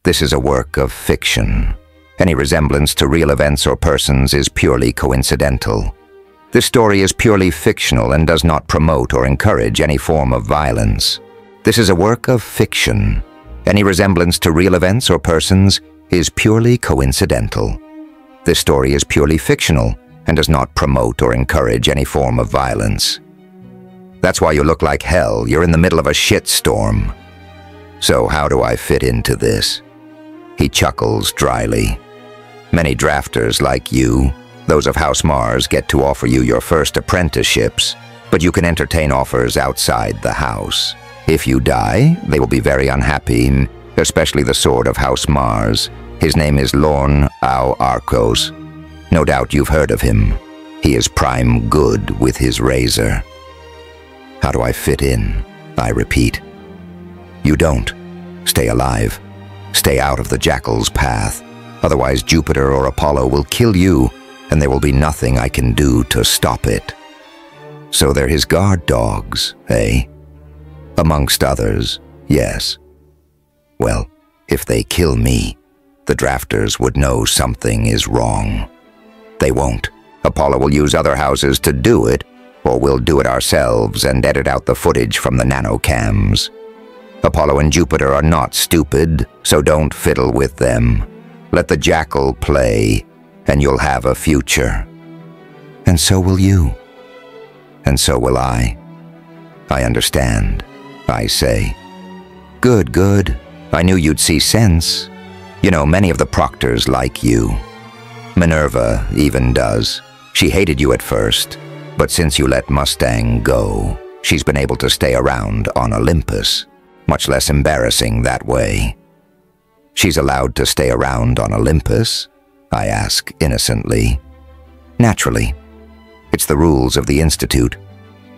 This is a work of fiction. Any resemblance to real events or persons is purely coincidental. This story is purely fictional and does not promote or encourage any form of violence. This is a work of fiction. Any resemblance to real events or persons is purely coincidental. This story is purely fictional and does not promote or encourage any form of violence. That's why you look like hell. You're in the middle of a shitstorm. So how do I fit into this? He chuckles dryly. Many drafters like you, those of House Mars, get to offer you your first apprenticeships, but you can entertain offers outside the house. If you die, they will be very unhappy, especially the Sword of House Mars. His name is Lorn Au Arcos. No doubt you've heard of him. He is prime good with his razor. How do I fit in? I repeat. You don't. Stay alive. Stay out of the Jackal's path. Otherwise Jupiter or Apollo will kill you, and there will be nothing I can do to stop it. So they're his guard dogs, eh? Amongst others, yes. Well, if they kill me, the drafters would know something is wrong. They won't. Apollo will use other houses to do it, or we'll do it ourselves and edit out the footage from the nanocams. Apollo and Jupiter are not stupid, so don't fiddle with them. Let the Jackal play, and you'll have a future. And so will you. And so will I. I understand, I say. Good, good. I knew you'd see sense. You know, many of the proctors like you. Minerva even does. She hated you at first, but since you let Mustang go, she's been able to stay around on Olympus. Much less embarrassing that way. She's allowed to stay around on Olympus? I ask innocently. Naturally. It's the rules of the Institute.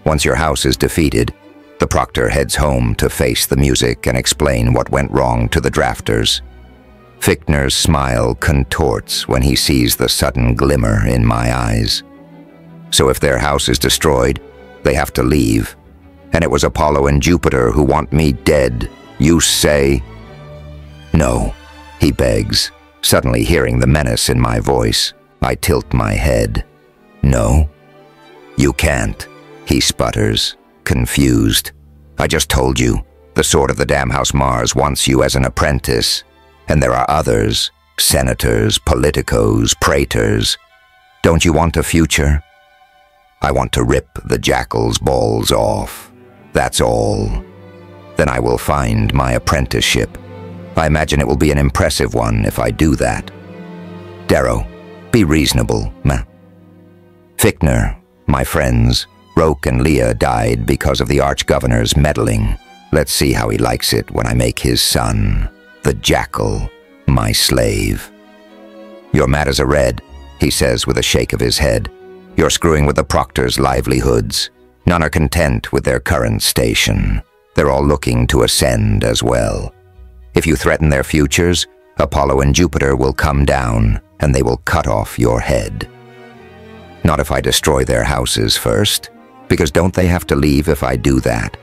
Once your house is defeated, the proctor heads home to face the music and explain what went wrong to the drafters. Fichtner's smile contorts when he sees the sudden glimmer in my eyes. So if their house is destroyed, they have to leave. And it was Apollo and Jupiter who want me dead, you say? No, he begs, suddenly hearing the menace in my voice. I tilt my head. No? You can't, he sputters, confused. I just told you, the Sword of the Damn House Mars wants you as an apprentice. And there are others, senators, politicos, praetors. Don't you want a future? I want to rip the Jackal's balls off. That's all. Then I will find my apprenticeship. I imagine it will be an impressive one if I do that. Darrow, be reasonable, ma. Fichtner, my friends, Roke and Leah died because of the Archgovernor's meddling. Let's see how he likes it when I make his son, the Jackal, my slave. You're mad as a red, he says with a shake of his head. You're screwing with the proctor's livelihoods. None are content with their current station. They're all looking to ascend as well. If you threaten their futures, Apollo and Jupiter will come down, and they will cut off your head. Not if I destroy their houses first, because don't they have to leave if I do that?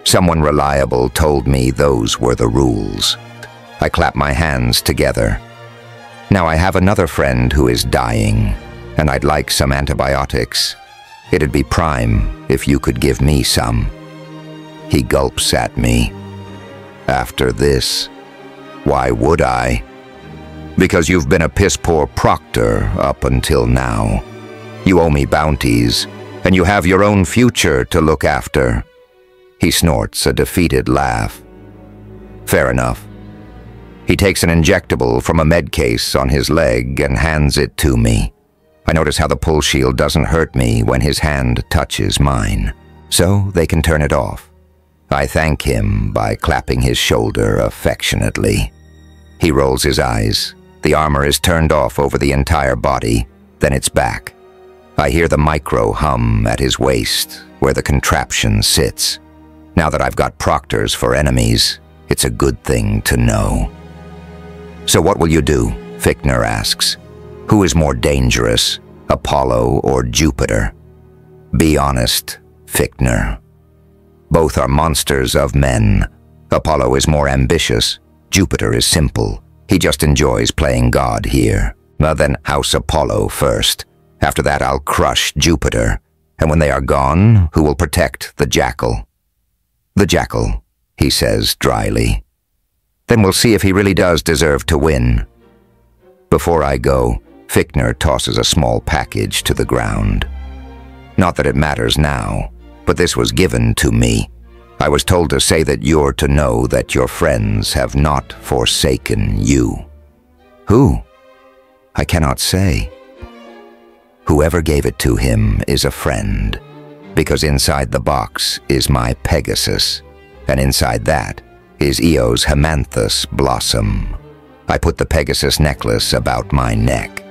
Someone reliable told me those were the rules. I clap my hands together. Now I have another friend who is dying, and I'd like some antibiotics. It'd be prime if you could give me some. He gulps at me. After this, why would I? Because you've been a piss-poor proctor up until now. You owe me bounties, and you have your own future to look after. He snorts a defeated laugh. Fair enough. He takes an injectable from a med case on his leg and hands it to me. I notice how the pull shield doesn't hurt me when his hand touches mine, so they can turn it off. I thank him by clapping his shoulder affectionately. He rolls his eyes. The armor is turned off over the entire body, then it's back. I hear the micro hum at his waist, where the contraption sits. Now that I've got proctors for enemies, it's a good thing to know. So what will you do? Fichtner asks. Who is more dangerous, Apollo or Jupiter? Be honest, Fichtner. Both are monsters of men. Apollo is more ambitious. Jupiter is simple, He just enjoys playing God here. Well, then House Apollo first. After that, I'll crush Jupiter. And when they are gone, who will protect the jackal? The jackal, he says dryly. Then we'll see if he really does deserve to win. Before I go, Fichtner tosses a small package to the ground. Not that it matters now, but this was given to me. I was told to say that you're to know that your friends have not forsaken you. Who? I cannot say. Whoever gave it to him is a friend, because inside the box is my Pegasus, and inside that is Eo's Hamanthus blossom. I put the Pegasus necklace about my neck.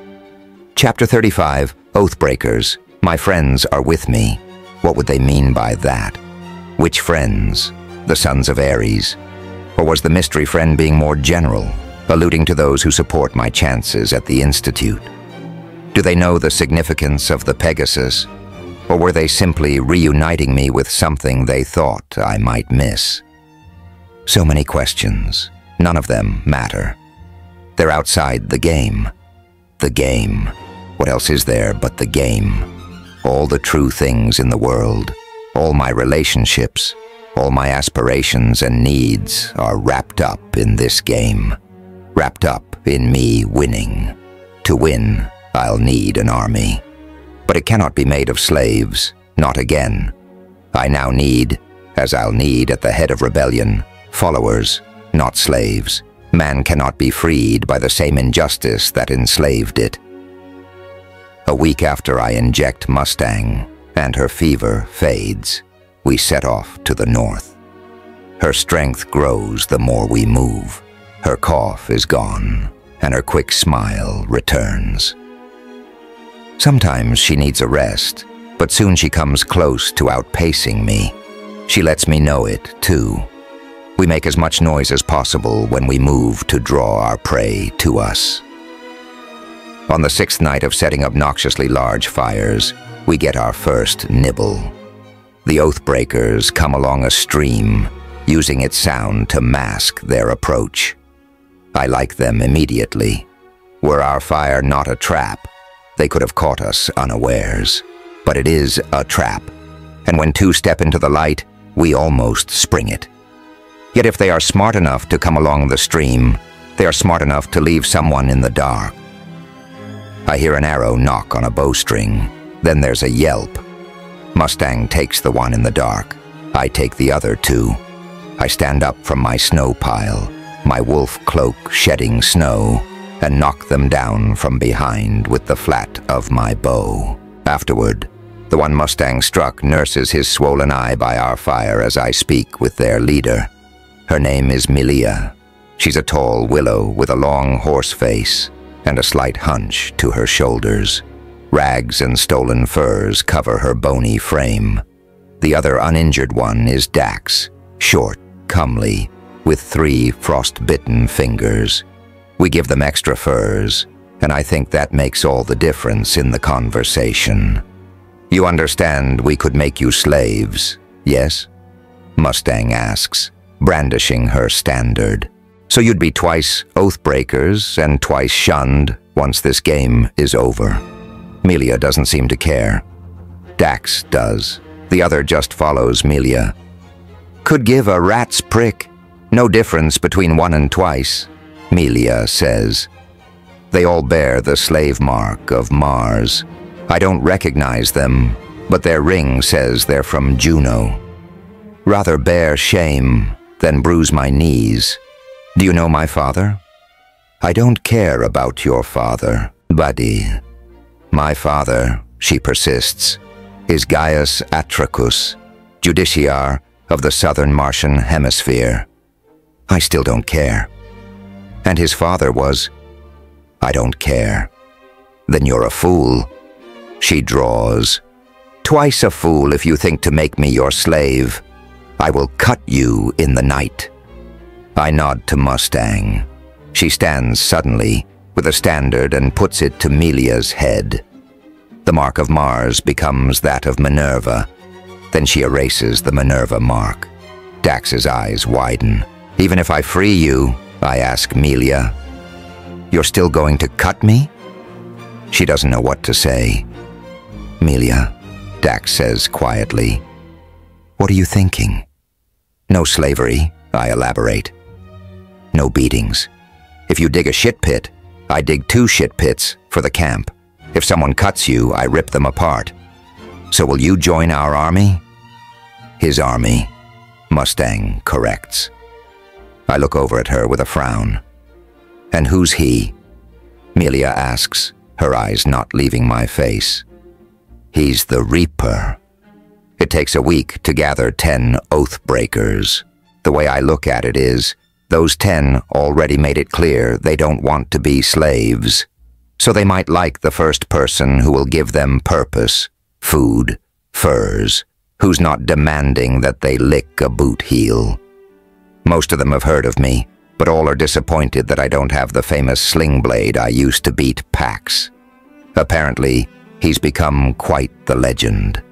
Chapter 35, Oathbreakers. My friends are with me. What would they mean by that? Which friends? The sons of Ares? Or was the mystery friend being more general, alluding to those who support my chances at the Institute? Do they know the significance of the Pegasus? Or were they simply reuniting me with something they thought I might miss? So many questions. None of them matter. They're outside the game. The game. What else is there but the game? All the true things in the world, all my relationships, all my aspirations and needs are wrapped up in this game. Wrapped up in me winning. To win, I'll need an army. But it cannot be made of slaves, not again. I now need, as I'll need at the head of rebellion, followers, not slaves. Man cannot be freed by the same injustice that enslaved it. A week after I inject Mustang, and her fever fades, we set off to the north. Her strength grows the more we move. Her cough is gone, and her quick smile returns. Sometimes she needs a rest, but soon she comes close to outpacing me. She lets me know it, too. We make as much noise as possible when we move to draw our prey to us. On the 6th night of setting obnoxiously large fires, we get our first nibble. The Oathbreakers come along a stream, using its sound to mask their approach. I like them immediately. Were our fire not a trap, they could have caught us unawares. But it is a trap, and when two step into the light, we almost spring it. Yet if they are smart enough to come along the stream, they are smart enough to leave someone in the dark. I hear an arrow knock on a bowstring. Then there's a yelp. Mustang takes the one in the dark. I take the other two. I stand up from my snow pile, my wolf cloak shedding snow, and knock them down from behind with the flat of my bow. Afterward, the one Mustang struck nurses his swollen eye by our fire as I speak with their leader. Her name is Milia. She's a tall willow with a long horse face and a slight hunch to her shoulders. Rags and stolen furs cover her bony frame. The other uninjured one is Dax, short, comely, with 3 frost-bitten fingers. We give them extra furs, and I think that makes all the difference in the conversation. You understand we could make you slaves, yes? Mustang asks, brandishing her standard. So you'd be twice Oathbreakers and twice shunned once this game is over. Milia doesn't seem to care. Dax does. The other just follows Milia. Could give a rat's prick. No difference between 1 and twice, Milia says. They all bear the slave mark of Mars. I don't recognize them, but their ring says they're from Juno. Rather bear shame than bruise my knees. Do you know my father? I don't care about your father, buddy. My father, she persists, is Gaius Atricus, Justiciar of the southern Martian hemisphere. I still don't care. And his father was... I don't care. Then you're a fool. She draws. Twice a fool if you think to make me your slave. I will cut you in the night. I nod to Mustang. She stands suddenly with a standard and puts it to Milia's head. The mark of Mars becomes that of Minerva. Then she erases the Minerva mark. Dax's eyes widen. Even if I free you, I ask Milia, You're still going to cut me? She doesn't know what to say. Melia, Dax says quietly. What are you thinking? No slavery, I elaborate. No beatings. If you dig a shit pit, I dig 2 shit pits for the camp. If someone cuts you, I rip them apart. So will you join our army? His army, Mustang corrects. I look over at her with a frown. And who's he? Melia asks, her eyes not leaving my face. He's the Reaper. It takes a week to gather 10 oath breakers. The way I look at it is, those 10 already made it clear they don't want to be slaves. So they might like the first person who will give them purpose, food, furs, who's not demanding that they lick a boot heel. Most of them have heard of me, but all are disappointed that I don't have the famous sling blade I used to beat Pax. Apparently, he's become quite the legend.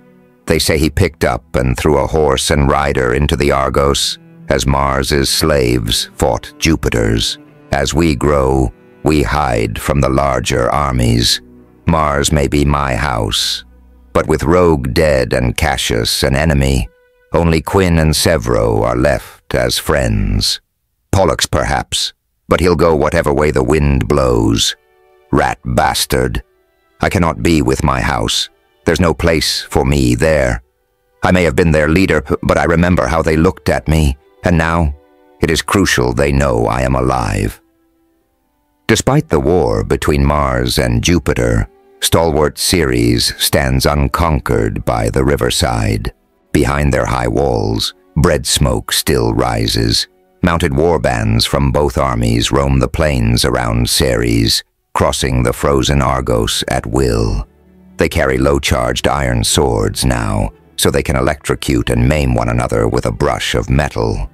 They say he picked up and threw a horse and rider into the Argos, as Mars's slaves fought Jupiter's. As we grow, we hide from the larger armies. Mars may be my house, but with Rogue dead and Cassius an enemy, only Quinn and Severo are left as friends. Pollux perhaps, but he'll go whatever way the wind blows. Rat bastard. I cannot be with my house. There's no place for me there. I may have been their leader, but I remember how they looked at me, and now it is crucial they know I am alive. Despite the war between Mars and Jupiter, stalwart Ceres stands unconquered by the riverside. Behind their high walls, bread smoke still rises. Mounted warbands from both armies roam the plains around Ceres, crossing the frozen Argos at will. They carry low-charged iron swords now, so they can electrocute and maim one another with a brush of metal.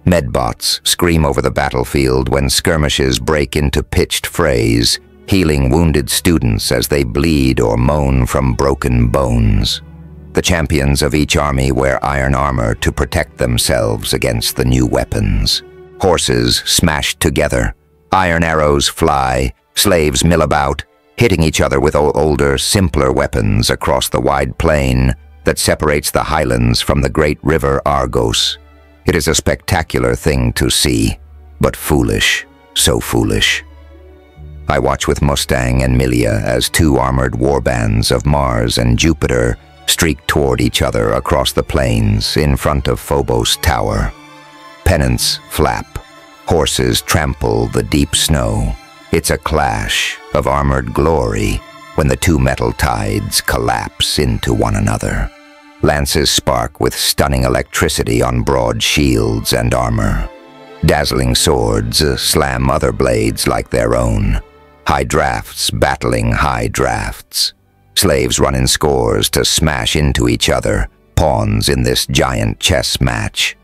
Medbots scream over the battlefield when skirmishes break into pitched frays, healing wounded students as they bleed or moan from broken bones. The champions of each army wear iron armor to protect themselves against the new weapons. Horses smash together, iron arrows fly, slaves mill about, hitting each other with older, simpler weapons across the wide plain that separates the highlands from the great river Argos. It is a spectacular thing to see, but foolish, so foolish. I watch with Mustang and Melia as 2 armored warbands of Mars and Jupiter streak toward each other across the plains in front of Phobos Tower. Pennants flap, horses trample the deep snow. It's a clash of armored glory when the 2 metal tides collapse into one another. Lances spark with stunning electricity on broad shields and armor. Dazzling swords slam other blades like their own. High drafts battling high drafts. Slaves run in scores to smash into each other, pawns in this giant chess match.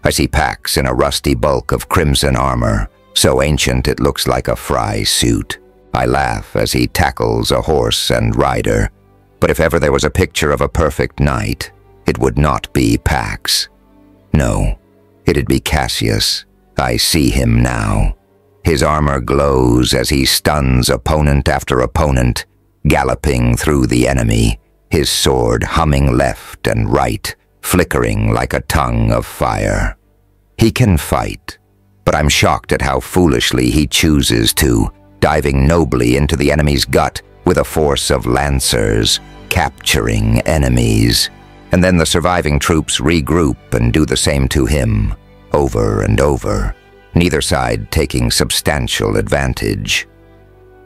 I see Pax in a rusty bulk of crimson armor, so ancient it looks like a fry suit. I laugh as he tackles a horse and rider. But if ever there was a picture of a perfect knight, it would not be Pax. No, it'd be Cassius. I see him now. His armor glows as he stuns opponent after opponent, galloping through the enemy, his sword humming left and right, flickering like a tongue of fire. He can fight, but I'm shocked at how foolishly he chooses to, diving nobly into the enemy's gut with a force of lancers, capturing enemies. And then the surviving troops regroup and do the same to him, over and over, neither side taking substantial advantage.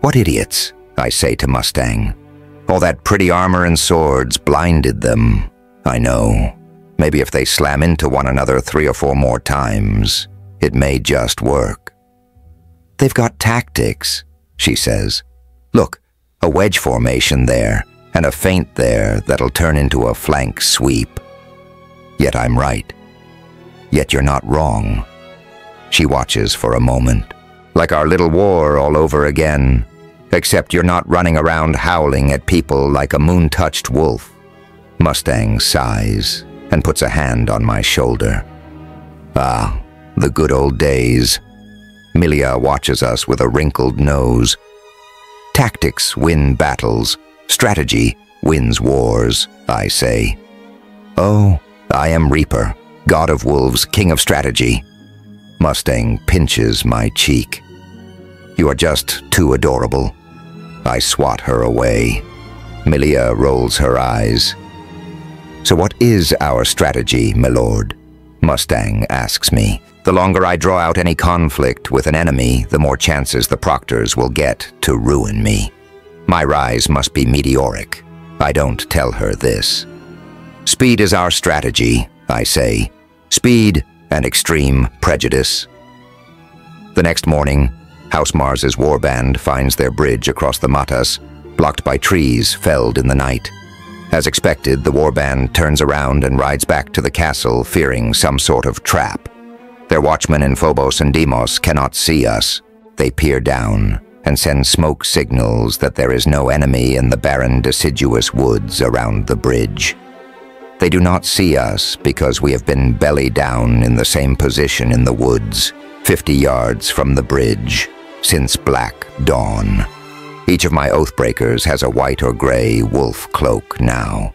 What idiots, I say to Mustang. All that pretty armor and swords blinded them. I know. Maybe if they slam into one another 3 or 4 more times, it may just work. They've got tactics, she says. Look, a wedge formation there, and a feint there that'll turn into a flank sweep. Yet I'm right. Yet you're not wrong. She watches for a moment. Like our little war all over again, except you're not running around howling at people like a moon-touched wolf. Mustang sighs and puts a hand on my shoulder. Ah, the good old days. Milia watches us with a wrinkled nose. Tactics win battles. Strategy wins wars, I say. Oh, I am Reaper, god of wolves, king of strategy. Mustang pinches my cheek. You are just too adorable. I swat her away. Milia rolls her eyes. So what is our strategy, my lord? Mustang asks me. The longer I draw out any conflict with an enemy, the more chances the proctors will get to ruin me. My rise must be meteoric. I don't tell her this. Speed is our strategy, I say. Speed and extreme prejudice. The next morning, House Mars's warband finds their bridge across the Matas, blocked by trees felled in the night. As expected, the warband turns around and rides back to the castle, fearing some sort of trap. Their watchmen in Phobos and Deimos cannot see us. They peer down and send smoke signals that there is no enemy in the barren, deciduous woods around the bridge. They do not see us because we have been belly down in the same position in the woods, 50 yards from the bridge, since black dawn. Each of my oathbreakers has a white or gray wolf cloak now.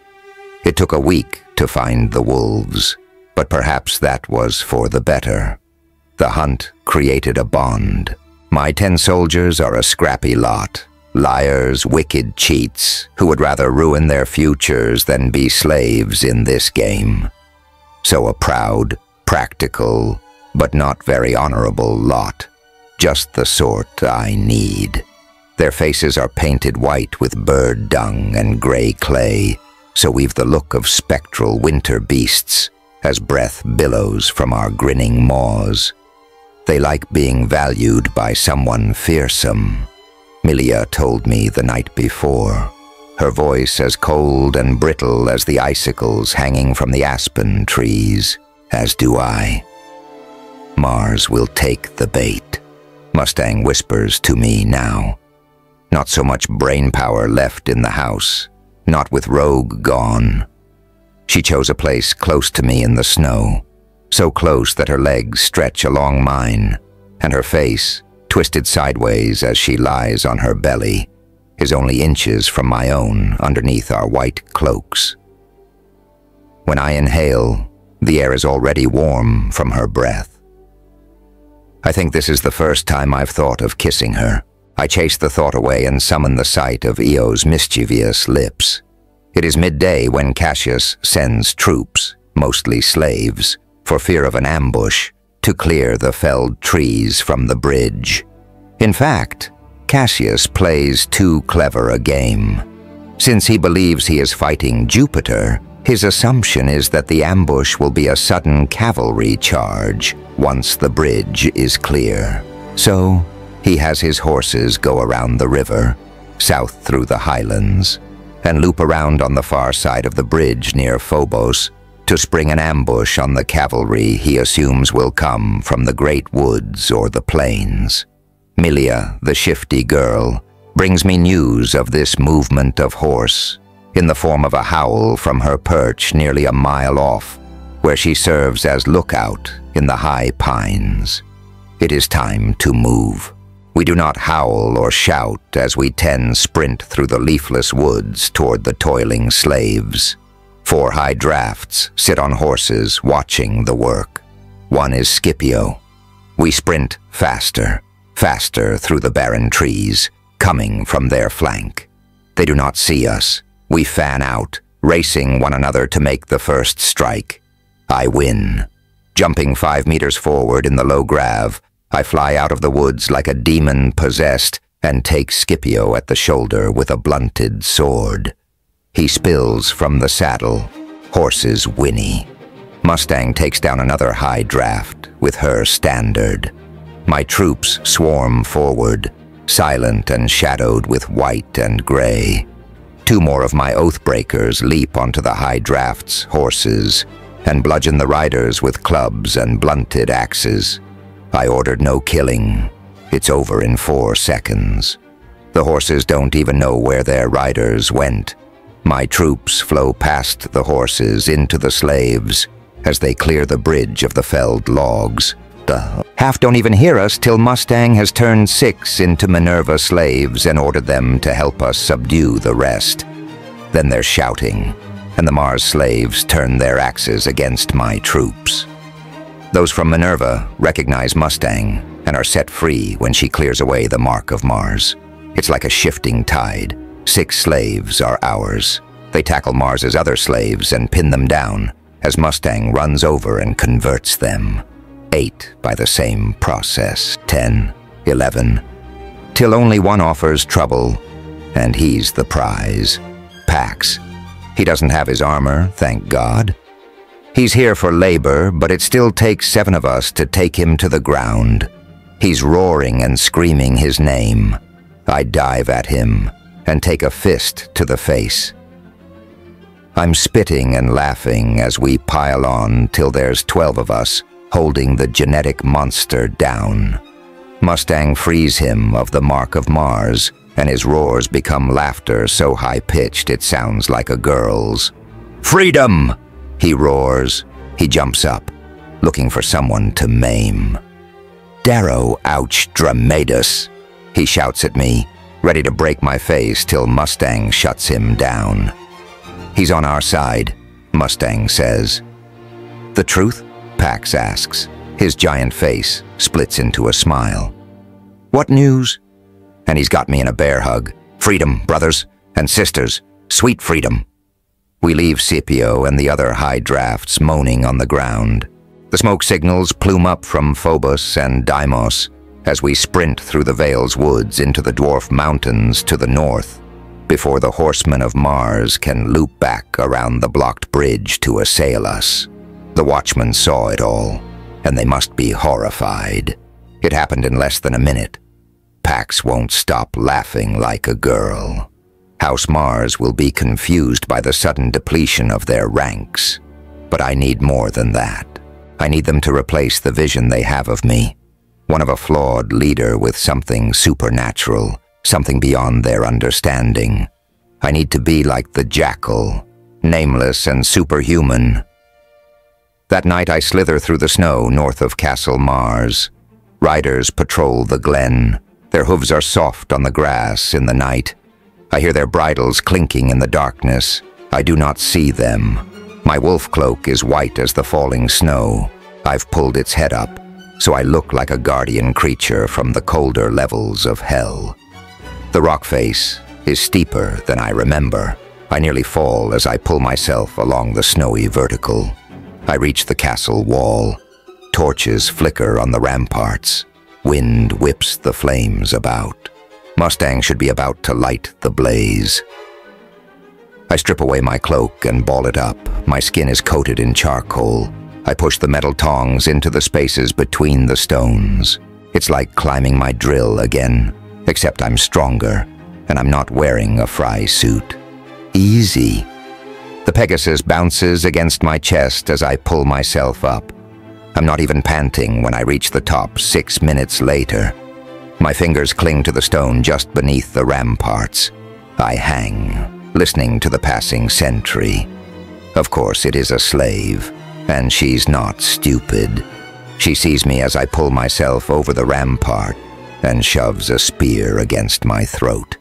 It took a week to find the wolves, but perhaps that was for the better. The hunt created a bond. My 10 soldiers are a scrappy lot, liars, wicked cheats, who would rather ruin their futures than be slaves in this game. So a proud, practical, but not very honorable lot. Just the sort I need. Their faces are painted white with bird dung and gray clay, so we've the look of spectral winter beasts as breath billows from our grinning maws. They like being valued by someone fearsome. Milia told me the night before, her voice as cold and brittle as the icicles hanging from the aspen trees, as do I. Mars will take the bait, Mustang whispers to me now. Not so much brain power left in the house, not with Rogue gone. She chose a place close to me in the snow, so close that her legs stretch along mine, and her face, twisted sideways as she lies on her belly, is only inches from my own underneath our white cloaks. When I inhale, the air is already warm from her breath. I think this is the first time I've thought of kissing her. I chase the thought away and summon the sight of Eo's mischievous lips. It is midday when Cassius sends troops, mostly slaves, for fear of an ambush, to clear the felled trees from the bridge. In fact, Cassius plays too clever a game. Since he believes he is fighting Jupiter, his assumption is that the ambush will be a sudden cavalry charge once the bridge is clear. So, he has his horses go around the river, south through the highlands, and loop around on the far side of the bridge near Phobos to spring an ambush on the cavalry he assumes will come from the great woods or the plains. Milia, the shifty girl, brings me news of this movement of horse in the form of a howl from her perch nearly a mile off, where she serves as lookout in the high pines. It is time to move. We do not howl or shout as we 10 sprint through the leafless woods toward the toiling slaves. 4 high drafts sit on horses watching the work. One is Scipio. We sprint faster, faster through the barren trees, coming from their flank. They do not see us. We fan out, racing one another to make the first strike. I win. Jumping 5 meters forward in the low grav, I fly out of the woods like a demon possessed and take Scipio at the shoulder with a blunted sword. He spills from the saddle. Horses whinny. Mustang takes down another high draft with her standard. My troops swarm forward, silent and shadowed with white and gray. 2 more of my oathbreakers leap onto the high draft's horses and bludgeon the riders with clubs and blunted axes. I ordered no killing. It's over in 4 seconds. The horses don't even know where their riders went. My troops flow past the horses into the slaves as they clear the bridge of the felled logs, the? Half don't even hear us till Mustang has turned 6 into Minerva slaves and ordered them to help us subdue the rest. Then they're shouting, and the Mars slaves turn their axes against my troops. Those from Minerva recognize Mustang and are set free when she clears away the mark of Mars. It's like a shifting tide. 6 slaves are ours. They tackle Mars's other slaves and pin them down as Mustang runs over and converts them. 8 by the same process, 10, 11, till only one offers trouble, and he's the prize. Pax. He doesn't have his armor, thank God. He's here for labor, but it still takes 7 of us to take him to the ground. He's roaring and screaming his name. I dive at him and take a fist to the face. I'm spitting and laughing as we pile on till there's 12 of us holding the genetic monster down. Mustang frees him of the mark of Mars, and his roars become laughter so high-pitched it sounds like a girl's. "Freedom!" he roars. He jumps up, looking for someone to maim. "Darrow, ouch, Dramatus!" he shouts at me, ready to break my face till Mustang shuts him down. "He's on our side," Mustang says. "The truth?" Pax asks. His giant face splits into a smile. "What news?" And he's got me in a bear hug. "Freedom, brothers and sisters, sweet freedom." We leave Scipio and the other high drafts moaning on the ground. The smoke signals plume up from Phobos and Deimos as we sprint through the Vale's woods into the dwarf mountains to the north, before the horsemen of Mars can loop back around the blocked bridge to assail us. The watchmen saw it all, and they must be horrified. It happened in less than a minute. Pax won't stop laughing like a girl. House Mars will be confused by the sudden depletion of their ranks. But I need more than that. I need them to replace the vision they have of me. One of a flawed leader with something supernatural, something beyond their understanding. I need to be like the jackal, nameless and superhuman. That night I slither through the snow north of Castle Mars. Riders patrol the glen. Their hooves are soft on the grass in the night. I hear their bridles clinking in the darkness. I do not see them. My wolf cloak is white as the falling snow. I've pulled its head up, so I look like a guardian creature from the colder levels of hell. The rock face is steeper than I remember. I nearly fall as I pull myself along the snowy vertical. I reach the castle wall. Torches flicker on the ramparts. Wind whips the flames about. Mustang should be about to light the blaze. I strip away my cloak and ball it up. My skin is coated in charcoal. I push the metal tongs into the spaces between the stones. It's like climbing my drill again, except I'm stronger, and I'm not wearing a fry suit. Easy. The Pegasus bounces against my chest as I pull myself up. I'm not even panting when I reach the top 6 minutes later. My fingers cling to the stone just beneath the ramparts. I hang, listening to the passing sentry. Of course, it is a slave, and she's not stupid. She sees me as I pull myself over the rampart and shoves a spear against my throat.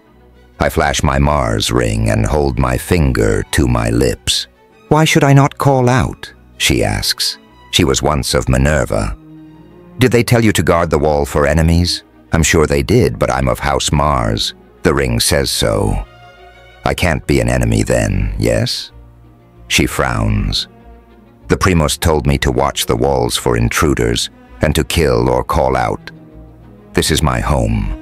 I flash my Mars ring and hold my finger to my lips. "Why should I not call out?" she asks. She was once of Minerva. "Did they tell you to guard the wall for enemies?" "I'm sure they did, but I'm of House Mars. The ring says so." "I can't be an enemy then, yes?" She frowns. "The Primus told me to watch the walls for intruders and to kill or call out. This is my home.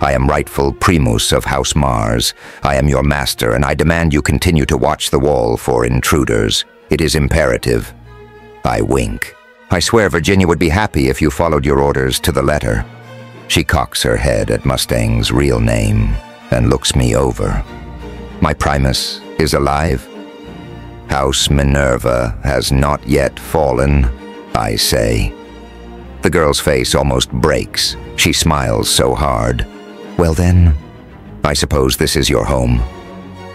I am rightful Primus of House Mars. I am your master, and I demand you continue to watch the wall for intruders. It is imperative." I wink. "I swear Virginia would be happy if you followed your orders to the letter." She cocks her head at Mustang's real name and looks me over. "My Primus is alive?" "House Minerva has not yet fallen," I say. The girl's face almost breaks. She smiles so hard. "Well then, I suppose this is your home.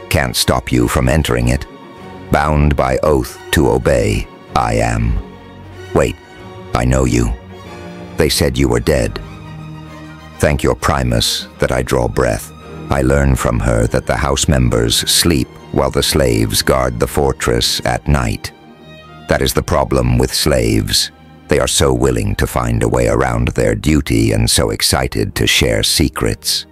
Can't stop you from entering it. Bound by oath to obey, I am. Wait, I know you. They said you were dead. Thank your Primus that I draw breath. I learn from her that the house members sleep while the slaves guard the fortress at night. That is the problem with slaves. They are so willing to find a way around their duty and so excited to share secrets.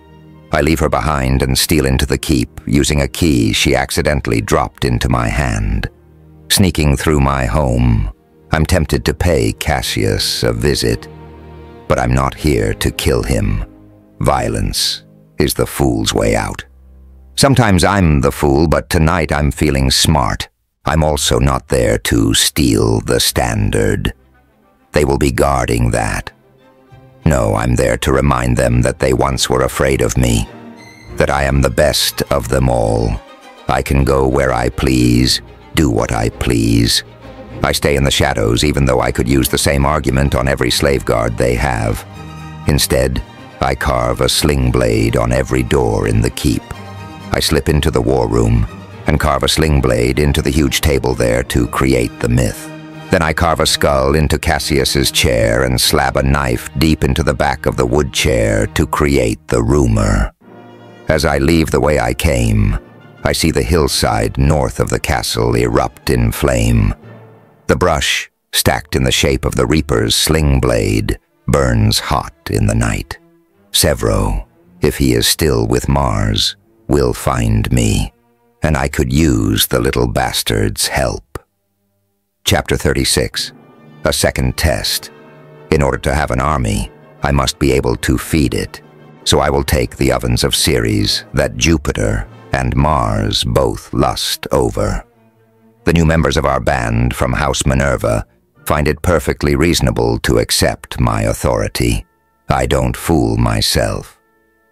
I leave her behind and steal into the keep, using a key she accidentally dropped into my hand. Sneaking through my home, I'm tempted to pay Cassius a visit, but I'm not here to kill him. Violence is the fool's way out. Sometimes I'm the fool, but tonight I'm feeling smart. I'm also not there to steal the standard. They will be guarding that. No, I'm there to remind them that they once were afraid of me, that I am the best of them all. I can go where I please, do what I please. I stay in the shadows even though I could use the same argument on every slave guard they have. Instead, I carve a sling blade on every door in the keep. I slip into the war room and carve a sling blade into the huge table there to create the myth. Then I carve a skull into Cassius's chair and slab a knife deep into the back of the wood chair to create the rumor. As I leave the way I came, I see the hillside north of the castle erupt in flame. The brush, stacked in the shape of the Reaper's sling blade, burns hot in the night. Sevro, if he is still with Mars, will find me, and I could use the little bastard's help. Chapter 36. A second test. In order to have an army, I must be able to feed it, so I will take the ovens of Ceres that Jupiter and Mars both lust over. The new members of our band from House Minerva find it perfectly reasonable to accept my authority. I don't fool myself.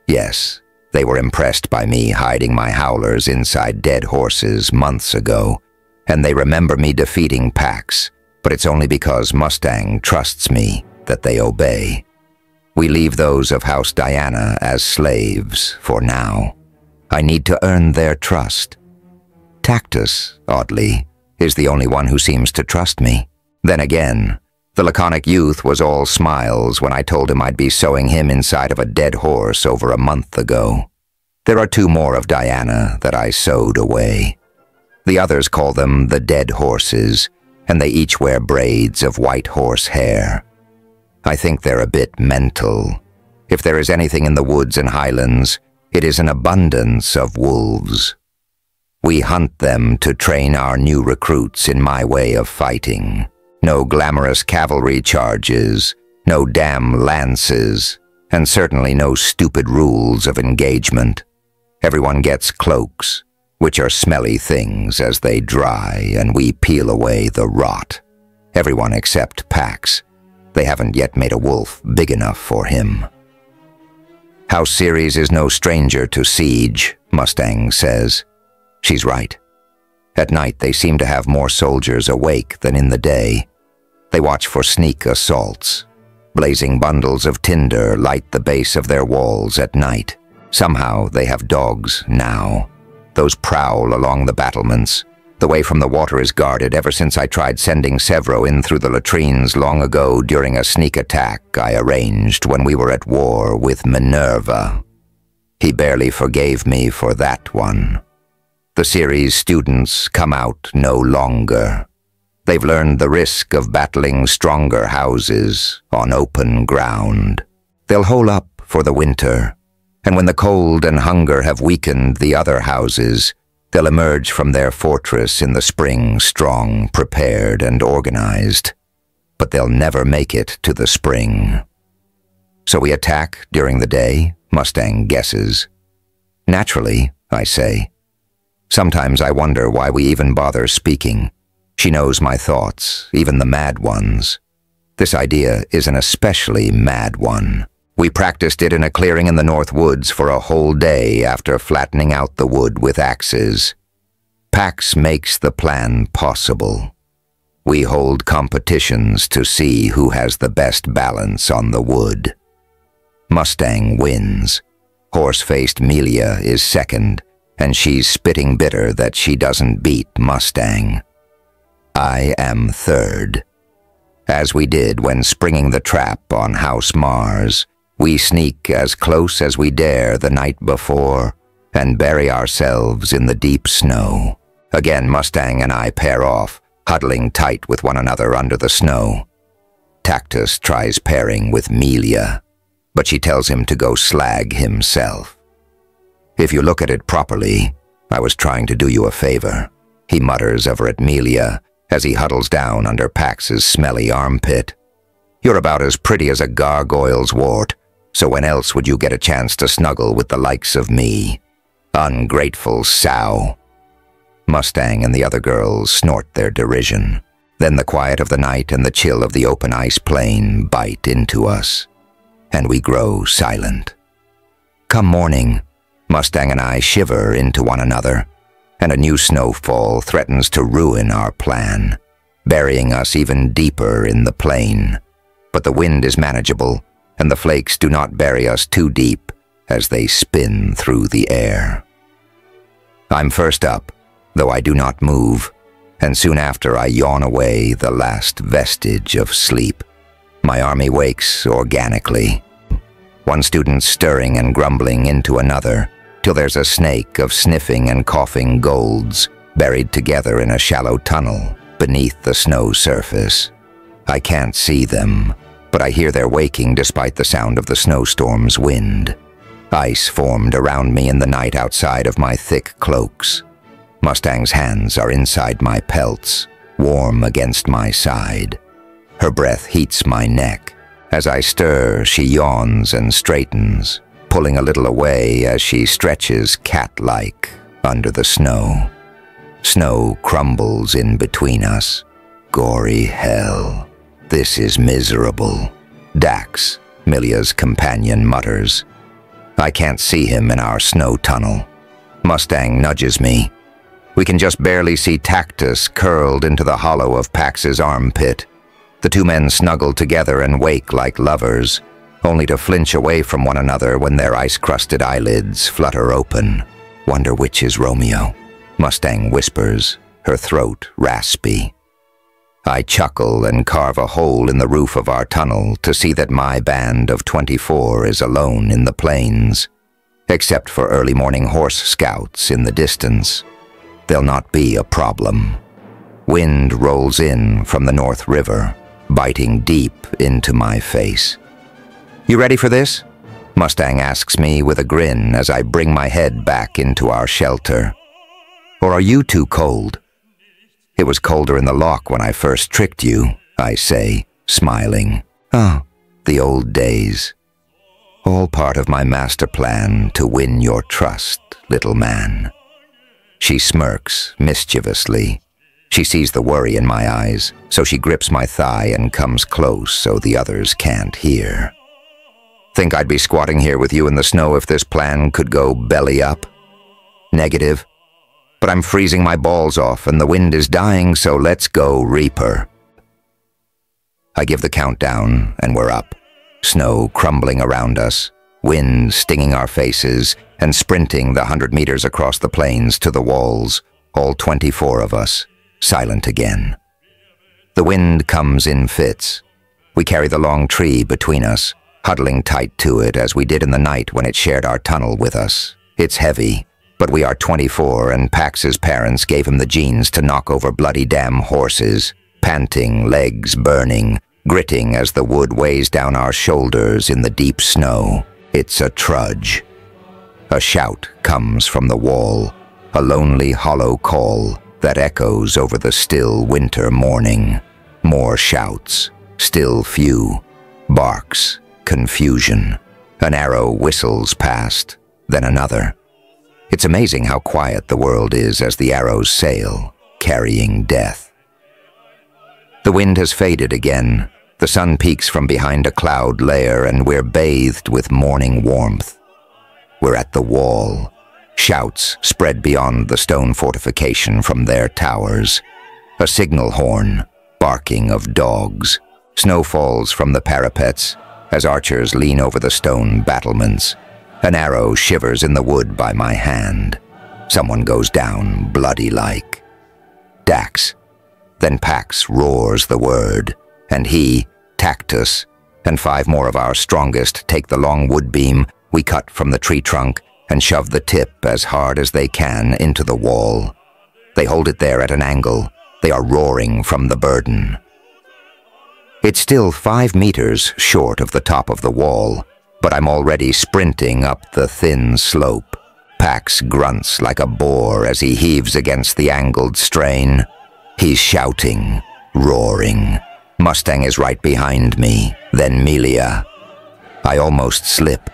Yes, they were impressed by me hiding my howlers inside dead horses months ago, and they remember me defeating Pax, but it's only because Mustang trusts me that they obey. We leave those of House Diana as slaves for now. I need to earn their trust. Tactus, oddly, is the only one who seems to trust me. Then again, the laconic youth was all smiles when I told him I'd be sewing him inside of a dead horse over a month ago. There are 2 more of Diana that I sewed away. The others call them the dead horses, and they each wear braids of white horse hair. I think they're a bit mental. If there is anything in the woods and highlands, it is an abundance of wolves. We hunt them to train our new recruits in my way of fighting. No glamorous cavalry charges, no damn lances, and certainly no stupid rules of engagement. Everyone gets cloaks, which are smelly things as they dry and we peel away the rot. Everyone except Pax. They haven't yet made a wolf big enough for him. House Ceres is no stranger to siege, Mustang says. She's right. At night they seem to have more soldiers awake than in the day. They watch for sneak assaults. Blazing bundles of tinder light the base of their walls at night. Somehow they have dogs now. Those prowl along the battlements. The way from the water is guarded ever since I tried sending Sevro in through the latrines long ago during a sneak attack I arranged when we were at war with Minerva. He barely forgave me for that one. The Ceres students come out no longer. They've learned the risk of battling stronger houses on open ground. They'll hole up for the winter, and when the cold and hunger have weakened the other houses, they'll emerge from their fortress in the spring strong, prepared, and organized. But they'll never make it to the spring. So we attack during the day, Mustang guesses. Naturally, I say. Sometimes I wonder why we even bother speaking. She knows my thoughts, even the mad ones. This idea is an especially mad one. We practiced it in a clearing in the North Woods for a whole day after flattening out the wood with axes. Pax makes the plan possible. We hold competitions to see who has the best balance on the wood. Mustang wins. Horse-faced Melia is second, and she's spitting bitter that she doesn't beat Mustang. I am third. As we did when springing the trap on House Mars, we sneak as close as we dare the night before and bury ourselves in the deep snow. Again, Mustang and I pair off, huddling tight with one another under the snow. Tactus tries pairing with Melia, but she tells him to go slag himself. If you look at it properly, I was trying to do you a favor, he mutters over at Melia as he huddles down under Pax's smelly armpit. You're about as pretty as a gargoyle's wart, so when else would you get a chance to snuggle with the likes of me? Ungrateful sow. Mustang and the other girls snort their derision. Then the quiet of the night and the chill of the open ice plain bite into us, and we grow silent. Come morning, Mustang and I shiver into one another, and a new snowfall threatens to ruin our plan, burying us even deeper in the plain. But the wind is manageable, and the flakes do not bury us too deep as they spin through the air. I'm first up, though I do not move, and soon after I yawn away the last vestige of sleep. My army wakes organically, one student stirring and grumbling into another, till there's a snake of sniffing and coughing golds buried together in a shallow tunnel beneath the snow surface. I can't see them, but I hear their waking despite the sound of the snowstorm's wind. Ice formed around me in the night outside of my thick cloaks. Mustang's hands are inside my pelts, warm against my side. Her breath heats my neck. As I stir, she yawns and straightens, pulling a little away as she stretches cat-like under the snow. Snow crumbles in between us. Gory hell. This is miserable. Dax, Milia's companion, mutters. I can't see him in our snow tunnel. Mustang nudges me. We can just barely see Tactus curled into the hollow of Pax's armpit. The two men snuggle together and wake like lovers, only to flinch away from one another when their ice-crusted eyelids flutter open. Wonder which is Romeo, Mustang whispers, her throat raspy. I chuckle and carve a hole in the roof of our tunnel to see that my band of 24 is alone in the plains, except for early morning horse scouts in the distance. They'll not be a problem. Wind rolls in from the North River, biting deep into my face. You ready for this? Mustang asks me with a grin as I bring my head back into our shelter. Or are you too cold? It was colder in the lock when I first tricked you, I say, smiling. Oh, the old days. All part of my master plan to win your trust, little man. She smirks mischievously. She sees the worry in my eyes, so she grips my thigh and comes close so the others can't hear. Think I'd be squatting here with you in the snow if this plan could go belly up? Negative. But I'm freezing my balls off and the wind is dying, so let's go, Reaper. I give the countdown and we're up. Snow crumbling around us, wind stinging our faces, and sprinting the 100 meters across the plains to the walls, all 24 of us, silent again. The wind comes in fits. We carry the long tree between us, huddling tight to it as we did in the night when it shared our tunnel with us. It's heavy, but we are 24 and Pax's parents gave him the genes to knock over bloody damn horses, panting, legs burning, gritting as the wood weighs down our shoulders in the deep snow. It's a trudge. A shout comes from the wall, a lonely hollow call that echoes over the still winter morning. More shouts, still few, barks, confusion. An arrow whistles past, then another. It's amazing how quiet the world is as the arrows sail, carrying death. The wind has faded again. The sun peeks from behind a cloud layer and we're bathed with morning warmth. We're at the wall. Shouts spread beyond the stone fortification from their towers. A signal horn, barking of dogs. Snow falls from the parapets as archers lean over the stone battlements. An arrow shivers in the wood by my hand. Someone goes down bloody-like. Dax. Then Pax roars the word, and he, Tactus, and 5 more of our strongest take the long wood beam we cut from the tree trunk and shove the tip as hard as they can into the wall. They hold it there at an angle. They are roaring from the burden. It's still 5 meters short of the top of the wall, but I'm already sprinting up the thin slope. Pax grunts like a boar as he heaves against the angled strain. He's shouting, roaring. Mustang is right behind me, then Melia. I almost slip.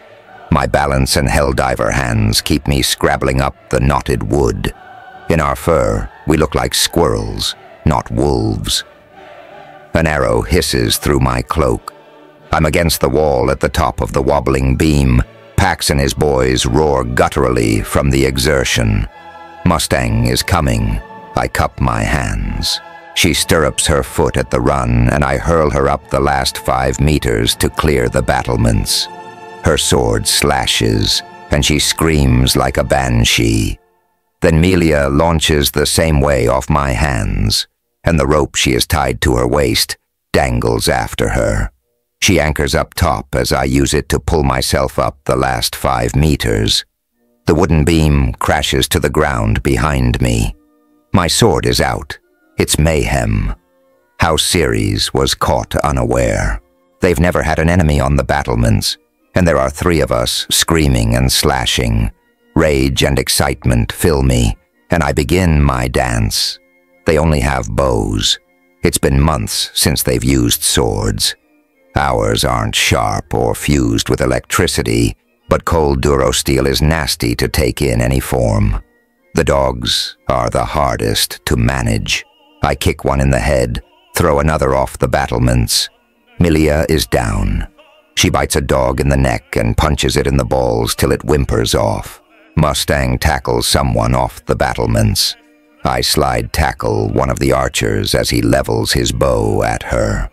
My balance and helldiver hands keep me scrabbling up the knotted wood. In our fur, we look like squirrels, not wolves. An arrow hisses through my cloak. I'm against the wall at the top of the wobbling beam. Pax and his boys roar gutturally from the exertion. Mustang is coming. I cup my hands. She stirrups her foot at the run, and I hurl her up the last 5 meters to clear the battlements. Her sword slashes, and she screams like a banshee. Then Melia launches the same way off my hands, and the rope she has tied to her waist dangles after her. She anchors up top as I use it to pull myself up the last 5 meters. The wooden beam crashes to the ground behind me. My sword is out. It's mayhem. House Ceres was caught unaware. They've never had an enemy on the battlements, and there are 3 of us screaming and slashing. Rage and excitement fill me, and I begin my dance. They only have bows. It's been months since they've used swords. Ours aren't sharp or fused with electricity, but cold durosteel is nasty to take in any form. The dogs are the hardest to manage. I kick one in the head, throw another off the battlements. Melia is down. She bites a dog in the neck and punches it in the balls till it whimpers off. Mustang tackles someone off the battlements. I slide tackle one of the archers as he levels his bow at her.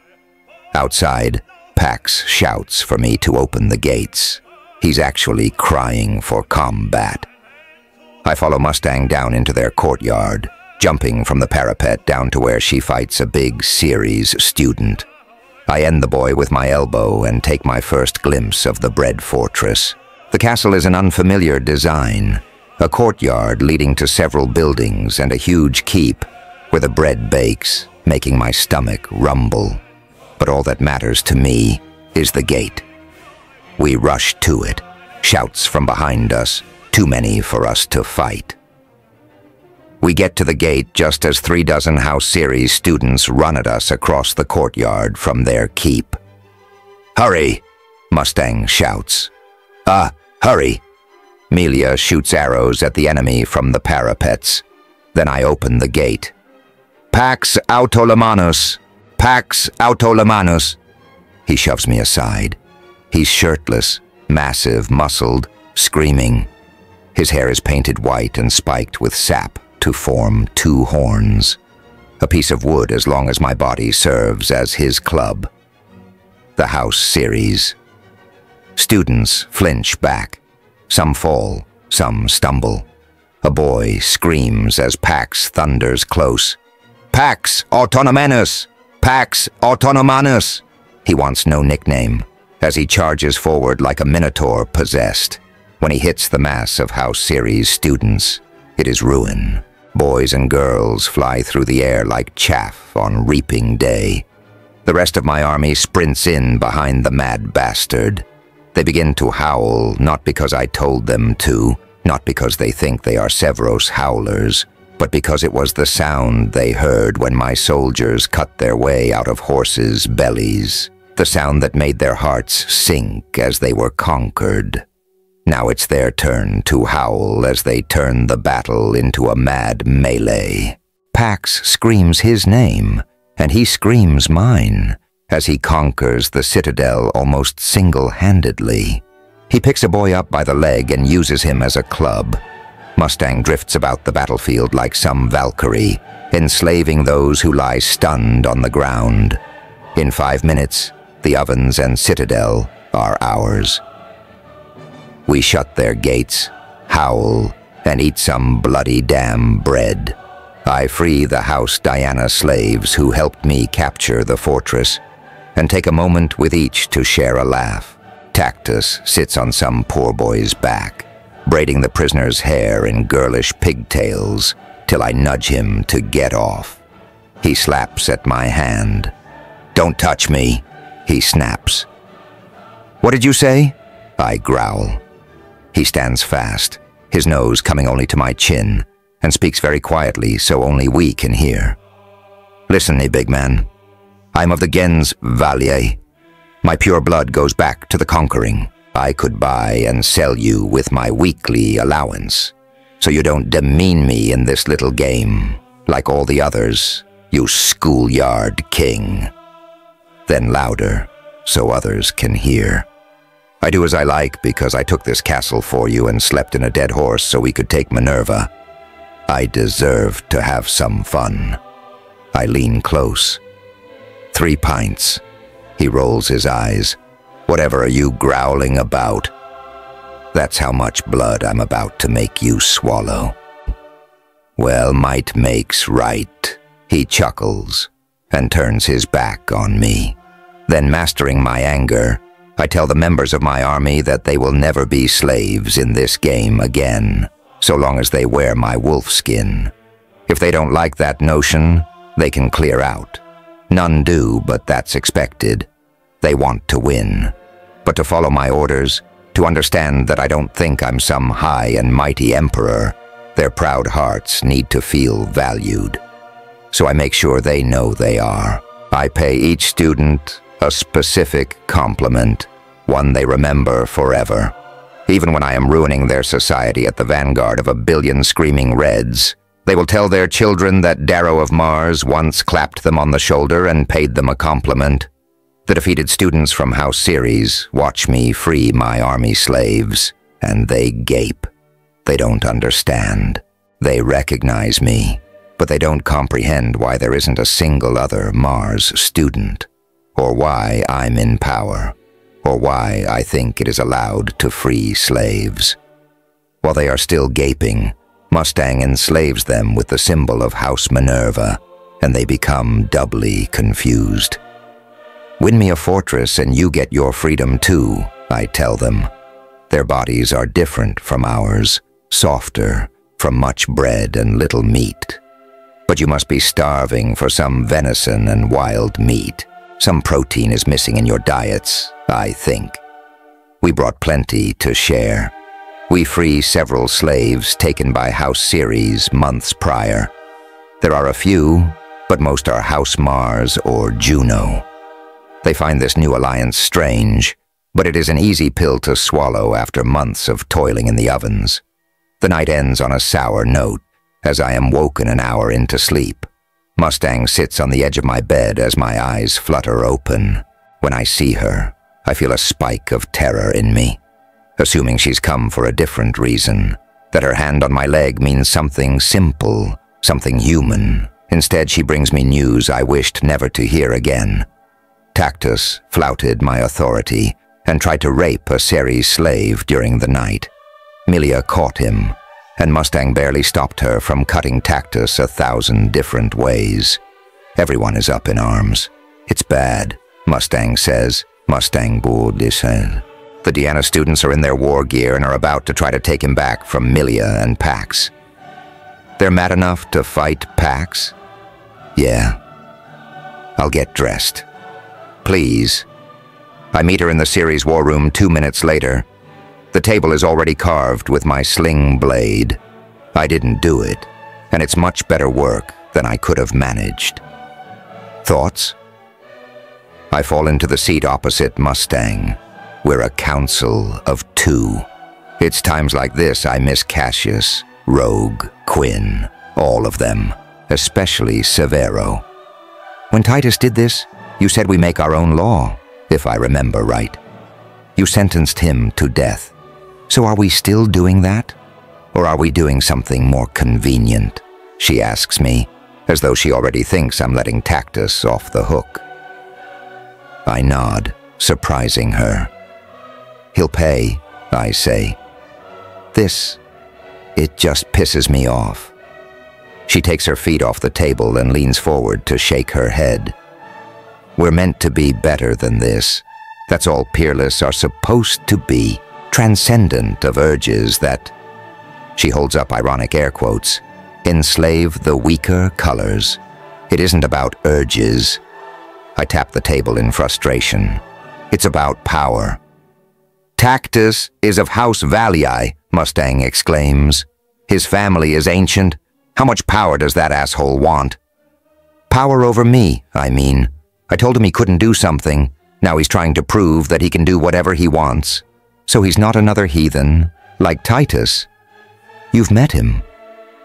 Outside, Pax shouts for me to open the gates. He's actually crying for combat. I follow Mustang down into their courtyard, jumping from the parapet down to where she fights a big Ceres student. I end the boy with my elbow and take my first glimpse of the bread fortress. The castle is an unfamiliar design, a courtyard leading to several buildings and a huge keep where the bread bakes, making my stomach rumble. But all that matters to me is the gate. We rush to it, shouts from behind us, too many for us to fight. We get to the gate just as 3 dozen House Ceres students run at us across the courtyard from their keep. "Hurry!" Mustang shouts. Hurry!" Melia shoots arrows at the enemy from the parapets. Then I open the gate. "Pax autolemanus! Pax autolemanus!" He shoves me aside. He's shirtless, massive, muscled, screaming. His hair is painted white and spiked with sap to form 2 horns. A piece of wood as long as my body serves as his club. The House Ceres. Students flinch back. Some fall, some stumble. A boy screams as Pax thunders close. "Pax autonomanus! Pax autonomanus!" He wants no nickname, as he charges forward like a minotaur possessed. When he hits the mass of House Ceres students, it is ruin. Boys and girls fly through the air like chaff on reaping day. The rest of my army sprints in behind the mad bastard. They begin to howl, not because I told them to, not because they think they are Severos howlers, but because it was the sound they heard when my soldiers cut their way out of horses' bellies, the sound that made their hearts sink as they were conquered. Now it's their turn to howl as they turn the battle into a mad melee. Pax screams his name, and he screams mine, as he conquers the citadel almost single-handedly. He picks a boy up by the leg and uses him as a club. Mustang drifts about the battlefield like some Valkyrie, enslaving those who lie stunned on the ground. In 5 minutes, the ovens and citadel are ours. We shut their gates, howl, and eat some bloody damn bread. I free the House Diana slaves who helped me capture the fortress, and take a moment with each to share a laugh. Tactus sits on some poor boy's back, braiding the prisoner's hair in girlish pigtails till I nudge him to get off. He slaps at my hand. "Don't touch me," he snaps. "What did you say?" I growl. He stands fast, his nose coming only to my chin, and speaks very quietly so only we can hear. "Listen, me big man. I'm of the gens Valier. My pure blood goes back to the conquering. I could buy and sell you with my weekly allowance, so you don't demean me in this little game, like all the others, you schoolyard king." Then louder, so others can hear. "I do as I like because I took this castle for you and slept in a dead horse so we could take Minerva. I deserve to have some fun." I lean close. 3 pints. He rolls his eyes. "Whatever are you growling about?" "That's how much blood I'm about to make you swallow." "Well, might makes right," he chuckles and turns his back on me. Then, mastering my anger, I tell the members of my army that they will never be slaves in this game again, so long as they wear my wolf skin. If they don't like that notion, they can clear out. None do, but that's expected. They want to win. But to follow my orders, to understand that I don't think I'm some high and mighty emperor, their proud hearts need to feel valued. So I make sure they know they are. I pay each student a specific compliment, one they remember forever. Even when I am ruining their society at the vanguard of a billion screaming Reds, they will tell their children that Darrow of Mars once clapped them on the shoulder and paid them a compliment. The defeated students from House Ceres watch me free my army slaves, and they gape. They don't understand. They recognize me, but they don't comprehend why there isn't a single other Mars student, or why I'm in power, or why I think it is allowed to free slaves. While they are still gaping, Mustang enslaves them with the symbol of House Minerva, and they become doubly confused. "Win me a fortress and you get your freedom too," I tell them. Their bodies are different from ours, softer, from much bread and little meat. But you must be starving for some venison and wild meat. Some protein is missing in your diets, I think. We brought plenty to share. We free several slaves taken by House Ceres months prior. There are a few, but most are House Mars or Juno. They find this new alliance strange, but it is an easy pill to swallow after months of toiling in the ovens. The night ends on a sour note, as I am woken an hour into sleep. Mustang sits on the edge of my bed as my eyes flutter open. When I see her, I feel a spike of terror in me, assuming she's come for a different reason, that her hand on my leg means something simple, something human. Instead, she brings me news I wished never to hear again. Tactus flouted my authority and tried to rape a Ceres slave during the night. Milia caught him, and Mustang barely stopped her from cutting Tactus 1,000 different ways. Everyone is up in arms. "It's bad," Mustang says. Mustang Bourdissin. The Diana students are in their war gear and are about to try to take him back from Milia and Pax. They're mad enough to fight Pax? Yeah. I'll get dressed. Please. I meet her in the Ceres war room 2 minutes later. The table is already carved with my sling blade. I didn't do it, and it's much better work than I could have managed. Thoughts? I fall into the seat opposite Mustang. We're a council of 2. It's times like this I miss Cassius, Rogue, Quinn, all of them, especially Severo. When Titus did this, you said we make our own law, if I remember right. You sentenced him to death. So are we still doing that? Or are we doing something more convenient? She asks me, as though she already thinks I'm letting Tactus off the hook. I nod, surprising her. He'll pay, I say. It just pisses me off. She takes her feet off the table and leans forward to shake her head. We're meant to be better than this. That's all peerless are supposed to be, transcendent of urges that, she holds up ironic air quotes, enslave the weaker colors. It isn't about urges. I tap the table in frustration. It's about power. Tactus is of House Valii, Mustang exclaims. His family is ancient. How much power does that asshole want? Power over me, I mean. I told him he couldn't do something. Now he's trying to prove that he can do whatever he wants. So he's not another heathen, like Titus. You've met him.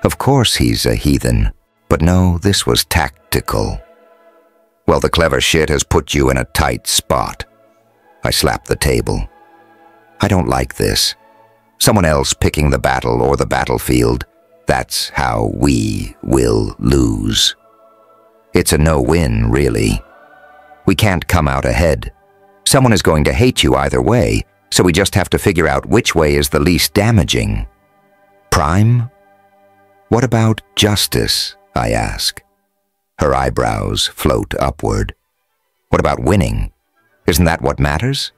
Of course he's a heathen. But no, this was tactical. Well, the clever shit has put you in a tight spot. I slap the table. I don't like this. Someone else picking the battle or the battlefield. That's how we will lose. It's a no-win, really. We can't come out ahead. Someone is going to hate you either way, so we just have to figure out which way is the least damaging. Prime? What about justice? I ask. Her eyebrows float upward. What about winning? Isn't that what matters?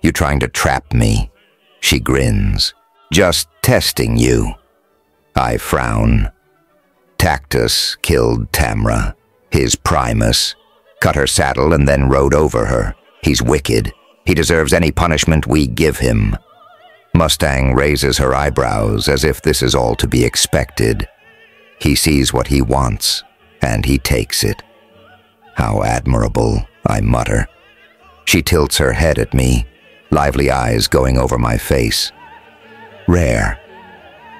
You trying to trap me? She grins. Just testing you. I frown. Tactus killed Tamra, his primus, cut her saddle and then rode over her. He's wicked. He deserves any punishment we give him. Mustang raises her eyebrows as if this is all to be expected. He sees what he wants, and he takes it. How admirable, I mutter. She tilts her head at me, lively eyes going over my face. Rare.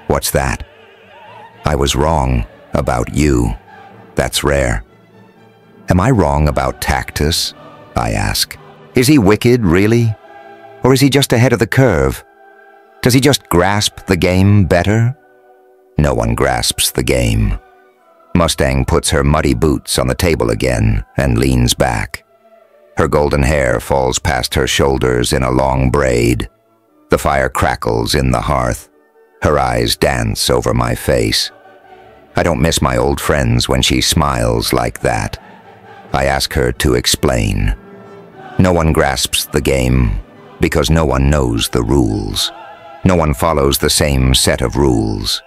What's that? I was wrong about you. That's rare. Am I wrong about Tactus? I ask. Is he wicked, really? Or is he just ahead of the curve? Does he just grasp the game better? No one grasps the game. Mustang puts her muddy boots on the table again and leans back. Her golden hair falls past her shoulders in a long braid. The fire crackles in the hearth. Her eyes dance over my face. I don't miss my old friends when she smiles like that. I ask her to explain. No one grasps the game because no one knows the rules. No one follows the same set of rules.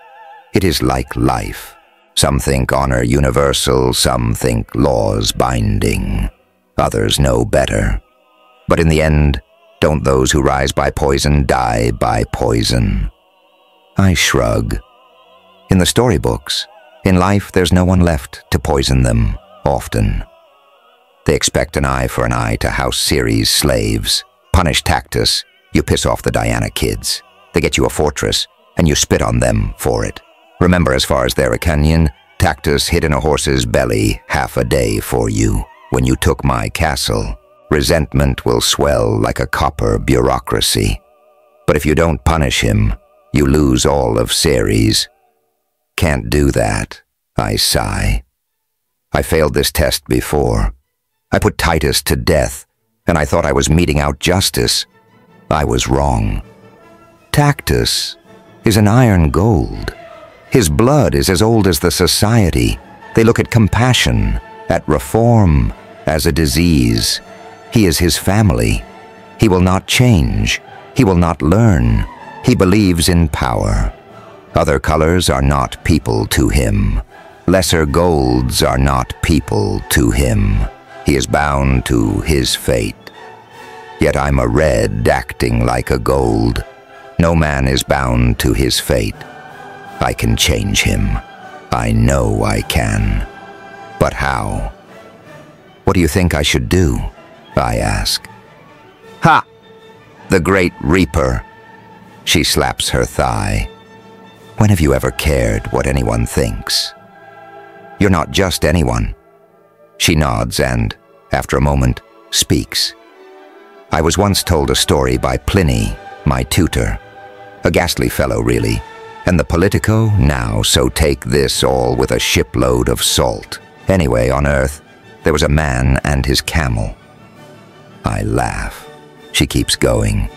It is like life. Some think honor universal, some think laws binding. Others know better. But in the end, don't those who rise by poison die by poison? I shrug. In the storybooks, in life there's no one left to poison them, often. They expect an eye for an eye to House Ceres slaves. Punish Tactus, you piss off the Diana kids. They get you a fortress, and you spit on them for it. Remember, as far as they're a canyon, Tactus hid in a horse's belly half a day for you. When you took my castle, resentment will swell like a copper bureaucracy. But if you don't punish him, you lose all of Ceres. Can't do that, I sigh. I failed this test before. I put Titus to death, and I thought I was meting out justice. I was wrong. Tactus is an iron gold. His blood is as old as the society. They look at compassion, at reform, as a disease. He is his family. He will not change. He will not learn. He believes in power. Other colors are not people to him. Lesser golds are not people to him. He is bound to his fate. Yet I'm a red acting like a gold. No man is bound to his fate. I can change him. I know I can. But how? What do you think I should do? I ask. Ha! The Great Reaper. She slaps her thigh. When have you ever cared what anyone thinks? You're not just anyone. She nods and, after a moment, speaks. I was once told a story by Pliny, my tutor. A ghastly fellow, really. And the Politico now, so take this all with a shipload of salt. Anyway, on Earth, there was a man and his camel. I laugh. She keeps going.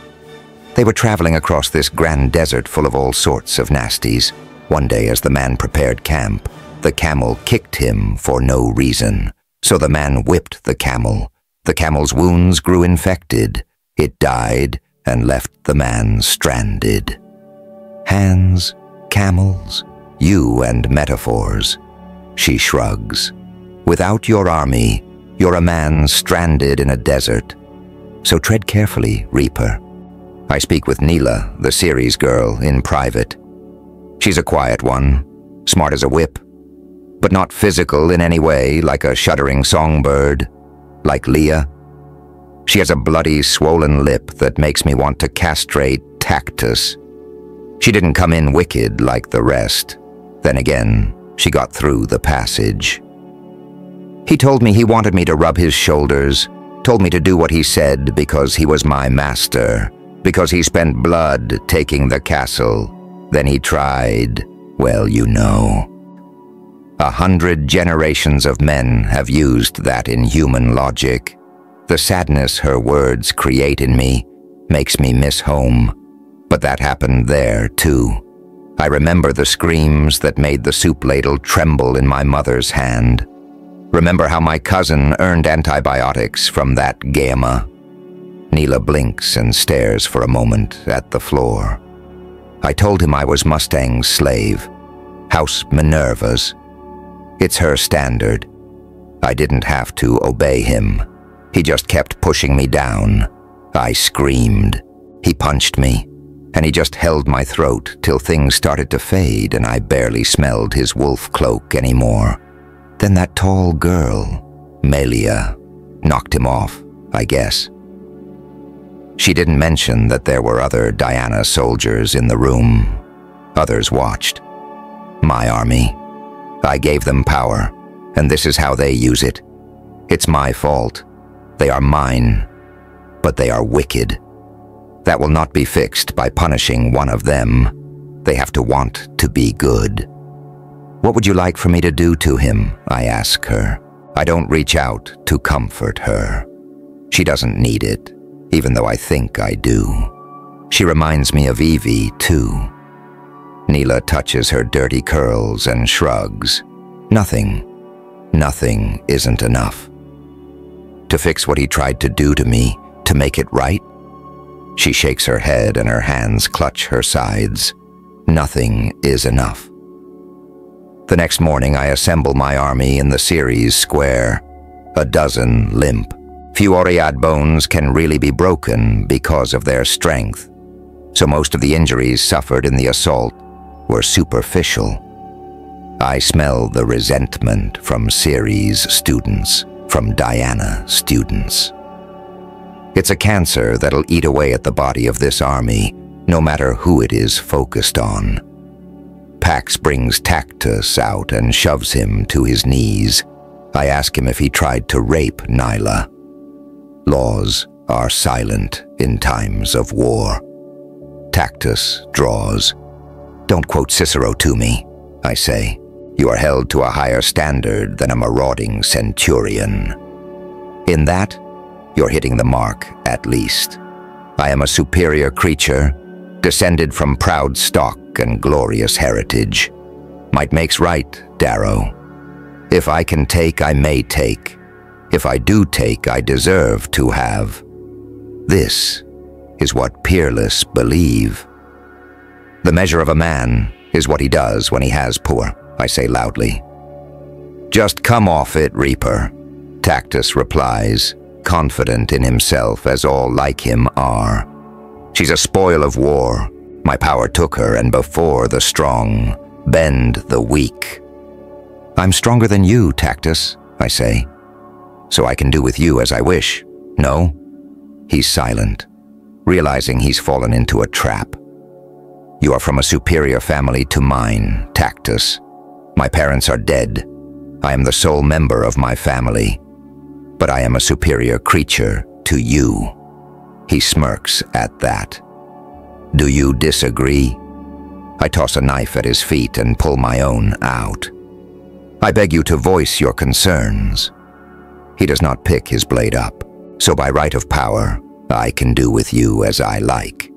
They were traveling across this grand desert full of all sorts of nasties. One day, as the man prepared camp, the camel kicked him for no reason. So the man whipped the camel. The camel's wounds grew infected. It died and left the man stranded. Hands, camels, you and metaphors. She shrugs. Without your army, you're a man stranded in a desert. So tread carefully, Reaper. I speak with Neela, the series girl, in private. She's a quiet one, smart as a whip, but not physical in any way, like a shuddering songbird, like Leah. She has a bloody, swollen lip that makes me want to castrate Tactus. She didn't come in wicked like the rest. Then again, she got through the passage. He told me he wanted me to rub his shoulders, told me to do what he said because he was my master, because he spent blood taking the castle. Then he tried, well, you know. 100 generations of men have used that inhuman logic. The sadness her words create in me makes me miss home. But that happened there, too. I remember the screams that made the soup ladle tremble in my mother's hand. Remember how my cousin earned antibiotics from that gamma. Neela blinks and stares for a moment at the floor. I told him I was Mustang's slave, House Minerva's. It's her standard. I didn't have to obey him. He just kept pushing me down. I screamed. He punched me, and he just held my throat till things started to fade and I barely smelled his wolf cloak anymore. Then that tall girl, Melia, knocked him off, I guess. She didn't mention that there were other Diana soldiers in the room. Others watched. My army. I gave them power, and this is how they use it. It's my fault. They are mine, but they are wicked. That will not be fixed by punishing one of them. They have to want to be good. What would you like for me to do to him? I ask her. I don't reach out to comfort her. She doesn't need it, even though I think I do. She reminds me of Evie, too. Neela touches her dirty curls and shrugs. Nothing isn't enough. To fix what he tried to do to me, to make it right? She shakes her head and her hands clutch her sides. Nothing is enough. The next morning I assemble my army in the Ceres square. 12 limp. Few Oread bones can really be broken because of their strength. So most of the injuries suffered in the assault were superficial. I smell the resentment from Ceres students, from Diana students. It's a cancer that'll eat away at the body of this army, no matter who it is focused on. Pax brings Tactus out and shoves him to his knees. I ask him if he tried to rape Nyla. Laws are silent in times of war. Tactus draws. Don't quote Cicero to me, I say. You are held to a higher standard than a marauding centurion. In that, you're hitting the mark, at least. I am a superior creature, descended from proud stock and glorious heritage. Might makes right, Darrow. If I can take, I may take. If I do take, I deserve to have. This is what peerless believe. The measure of a man is what he does when he has poor, I say loudly. Just come off it, Reaper, Tactus replies, confident in himself as all like him are. She's a spoil of war. My power took her, and before the strong, bend the weak. I'm stronger than you, Tactus, I say. So I can do with you as I wish. No? He's silent, realizing he's fallen into a trap. You are from a superior family to mine, Tactus. My parents are dead. I am the sole member of my family. But I am a superior creature to you. He smirks at that. Do you disagree? I toss a knife at his feet and pull my own out. I beg you to voice your concerns. He does not pick his blade up, so by right of power, I can do with you as I like.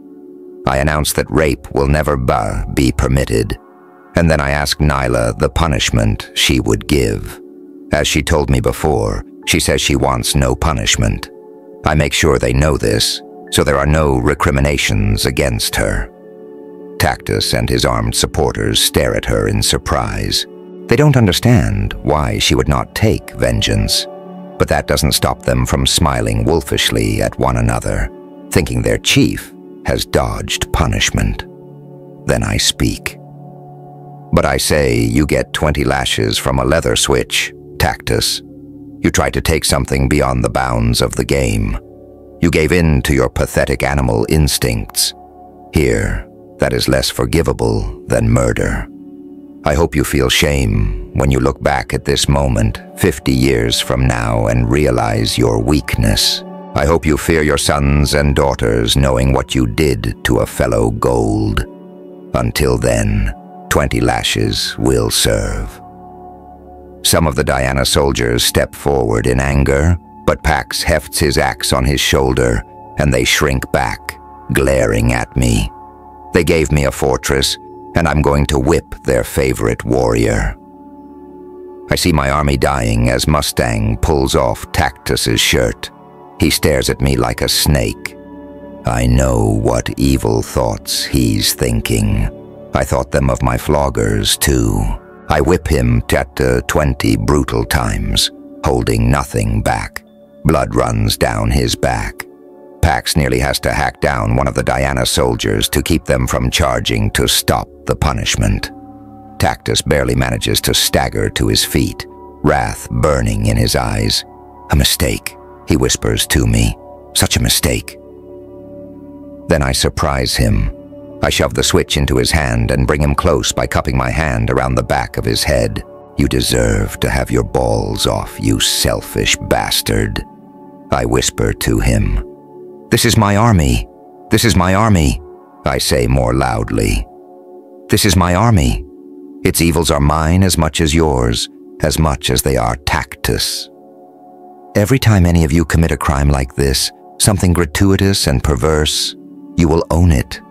I announce that rape will never be permitted, and then I ask Nyla the punishment she would give. As she told me before, she says she wants no punishment. I make sure they know this, so there are no recriminations against her. Tactus and his armed supporters stare at her in surprise. They don't understand why she would not take vengeance, but that doesn't stop them from smiling wolfishly at one another, thinking their chief has dodged punishment. Then I speak. But I say you get 20 lashes from a leather switch, Tactus. You tried to take something beyond the bounds of the game. You gave in to your pathetic animal instincts. Here, that is less forgivable than murder. I hope you feel shame when you look back at this moment 50 years from now and realize your weakness. I hope you fear your sons and daughters knowing what you did to a fellow gold. Until then, 20 lashes will serve. Some of the Diana soldiers step forward in anger, but Pax hefts his axe on his shoulder, and they shrink back, glaring at me. They gave me a fortress, and I'm going to whip their favorite warrior. I see my army dying as Mustang pulls off Tactus's shirt. He stares at me like a snake. I know what evil thoughts he's thinking. I thought them of my floggers, too. I whip him 20 brutal times, holding nothing back. Blood runs down his back. Pax nearly has to hack down one of the Diana soldiers to keep them from charging to stop the punishment. Tactus barely manages to stagger to his feet, wrath burning in his eyes. A mistake, he whispers to me. Such a mistake. Then I surprise him. I shove the switch into his hand and bring him close by cupping my hand around the back of his head. You deserve to have your balls off, you selfish bastard. I whisper to him. This is my army. This is my army, I say more loudly. This is my army. Its evils are mine as much as yours, as much as they are Tactus. Every time any of you commit a crime like this, something gratuitous and perverse, you will own it.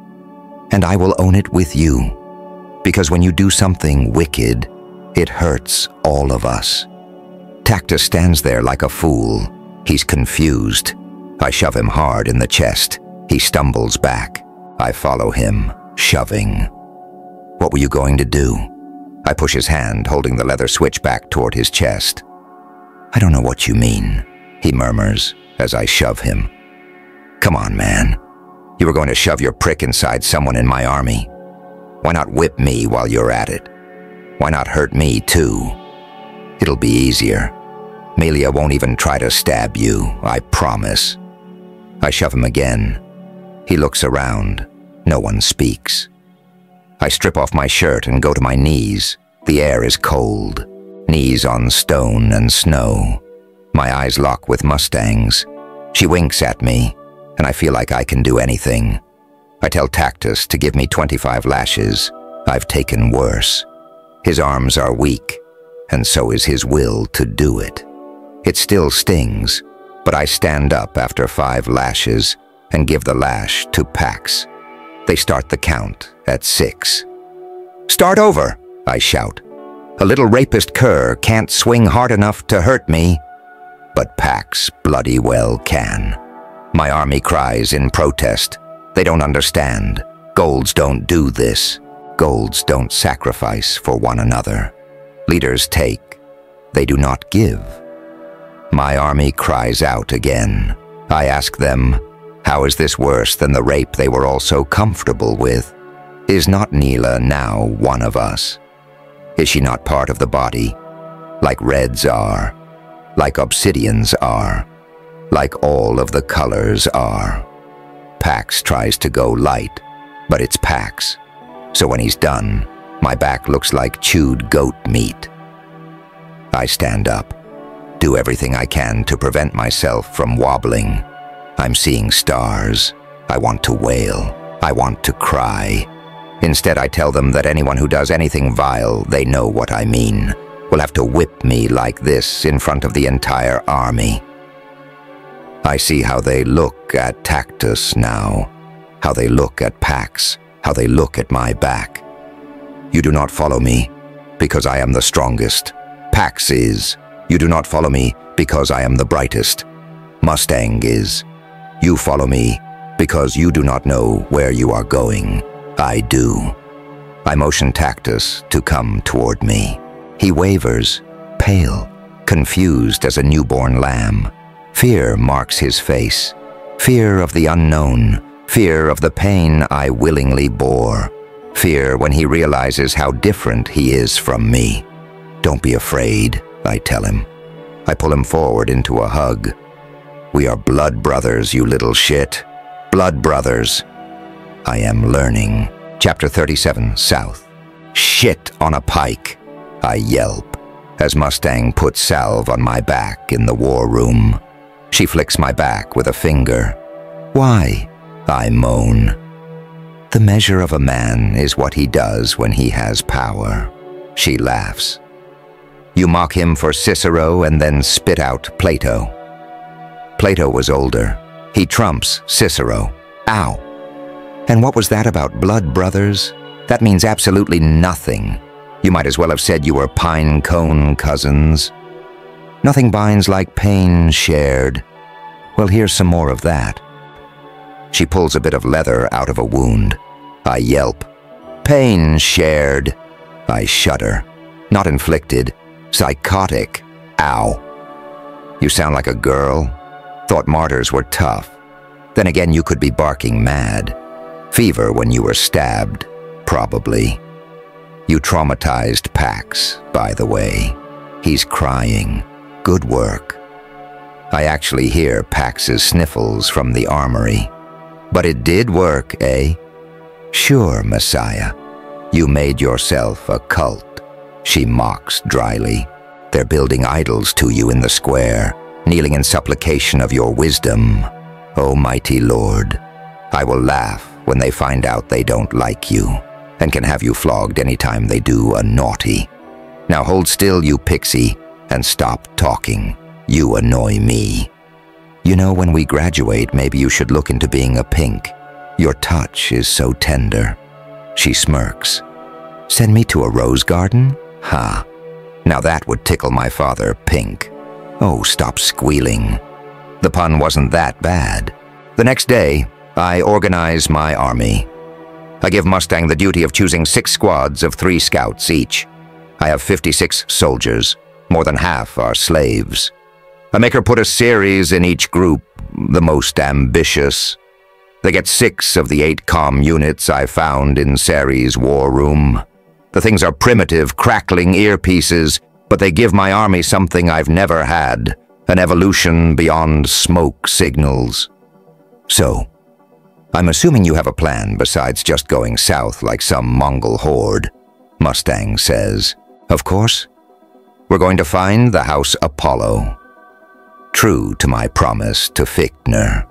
And I will own it with you. Because when you do something wicked, it hurts all of us. Tactus stands there like a fool. He's confused. I shove him hard in the chest. He stumbles back. I follow him, shoving. What were you going to do? I push his hand, holding the leather switch back toward his chest. I don't know what you mean, he murmurs as I shove him. Come on, man. You were going to shove your prick inside someone in my army. Why not whip me while you're at it? Why not hurt me, too? It'll be easier. Melia won't even try to stab you, I promise. I shove him again. He looks around. No one speaks. I strip off my shirt and go to my knees. The air is cold. Knees on stone and snow. My eyes lock with Mustang's. She winks at me, and I feel like I can do anything. I tell Tactus to give me 25 lashes. I've taken worse. His arms are weak, and so is his will to do it. It still stings, but I stand up after 5 lashes and give the lash to Pax. They start the count at 6. Start over, I shout. A little rapist cur can't swing hard enough to hurt me, but Pax bloody well can. My army cries in protest. They don't understand. Golds don't do this. Golds don't sacrifice for one another. Leaders take. They do not give. My army cries out again. I ask them, how is this worse than the rape they were all so comfortable with? Is not Neela now one of us? Is she not part of the body? Like reds are. Like obsidians are. Like all of the colors are. Pax tries to go light, but it's Pax. So when he's done, my back looks like chewed goat meat. I stand up, do everything I can to prevent myself from wobbling. I'm seeing stars. I want to wail. I want to cry. Instead, I tell them that anyone who does anything vile, they know what I mean, will have to whip me like this in front of the entire army. I see how they look at Tactus now, how they look at Pax, how they look at my back. You do not follow me, because I am the strongest. Pax is, You do not follow me because I am the brightest. Mustang is. You follow me because you do not know where you are going. I do. I motion Tactus to come toward me. He wavers, pale, confused as a newborn lamb. Fear marks his face. Fear of the unknown. Fear of the pain I willingly bore. Fear when he realizes how different he is from me. Don't be afraid, I tell him. I pull him forward into a hug. We are blood brothers, you little shit. Blood brothers. I am learning. Chapter 37, South. Shit on a pike, I yelp, as Mustang puts salve on my back in the war room. She flicks my back with a finger. Why? I moan. The measure of a man is what he does when he has power. She laughs. You mock him for Cicero and then spit out Plato. Plato was older. He trumps Cicero. Ow. And what was that about blood brothers? That means absolutely nothing. You might as well have said you were pine cone cousins. Nothing binds like pain shared. Well, here's some more of that. She pulls a bit of leather out of a wound. I yelp. Pain shared. I shudder. Not inflicted. Psychotic. Ow. You sound like a girl. Thought martyrs were tough. Then again, you could be barking mad. Fever when you were stabbed. Probably. You traumatized Pax, by the way. He's crying. Good work. I actually hear Pax's sniffles from the armory. But it did work, eh? Sure, Messiah. You made yourself a cult. She mocks dryly. They're building idols to you in the square, kneeling in supplication of your wisdom. O mighty Lord, I will laugh when they find out they don't like you, and can have you flogged anytime they do a naughty. Now hold still, you pixie, and stop talking. You annoy me. You know, when we graduate, maybe you should look into being a pink. Your touch is so tender. She smirks. Send me to a rose garden? Ha. Now that would tickle my father pink. Oh, stop squealing. The pun wasn't that bad. The next day, I organize my army. I give Mustang the duty of choosing 6 squads of 3 scouts each. I have 56 soldiers. More than half are slaves. I make her put a series in each group, the most ambitious. They get 6 of the 8 comm units I found in Ceres' war room. The things are primitive, crackling earpieces, but they give my army something I've never had, an evolution beyond smoke signals. So, I'm assuming you have a plan besides just going south like some Mongol horde, Mustang says. Of course. We're going to find the House Apollo. True to my promise to Fichtner.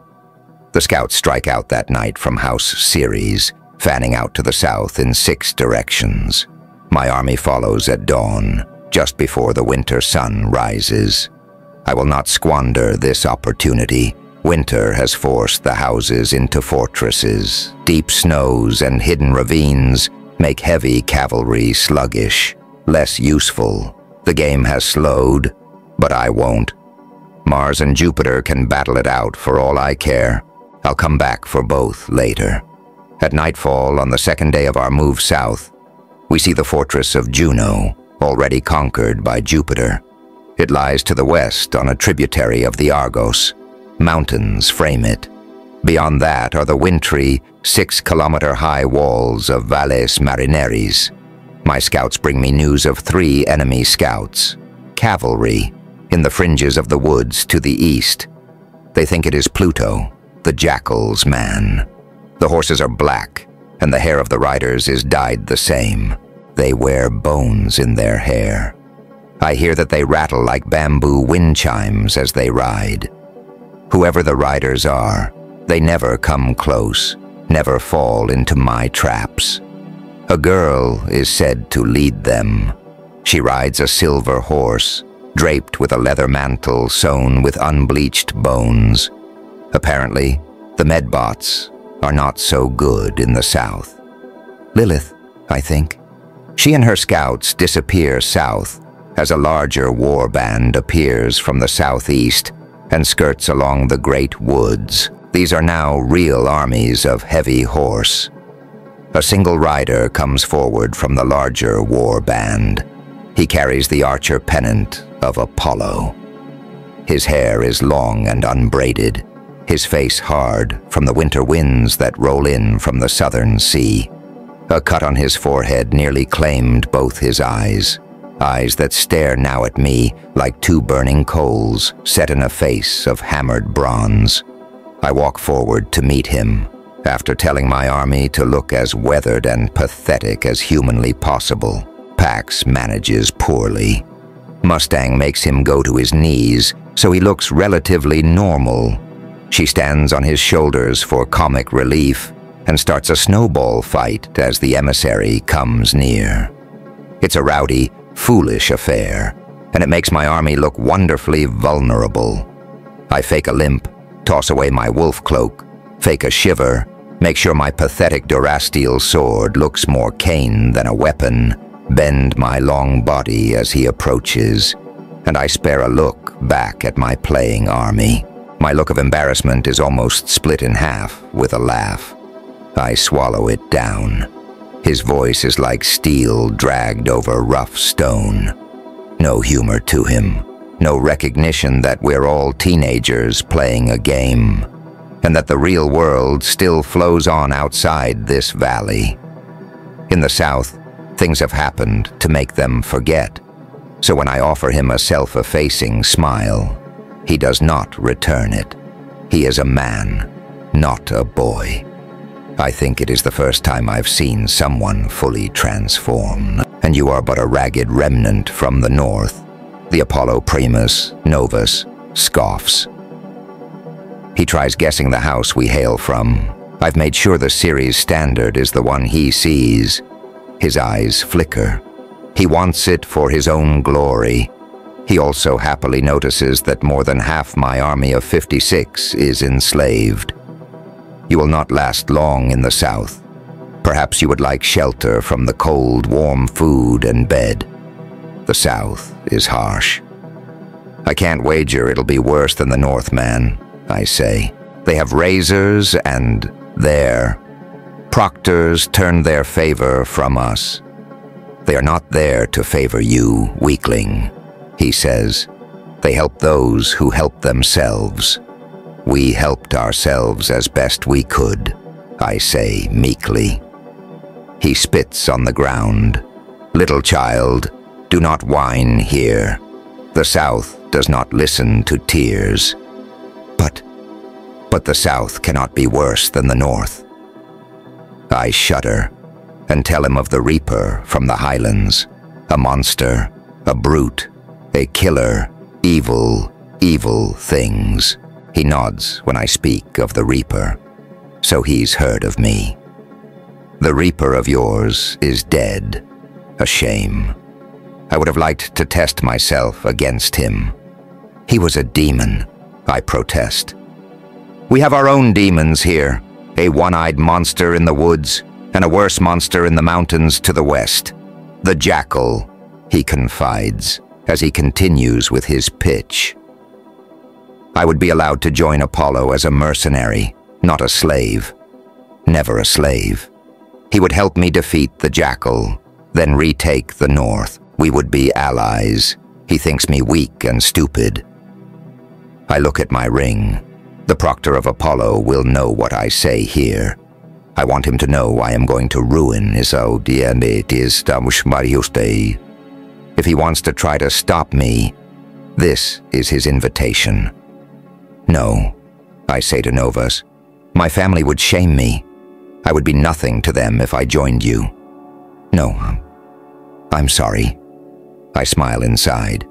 The scouts strike out that night from House Ceres, fanning out to the south in 6 directions. My army follows at dawn, just before the winter sun rises. I will not squander this opportunity. Winter has forced the houses into fortresses. Deep snows and hidden ravines make heavy cavalry sluggish, less useful. The game has slowed, but I won't. Mars and Jupiter can battle it out for all I care. I'll come back for both later. At nightfall on the 2nd day of our move south, we see the fortress of Juno, already conquered by Jupiter. It lies to the west on a tributary of the Argos. Mountains frame it. Beyond that are the wintry, 6-kilometer-high walls of Valles Marineris. My scouts bring me news of 3 enemy scouts, cavalry, in the fringes of the woods to the east. They think it is Pluto, the Jackal's man. The horses are black, and the hair of the riders is dyed the same. They wear bones in their hair. I hear that they rattle like bamboo wind chimes as they ride. Whoever the riders are, they never come close, never fall into my traps. A girl is said to lead them. She rides a silver horse, draped with a leather mantle sewn with unbleached bones. Apparently, the Medbots are not so good in the south. Lilith, I think. She and her scouts disappear south, as a larger war band appears from the southeast and skirts along the great woods. These are now real armies of heavy horse. A single rider comes forward from the larger war band. He carries the archer pennant of Apollo. His hair is long and unbraided, his face hard from the winter winds that roll in from the southern sea. A cut on his forehead nearly claimed both his eyes, eyes that stare now at me like two burning coals set in a face of hammered bronze. I walk forward to meet him, after telling my army to look as weathered and pathetic as humanly possible. Pax manages poorly. Mustang makes him go to his knees, so he looks relatively normal. She stands on his shoulders for comic relief and starts a snowball fight as the emissary comes near. It's a rowdy, foolish affair, and it makes my army look wonderfully vulnerable. I fake a limp, toss away my wolf cloak, fake a shiver, make sure my pathetic Durasteel sword looks more cane than a weapon, bend my long body as he approaches, and I spare a look back at my playing army. My look of embarrassment is almost split in half with a laugh. I swallow it down. His voice is like steel dragged over rough stone. No humor to him. No recognition that we're all teenagers playing a game, and that the real world still flows on outside this valley. In the South, things have happened to make them forget, so when I offer him a self-effacing smile, he does not return it. He is a man, not a boy. I think it is the first time I've seen someone fully transformed, and you are but a ragged remnant from the north. The Apollo Primus Novus scoffs. He tries guessing the house we hail from. I've made sure the series standard is the one he sees. His eyes flicker. He wants it for his own glory. He also happily notices that more than half my army of 56 is enslaved. You will not last long in the South. Perhaps you would like shelter from the cold, warm food and bed. The South is harsh. I can't wager it'll be worse than the North, man, I say. They have razors and their proctors turn their favor from us. They are not there to favor you, weakling, he says. They help those who help themselves. We helped ourselves as best we could, I say meekly. He spits on the ground. Little child, do not whine here. The South does not listen to tears. But the South cannot be worse than the North. I shudder and tell him of the Reaper from the Highlands, a monster, a brute, a killer, evil, evil things. He nods when I speak of the Reaper, so he's heard of me. The Reaper of yours is dead. A shame. I would have liked to test myself against him. He was a demon, I protest. We have our own demons here, a one-eyed monster in the woods and a worse monster in the mountains to the west. The Jackal, he confides, as he continues with his pitch. I would be allowed to join Apollo as a mercenary, not a slave. Never a slave. He would help me defeat the Jackal, then retake the North. We would be allies. He thinks me weak and stupid. I look at my ring. The proctor of Apollo will know what I say here. I want him to know I am going to ruin his Audiobooks. If he wants to try to stop me, this is his invitation. No, I say to Novus. My family would shame me. I would be nothing to them if I joined you. No, I'm sorry. I smile inside.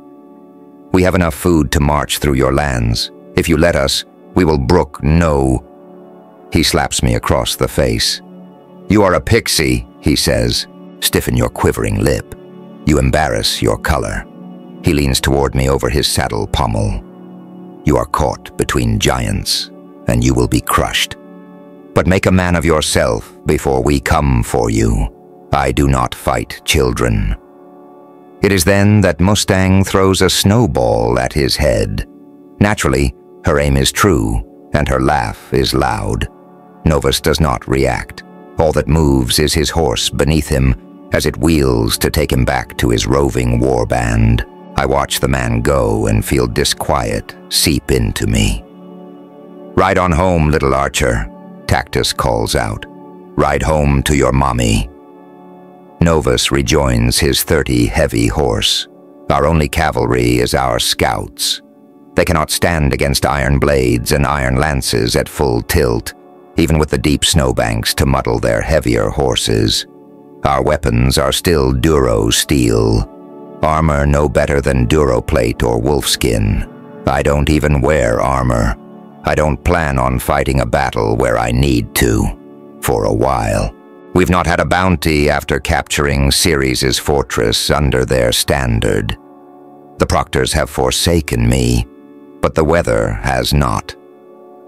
We have enough food to march through your lands. If you let us, we will brook no. He slaps me across the face. You are a pixie, he says. Stiffen your quivering lip. You embarrass your color. He leans toward me over his saddle pommel. You are caught between giants, and you will be crushed. But make a man of yourself before we come for you. I do not fight children. It is then that Mustang throws a snowball at his head. Naturally, her aim is true, and her laugh is loud. Novus does not react. All that moves is his horse beneath him as it wheels to take him back to his roving warband. I watch the man go and feel disquiet seep into me. "Ride on home, little archer," Tactus calls out. "Ride home to your mommy." Novus rejoins his 30 heavy horse. Our only cavalry is our scouts. They cannot stand against iron blades and iron lances at full tilt, even with the deep snowbanks to muddle their heavier horses. Our weapons are still duro steel, armor no better than duroplate or wolfskin. I don't even wear armor. I don't plan on fighting a battle where I need to, for a while. We've not had a bounty after capturing Ceres' fortress under their standard. The proctors have forsaken me, but the weather has not.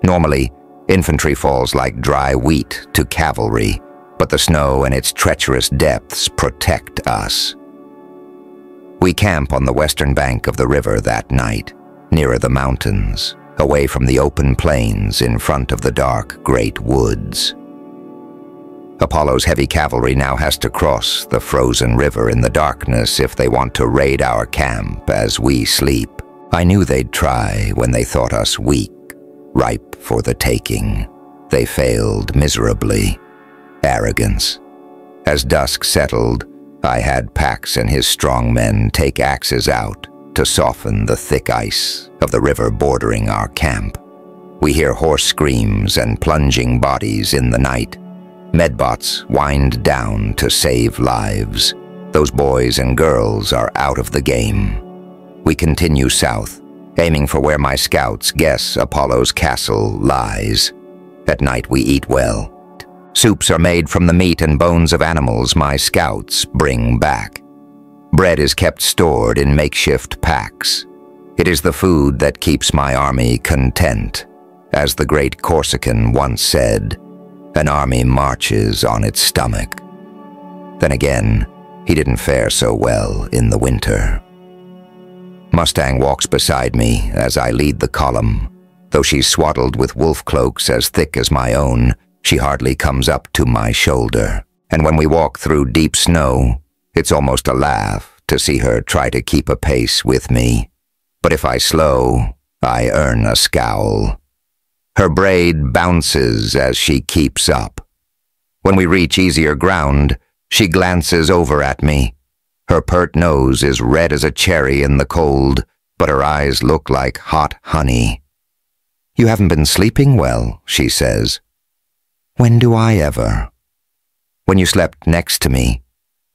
Normally, infantry falls like dry wheat to cavalry, but the snow and its treacherous depths protect us. We camp on the western bank of the river that night, nearer the mountains, away from the open plains in front of the dark, great woods. Apollo's heavy cavalry now has to cross the frozen river in the darkness if they want to raid our camp as we sleep. I knew they'd try when they thought us weak, ripe for the taking. They failed miserably. Arrogance. As dusk settled, I had Pax and his strong men take axes out to soften the thick ice of the river bordering our camp. We hear hoarse screams and plunging bodies in the night. Medbots wind down to save lives. Those boys and girls are out of the game. We continue south, aiming for where my scouts guess Apollo's castle lies. At night we eat well. Soups are made from the meat and bones of animals my scouts bring back. Bread is kept stored in makeshift packs. It is the food that keeps my army content. As the great Corsican once said, "An army marches on its stomach." Then again, he didn't fare so well in the winter. Mustang walks beside me as I lead the column. Though she's swaddled with wolf cloaks as thick as my own, she hardly comes up to my shoulder. And when we walk through deep snow, it's almost a laugh to see her try to keep a pace with me. But if I slow, I earn a scowl. Her braid bounces as she keeps up. When we reach easier ground, she glances over at me. Her pert nose is red as a cherry in the cold, but her eyes look like hot honey. "You haven't been sleeping well," she says. "When do I ever?" "When you slept next to me.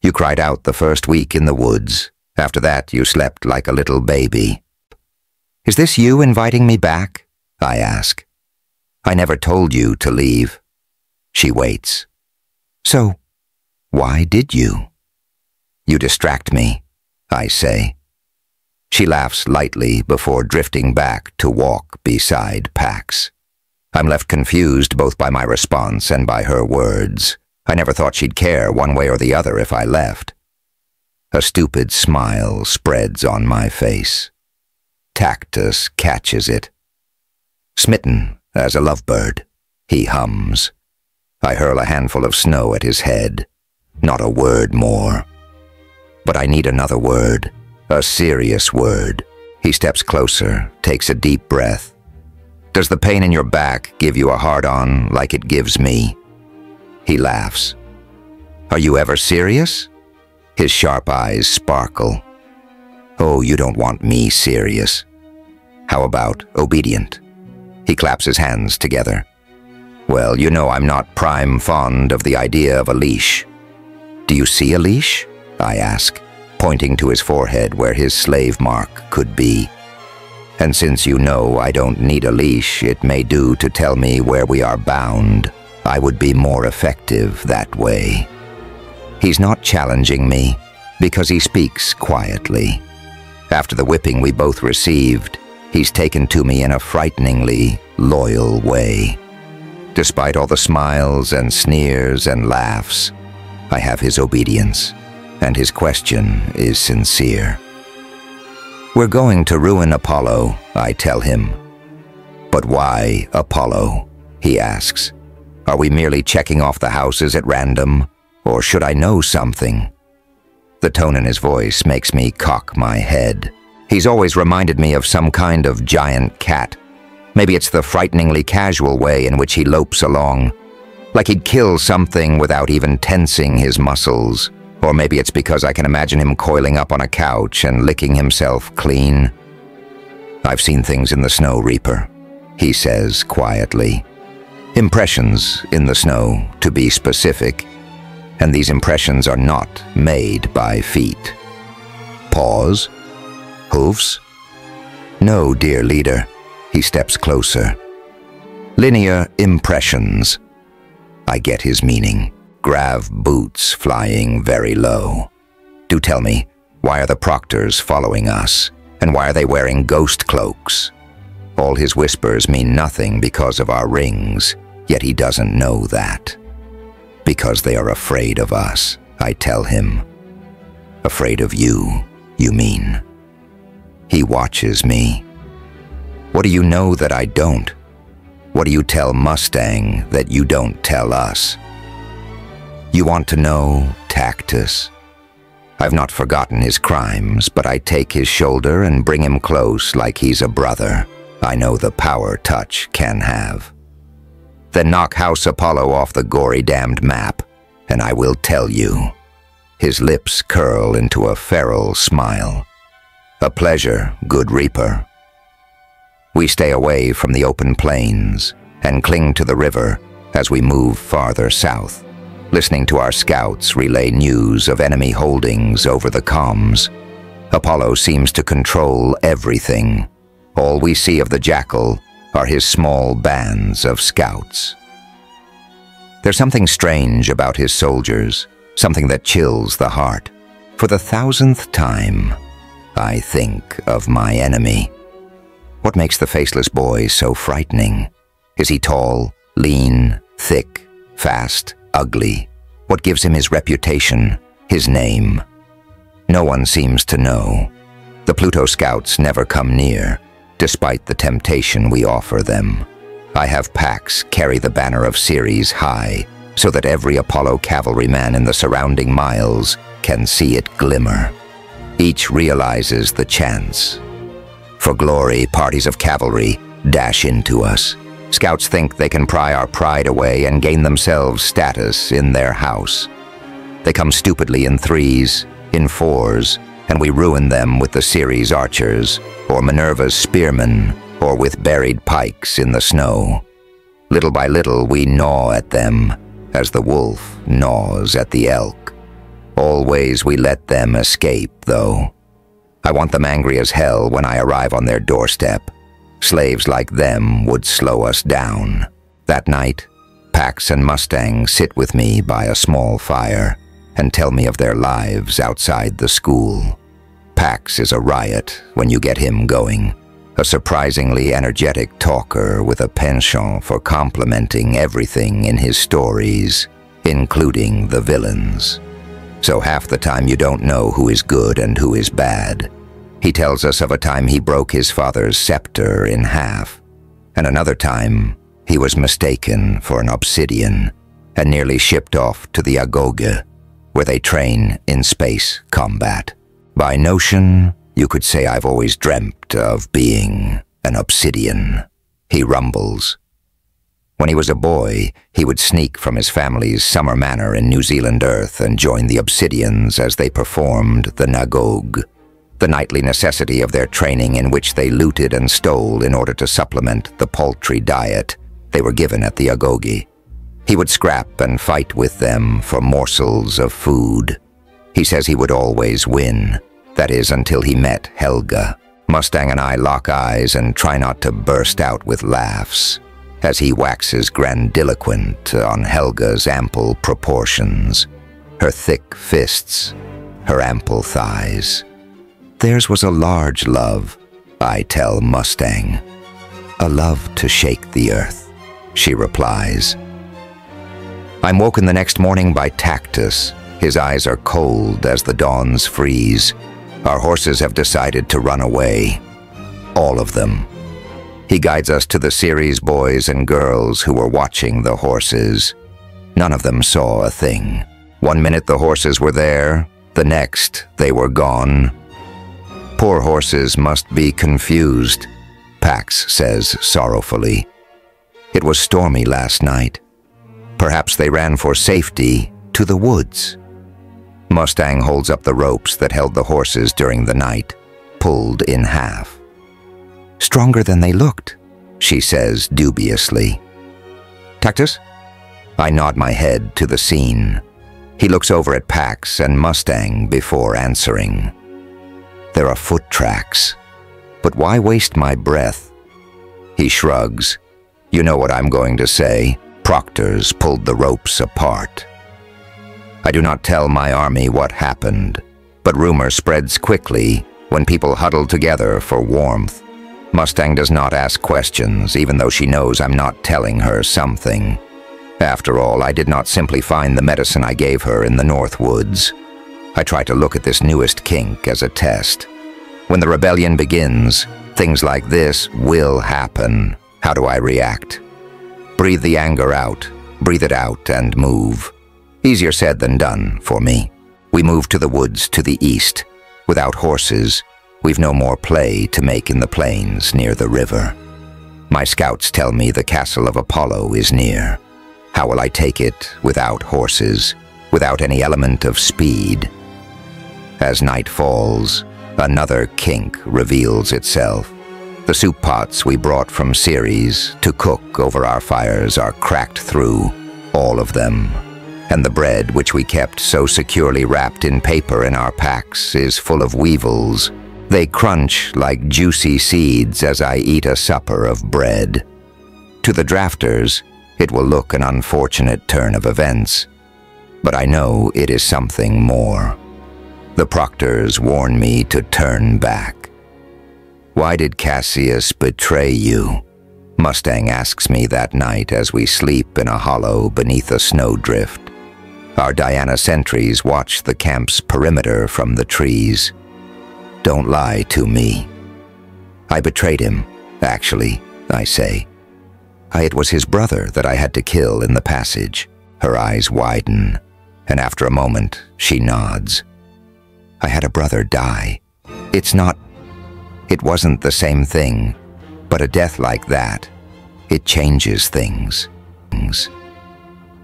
You cried out the first week in the woods. After that, you slept like a little baby." "Is this you inviting me back?" I ask. "I never told you to leave." She waits. "So, why did you?" "You distract me," I say. She laughs lightly before drifting back to walk beside Pax. I'm left confused both by my response and by her words. I never thought she'd care one way or the other if I left. A stupid smile spreads on my face. Tactus catches it. "Smitten as a lovebird," he hums. I hurl a handful of snow at his head. Not a word more. But I need another word, a serious word. He steps closer, takes a deep breath. "Does the pain in your back give you a hard-on like it gives me?" He laughs. "Are you ever serious?" His sharp eyes sparkle. "Oh, you don't want me serious. How about obedient?" He claps his hands together. "Well, you know I'm not prime fond of the idea of a leash." "Do you see a leash?" I ask, pointing to his forehead where his slave mark could be. "And since you know I don't need a leash, it may do to tell me where we are bound. I would be more effective that way." He's not challenging me, because he speaks quietly. After the whipping we both received, he's taken to me in a frighteningly loyal way. Despite all the smiles and sneers and laughs, I have his obedience. and his question is sincere. "We're going to ruin Apollo," I tell him. "But why Apollo?" he asks. "Are we merely checking off the houses at random, or should I know something?" The tone in his voice makes me cock my head. He's always reminded me of some kind of giant cat. Maybe it's the frighteningly casual way in which he lopes along, like he'd kill something without even tensing his muscles. Or maybe it's because I can imagine him coiling up on a couch and licking himself clean. "I've seen things in the snow, Reaper," he says quietly. "Impressions in the snow, to be specific. And these impressions are not made by feet." Pause. "Hooves?" "No, dear leader." He steps closer. "Linear impressions." I get his meaning. Grav boots flying very low. "Do tell me, why are the proctors following us? And why are they wearing ghost cloaks?" All his whispers mean nothing because of our rings, yet he doesn't know that. "Because they are afraid of us," I tell him. "Afraid of you, you mean?" He watches me. "What do you know that I don't? What do you tell Mustang that you don't tell us?" "You want to know, Tactus?" I've not forgotten his crimes, but I take his shoulder and bring him close like he's a brother. I know the power touch can have. "Then knock House Apollo off the gory damned map, and I will tell you." His lips curl into a feral smile. "A pleasure, good Reaper." We stay away from the open plains and cling to the river as we move farther south, listening to our scouts relay news of enemy holdings over the comms. Apollo seems to control everything. All we see of the Jackal are his small bands of scouts. There's something strange about his soldiers, something that chills the heart. For the 1,000th time, I think of my enemy. What makes the faceless boy so frightening? Is he tall, lean, thick, fast, ugly? What gives him his reputation, his name? No one seems to know. The Pluto scouts never come near, despite the temptation we offer them. I have Pax carry the banner of Ceres high, so that every Apollo cavalryman in the surrounding miles can see it glimmer. Each realizes the chance. For glory, parties of cavalry dash into us. Scouts think they can pry our pride away and gain themselves status in their house. They come stupidly in 3s, in 4s, and we ruin them with the Ceres archers, or Minerva's spearmen, or with buried pikes in the snow. Little by little we gnaw at them, as the wolf gnaws at the elk. Always we let them escape, though. I want them angry as hell when I arrive on their doorstep. Slaves like them would slow us down. That night, Pax and Mustang sit with me by a small fire and tell me of their lives outside the school. Pax is a riot when you get him going, a surprisingly energetic talker with a penchant for complimenting everything in his stories, including the villains. So half the time you don't know who is good and who is bad. He tells us of a time he broke his father's scepter in half, and another time he was mistaken for an obsidian and nearly shipped off to the Agoge, where they train in space combat. By notion, you could say I've always dreamt of being an obsidian, he rumbles. When he was a boy, he would sneak from his family's summer manor in New Zealand Earth and join the Obsidians as they performed the Nagog, the nightly necessity of their training in which they looted and stole in order to supplement the paltry diet they were given at the Agoge. He would scrap and fight with them for morsels of food. He says he would always win, that is until he met Helga. Mustang and I lock eyes and try not to burst out with laughs, as he waxes grandiloquent on Helga's ample proportions, her thick fists, her ample thighs. Theirs was a large love, I tell Mustang. A love to shake the earth, she replies. I'm woken the next morning by Tactus, His eyes are cold as the dawns freeze. Our horses have decided to run away. All of them. He guides us to the series boys and girls who were watching the horses. None of them saw a thing. 1 minute the horses were there, the next they were gone. Poor horses must be confused, Pax says sorrowfully. It was stormy last night. Perhaps they ran for safety to the woods. Mustang holds up the ropes that held the horses during the night, pulled in half. Stronger than they looked, she says dubiously. Cactus? I nod my head to the scene. He looks over at Pax and Mustang before answering. There are foot tracks. But why waste my breath? He shrugs. You know what I'm going to say. Proctors pulled the ropes apart. I do not tell my army what happened, but rumor spreads quickly when people huddle together for warmth. Mustang does not ask questions, even though she knows I'm not telling her something. After all, I did not simply find the medicine I gave her in the North Woods. I try to look at this newest kink as a test. When the rebellion begins, things like this will happen. How do I react? Breathe the anger out, breathe it out, and move. Easier said than done for me. We move to the woods to the east. Without horses, we've no more play to make in the plains near the river. My scouts tell me the castle of Apollo is near. How will I take it without horses, without any element of speed? As night falls, another kink reveals itself. The soup pots we brought from Ceres to cook over our fires are cracked through, all of them. And the bread, which we kept so securely wrapped in paper in our packs, is full of weevils. They crunch like juicy seeds as I eat a supper of bread. To the drafters, it will look an unfortunate turn of events, but I know it is something more. The proctors warn me to turn back. Why did Cassius betray you? Mustang asks me that night as we sleep in a hollow beneath a snowdrift. Our Diana sentries watch the camp's perimeter from the trees. Don't lie to me. I betrayed him, actually, I say. It was his brother that I had to kill in the passage. Her eyes widen, and after a moment, she nods. I had a brother die. It wasn't the same thing, but a death like that, it changes things.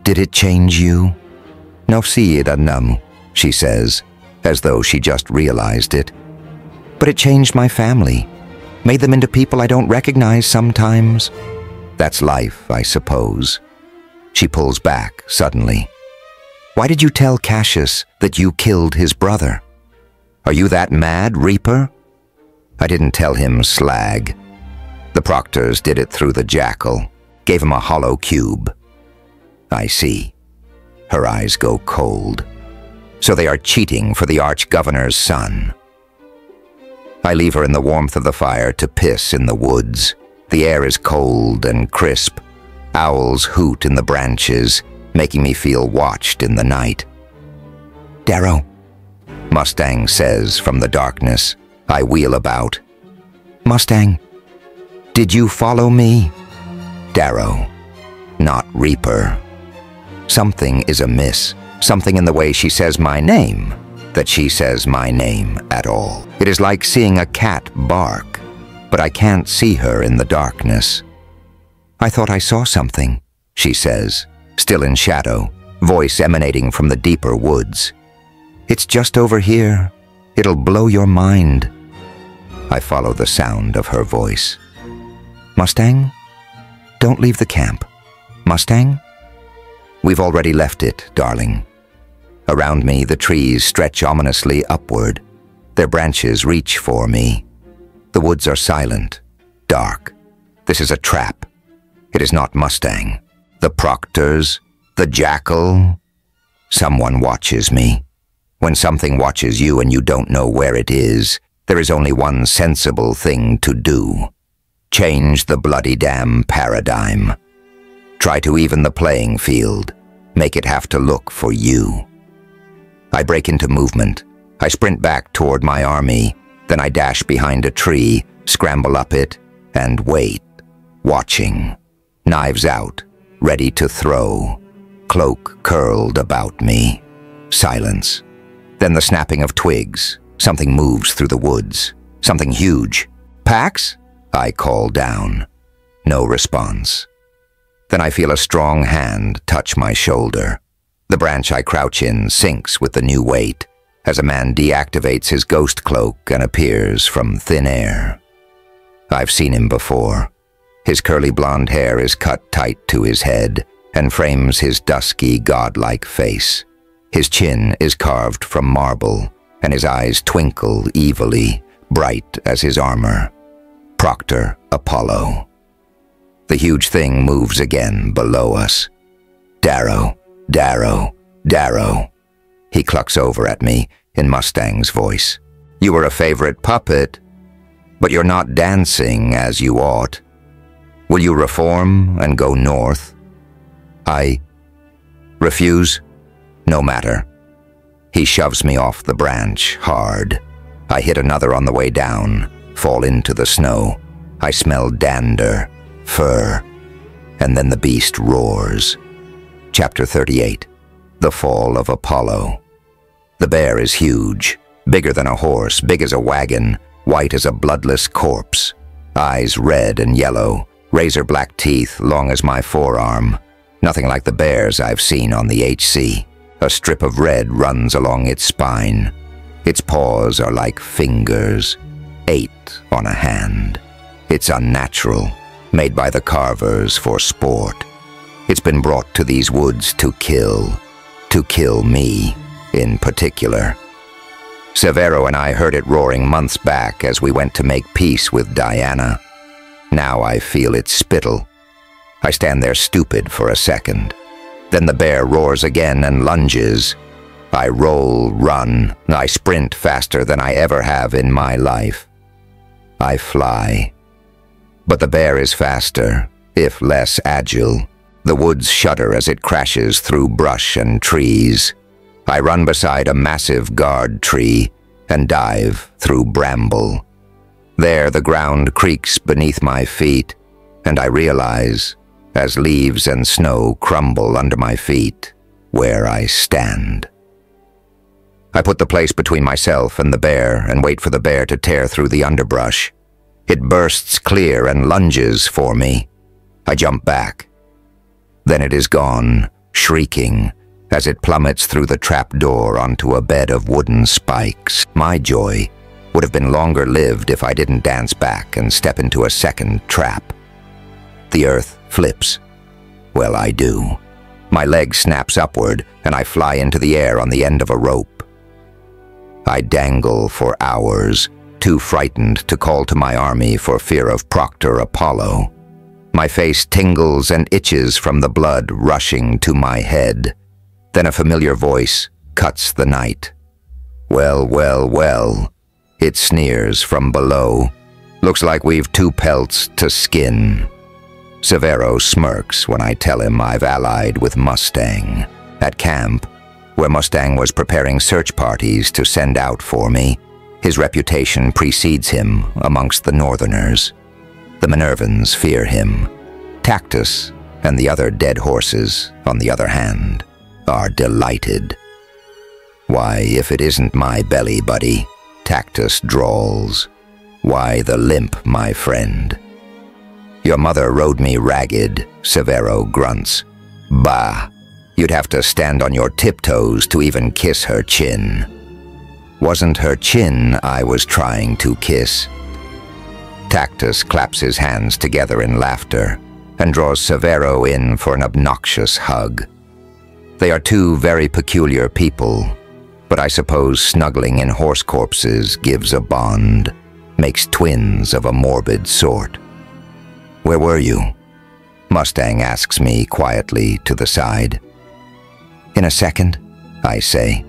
Did it change you? No nam, she says, as though she just realized it. But it changed my family, made them into people I don't recognize sometimes. That's life, I suppose. She pulls back suddenly. Why did you tell Cassius that you killed his brother? Are you that mad, Reaper? I didn't tell him slag. The proctors did it through the jackal, gave him a hollow cube. I see. Her eyes go cold. So they are cheating for the arch-governor's son. I leave her in the warmth of the fire to piss in the woods. The air is cold and crisp. Owls hoot in the branches, making me feel watched in the night. Darrow, Mustang says from the darkness. I wheel about. Mustang, did you follow me? Darrow, not Reaper. Something is amiss. Something in the way she says my name, that she says my name at all. It is like seeing a cat bark, but I can't see her in the darkness. I thought I saw something, she says, still in shadow, voice emanating from the deeper woods. It's just over here. It'll blow your mind. I follow the sound of her voice. Mustang? Don't leave the camp. Mustang? We've already left it, darling. Around me, the trees stretch ominously upward. Their branches reach for me. The woods are silent, dark. This is a trap. It is not Mustang. The proctors, the jackal. Someone watches me. When something watches you and you don't know where it is, there is only one sensible thing to do. Change the bloody damn paradigm. Try to even the playing field. Make it have to look for you. I break into movement. I sprint back toward my army, then I dash behind a tree, scramble up it, and wait, watching. Knives out, ready to throw. Cloak curled about me. Silence. Then the snapping of twigs. Something moves through the woods. Something huge. "Pax?" I call down. No response. Then I feel a strong hand touch my shoulder. The branch I crouch in sinks with the new weight as a man deactivates his ghost cloak and appears from thin air. I've seen him before. His curly blonde hair is cut tight to his head and frames his dusky, godlike face. His chin is carved from marble, and his eyes twinkle evilly, bright as his armor. Proctor Apollo. The huge thing moves again below us. "Darrow, Darrow, Darrow." He clucks over at me in Mustang's voice. "You were a favorite puppet, but you're not dancing as you ought. Will you reform and go north?" I refuse. No matter. He shoves me off the branch hard. I hit another on the way down, fall into the snow. I smell dander, fur, and then the beast roars. Chapter 38. The Fall of Apollo. The bear is huge, bigger than a horse, big as a wagon, white as a bloodless corpse. Eyes red and yellow, razor-black teeth long as my forearm. Nothing like the bears I've seen on the HC. A strip of red runs along its spine. Its paws are like fingers, 8 on a hand. It's unnatural, made by the carvers for sport. It's been brought to these woods to kill me in particular. Severo and I heard it roaring months back as we went to make peace with Diana. Now I feel its spittle. I stand there stupid for a second. Then the bear roars again and lunges. I roll, run, I sprint faster than I ever have in my life. I fly. But the bear is faster, if less agile. The woods shudder as it crashes through brush and trees. I run beside a massive guard tree and dive through bramble. There the ground creaks beneath my feet, and I realize, as leaves and snow crumble under my feet, where I stand. I put the place between myself and the bear and wait for the bear to tear through the underbrush. It bursts clear and lunges for me. I jump back. Then it is gone, shrieking, as it plummets through the trapdoor onto a bed of wooden spikes. My joy would have been longer lived if I didn't dance back and step into a second trap. The earth flips. Well, I do. My leg snaps upward, and I fly into the air on the end of a rope. I dangle for hours, too frightened to call to my army for fear of Proctor Apollo. My face tingles and itches from the blood rushing to my head. Then a familiar voice cuts the night. "Well, well, well," it sneers from below. "Looks like we've 2 pelts to skin." Severo smirks when I tell him I've allied with Mustang. At camp, where Mustang was preparing search parties to send out for me, his reputation precedes him amongst the Northerners. The Minervans fear him. Tactus and the other dead horses, on the other hand, are delighted. "Why, if it isn't my belly buddy," Tactus drawls. "Why the limp, my friend?" "Your mother rode me ragged," Severo grunts. "Bah, you'd have to stand on your tiptoes to even kiss her chin." "Wasn't her chin I was trying to kiss." Tactus claps his hands together in laughter and draws Severo in for an obnoxious hug. They are 2 very peculiar people, but I suppose snuggling in horse corpses gives a bond, makes twins of a morbid sort. "Where were you?" Mustang asks me quietly to the side. "In a second," I say.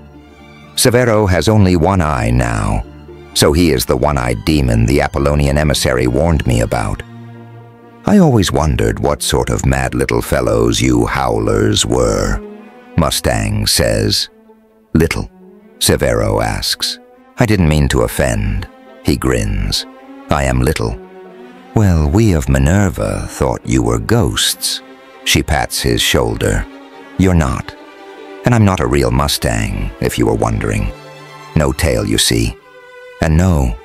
Severo has only one eye now, so he is the one-eyed demon the Apollonian emissary warned me about. "I always wondered what sort of mad little fellows you howlers were," Mustang says. "Little," Severo asks. I didn't mean to offend. He grins. I am little. Well, we of Minerva thought you were ghosts. She pats his shoulder. You're not. And I'm not a real Mustang, if you were wondering. No tail, you see. And no,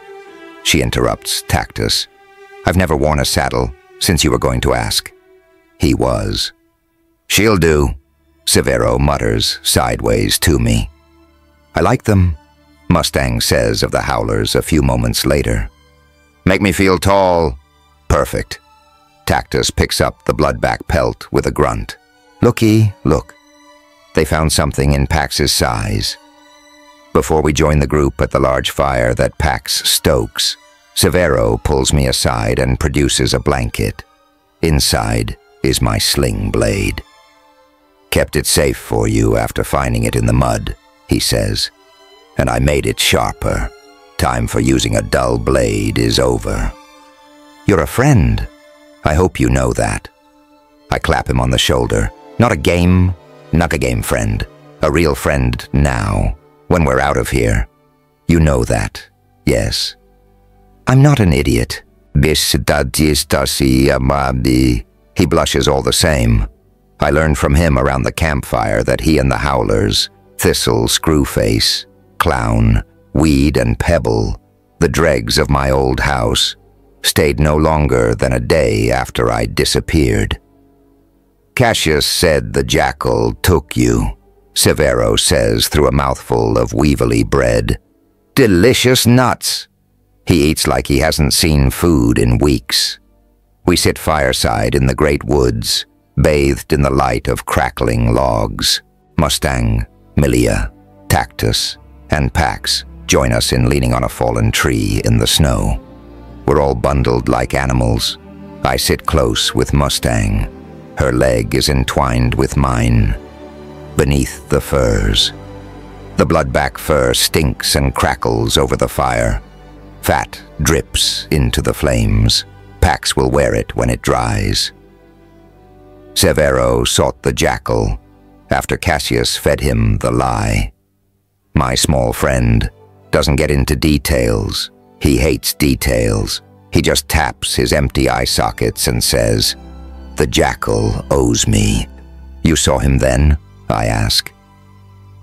she interrupts, tactus. I've never worn a saddle, since you were going to ask. He was. She'll do, Severo mutters sideways to me. I like them, Mustang says of the howlers a few moments later. Make me feel tall. Perfect. Tactus picks up the bloodback pelt with a grunt. Looky, look. They found something in Pax's size. Before we join the group at the large fire that Pax stokes, Severo pulls me aside and produces a blanket. Inside is my sling blade. Kept it safe for you after finding it in the mud, he says. And I made it sharper. Time for using a dull blade is over. You're a friend. I hope you know that. I clap him on the shoulder. Not a game friend. A real friend now, when we're out of here. You know that, yes. I'm not an idiot. He blushes all the same. I learned from him around the campfire that he and the howlers, Thistle, Screwface, Clown, Weed, and Pebble, the dregs of my old house, stayed no longer than a day after I disappeared. Cassius said the jackal took you, Severo says through a mouthful of weevily bread. Delicious nuts. He eats like he hasn't seen food in weeks. We sit fireside in the great woods, bathed in the light of crackling logs. Mustang, Milia, Tactus, and Pax join us in leaning on a fallen tree in the snow. We're all bundled like animals. I sit close with Mustang. Her leg is entwined with mine. Beneath the furs. The bloodback fur stinks and crackles over the fire. Fat drips into the flames. Pax will wear it when it dries. Severo sought the jackal after Cassius fed him the lie. My small friend doesn't get into details. He hates details. He just taps his empty eye sockets and says, The jackal owes me. You saw him then? I ask.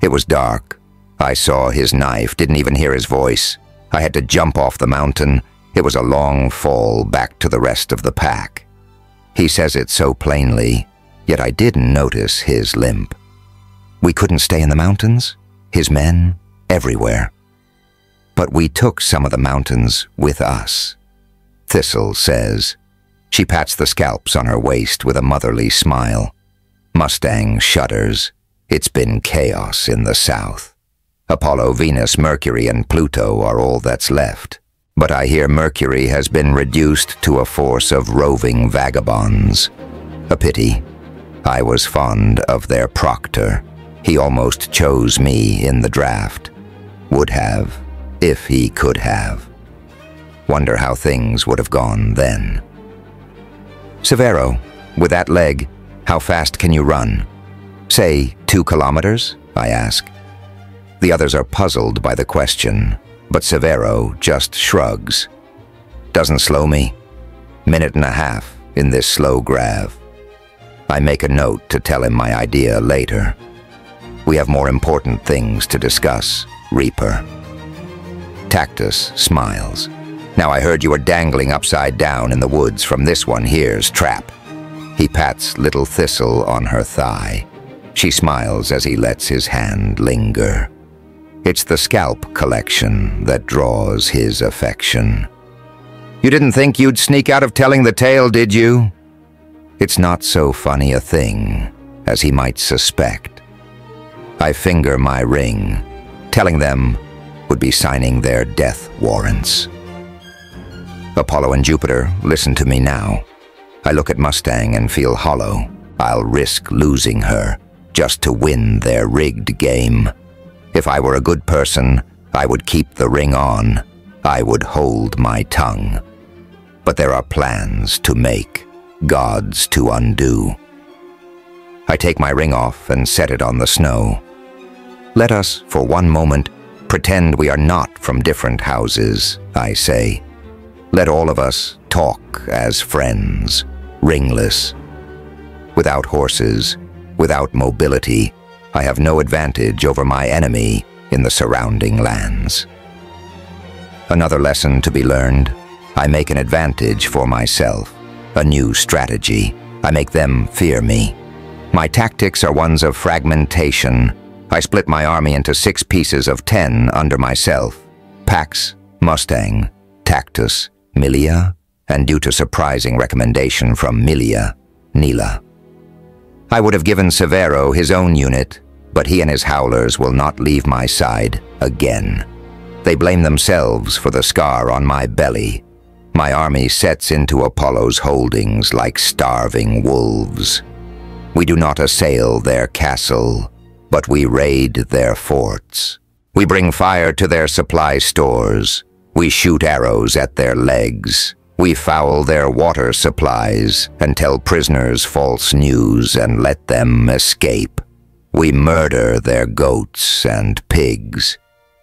It was dark. I saw his knife, didn't even hear his voice. I had to jump off the mountain. It was a long fall back to the rest of the pack. He says it so plainly, yet I didn't notice his limp. We couldn't stay in the mountains? His men? Everywhere. But we took some of the mountains with us. Thistle says. She pats the scalps on her waist with a motherly smile. Mustang shudders. It's been chaos in the south. Apollo, Venus, Mercury, and Pluto are all that's left. But I hear Mercury has been reduced to a force of roving vagabonds. A pity. I was fond of their proctor. He almost chose me in the draft. Would have, if he could have. Wonder how things would have gone then. Severo, with that leg, how fast can you run? Say 2 kilometers, I ask. The others are puzzled by the question, but Severo just shrugs. Doesn't slow me. 1.5 minutes in this slow grav. I make a note to tell him my idea later. We have more important things to discuss, Reaper. Tactus smiles. Now I heard you were dangling upside down in the woods from this one here's trap. He pats little Thistle on her thigh. She smiles as he lets his hand linger. It's the scalp collection that draws his affection. You didn't think you'd sneak out of telling the tale, did you? It's not so funny a thing as he might suspect. I finger my ring. Telling them would be signing their death warrants. Apollo and Jupiter, listen to me now. I look at Mustang and feel hollow. I'll risk losing her just to win their rigged game. If I were a good person, I would keep the ring on. I would hold my tongue. But there are plans to make, gods to undo. I take my ring off and set it on the snow. Let us, for one moment, Pretend we are not from different houses, I say. Let all of us talk as friends, ringless. Without horses, without mobility, I have no advantage over my enemy in the surrounding lands. Another lesson to be learned: I make an advantage for myself, a new strategy. I make them fear me. My tactics are ones of fragmentation. I split my army into 6 pieces of 10 under myself: Pax, Mustang, Tactus, Milia, and due to surprising recommendation from Milia, Nila. I would have given Severo his own unit, but he and his howlers will not leave my side again. They blame themselves for the scar on my belly. My army sets into Apollo's holdings like starving wolves. We do not assail their castle, but we raid their forts. We bring fire to their supply stores. We shoot arrows at their legs. We foul their water supplies and tell prisoners false news and let them escape. We murder their goats and pigs.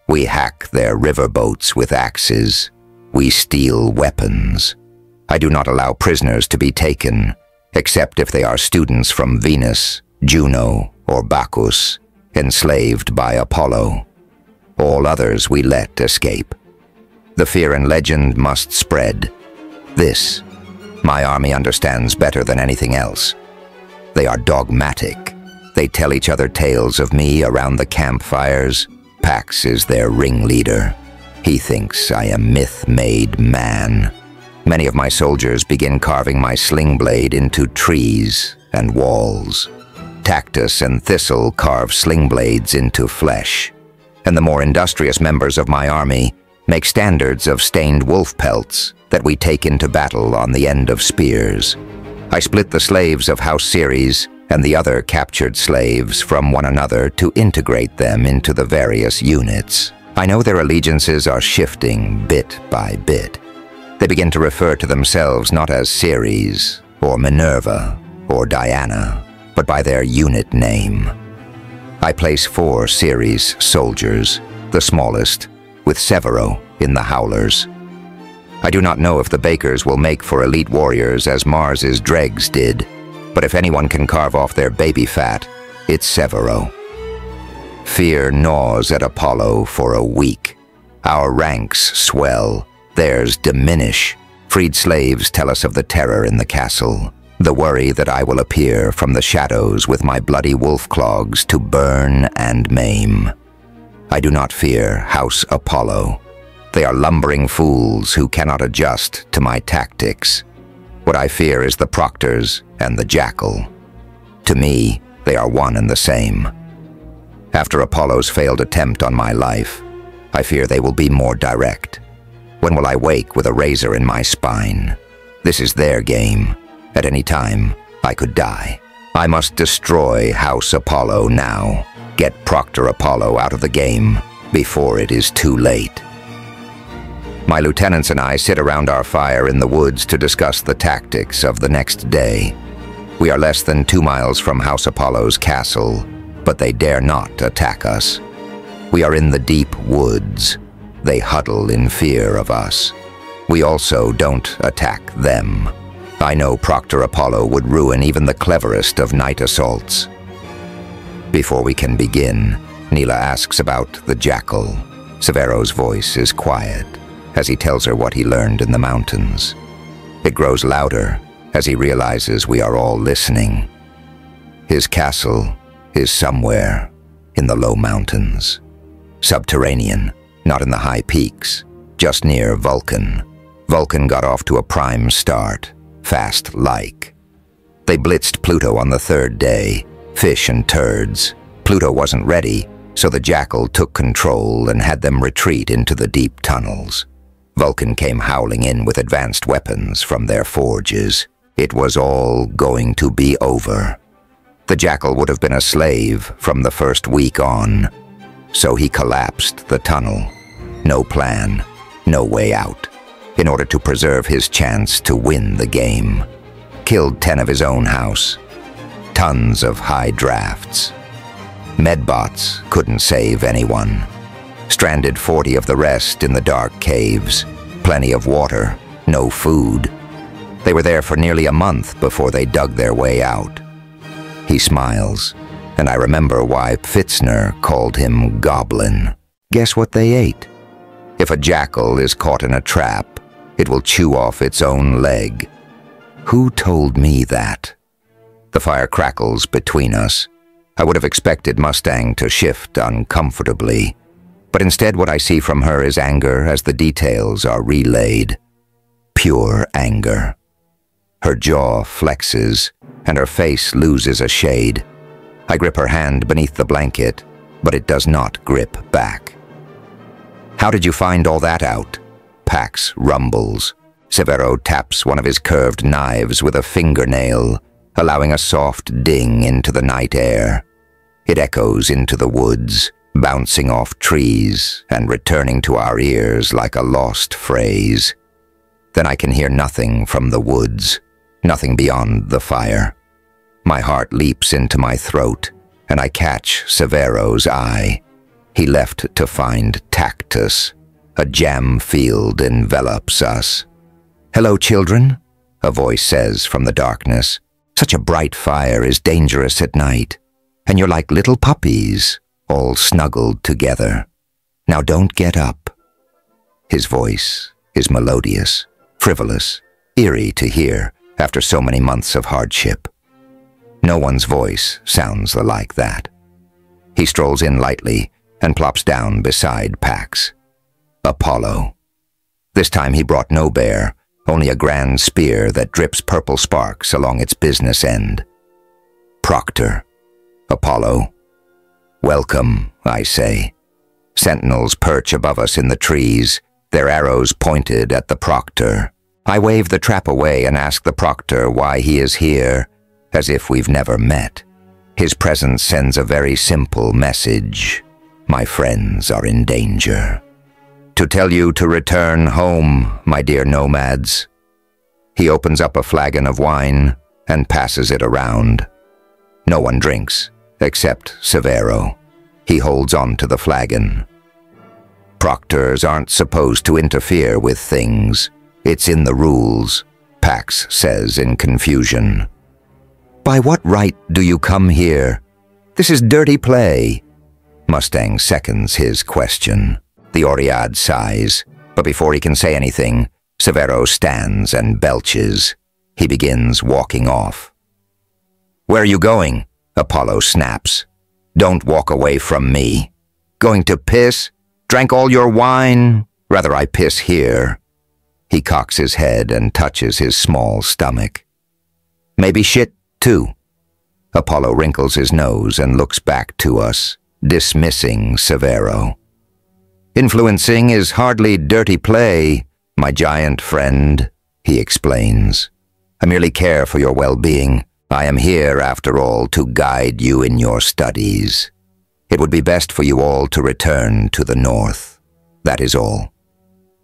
We hack their riverboats with axes. We steal weapons. I do not allow prisoners to be taken, except if they are students from Venus, Juno, or Bacchus, enslaved by Apollo. All others we let escape. The fear and legend must spread. This, my army understands better than anything else. They are dogmatic. They tell each other tales of me around the campfires. Pax is their ringleader. He thinks I am myth-made man. Many of my soldiers begin carving my sling blade into trees and walls. Tactus and Thistle carve sling blades into flesh. And the more industrious members of my army make standards of stained wolf pelts that we take into battle on the end of spears. I split the slaves of House Ceres and the other captured slaves from one another to integrate them into the various units. I know their allegiances are shifting bit by bit. They begin to refer to themselves not as Ceres, or Minerva, or Diana, but by their unit name. I place 4 Ceres soldiers, the smallest, with Severo in the howlers. I do not know if the bakers will make for elite warriors as Mars's dregs did, but if anyone can carve off their baby fat, it's Severo. Fear gnaws at Apollo for a week. Our ranks swell, theirs diminish. Freed slaves tell us of the terror in the castle, the worry that I will appear from the shadows with my bloody wolf clogs to burn and maim. I do not fear House Apollo. They are lumbering fools who cannot adjust to my tactics. What I fear is the proctors and the jackal. To me, they are one and the same. After Apollo's failed attempt on my life, I fear they will be more direct. When will I wake with a razor in my spine? This is their game. At any time, I could die. I must destroy House Apollo now. Get Proctor Apollo out of the game before it is too late. My lieutenants and I sit around our fire in the woods to discuss the tactics of the next day. We are less than 2 miles from House Apollo's castle, but they dare not attack us. We are in the deep woods. They huddle in fear of us. We also don't attack them. I know Proctor Apollo would ruin even the cleverest of night assaults. Before we can begin, Nila asks about the jackal. Severo's voice is quiet as he tells her what he learned in the mountains. It grows louder as he realizes we are all listening. His castle is somewhere in the low mountains. Subterranean, not in the high peaks, just near Vulcan. Vulcan got off to a prime start, fast-like. They blitzed Pluto on the 3rd day, fish and turds. Pluto wasn't ready, so the jackal took control and had them retreat into the deep tunnels. Vulcan came howling in with advanced weapons from their forges. It was all going to be over. The jackal would have been a slave from the first week on, so he collapsed the tunnel. No plan, no way out. In order to preserve his chance to win the game. Killed 10 of his own house. Tons of high drafts. Medbots couldn't save anyone. stranded 40 of the rest in the dark caves. Plenty of water, no food. They were there for nearly a month before they dug their way out. He smiles, and I remember why Pfitzner called him Goblin. Guess what they ate? If a jackal is caught in a trap, it will chew off its own leg. Who told me that? The fire crackles between us. I would have expected Mustang to shift uncomfortably, but instead what I see from her is anger as the details are relayed. Pure anger. Her jaw flexes, and her face loses a shade. I grip her hand beneath the blanket, but it does not grip back. How did you find all that out? Pax rumbles. Severo taps one of his curved knives with a fingernail, allowing a soft ding into the night air. It echoes into the woods, bouncing off trees and returning to our ears like a lost phrase. Then I can hear nothing from the woods, nothing beyond the fire. My heart leaps into my throat, and I catch Severo's eye. He left to find Tactus. A jam field envelops us. "Hello, children," a voice says from the darkness. "Such a bright fire is dangerous at night, and you're like little puppies, all snuggled together. Now don't get up." His voice is melodious, frivolous, eerie to hear after so many months of hardship. No one's voice sounds like that. He strolls in lightly and plops down beside Pax. Apollo. This time he brought no bear, only a grand spear that drips purple sparks along its business end. Proctor. Apollo. "Welcome," I say. Sentinels perch above us in the trees, their arrows pointed at the Proctor. I wave the trap away and ask the Proctor why he is here, as if we've never met. His presence sends a very simple message. My friends are in danger. "To tell you to return home, my dear nomads." He opens up a flagon of wine and passes it around. No one drinks, except Severo. He holds on to the flagon. "Proctors aren't supposed to interfere with things. It's in the rules," Pax says in confusion. "By what right do you come here? This is dirty play." Mustang seconds his question. The Oread sighs, but before he can say anything, Severo stands and belches. He begins walking off. "Where are you going?" Apollo snaps. "Don't walk away from me." "Going to piss? Drank all your wine? Rather I piss here." He cocks his head and touches his small stomach. "Maybe shit, too." Apollo wrinkles his nose and looks back to us, dismissing Severo. "Influencing is hardly dirty play, my giant friend," he explains. "I merely care for your well-being. I am here, after all, to guide you in your studies. It would be best for you all to return to the north. That is all.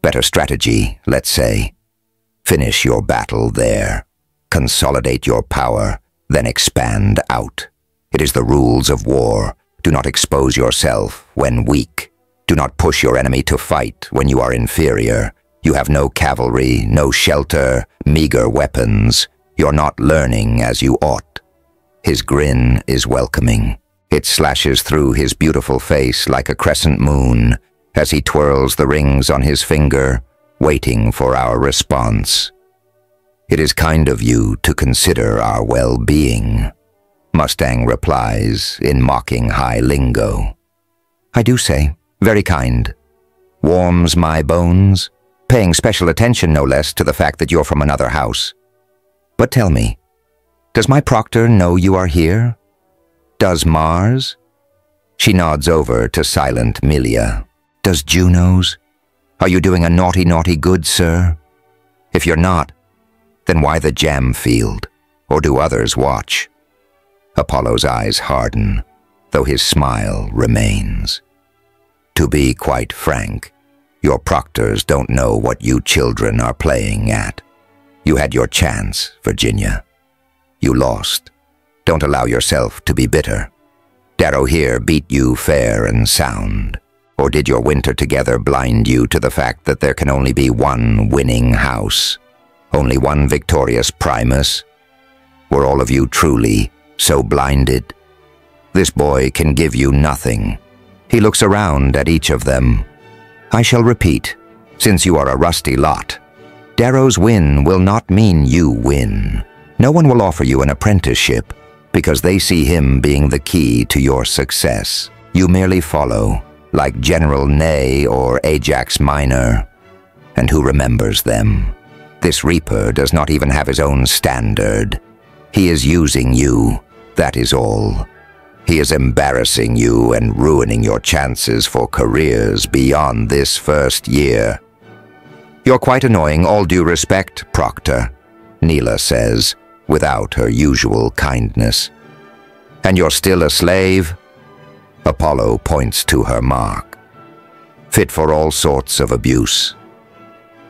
Better strategy, let's say. Finish your battle there. Consolidate your power, then expand out. It is the rules of war. Do not expose yourself when weak. Do not push your enemy to fight when you are inferior. You have no cavalry, no shelter, meager weapons. You're not learning as you ought." His grin is welcoming. It slashes through his beautiful face like a crescent moon as he twirls the rings on his finger, waiting for our response. "It is kind of you to consider our well-being," Mustang replies in mocking high lingo. "I do say, very kind. Warms my bones, paying special attention no less to the fact that you're from another house. But tell me, does my proctor know you are here? Does Mars?" She nods over to silent Milia. "Does Juno's? Are you doing a naughty, naughty good, sir? If you're not, then why the jam field? Or do others watch?" Apollo's eyes harden, though his smile remains. "To be quite frank, your proctors don't know what you children are playing at. You had your chance, Virginia. You lost. Don't allow yourself to be bitter. Darrow here beat you fair and sound. Or did your winter together blind you to the fact that there can only be one winning house? Only one victorious Primus? Were all of you truly so blinded? This boy can give you nothing. He looks around at each of them. I shall repeat, since you are a rusty lot, Darrow's win will not mean you win. No one will offer you an apprenticeship because they see him being the key to your success. You merely follow, like General Ney or Ajax Minor. And who remembers them? This Reaper does not even have his own standard. He is using you, that is all. He is embarrassing you and ruining your chances for careers beyond this first year. You're quite annoying, all due respect, Proctor, Neela says, without her usual kindness. And you're still a slave? Apollo points to her mark. Fit for all sorts of abuse.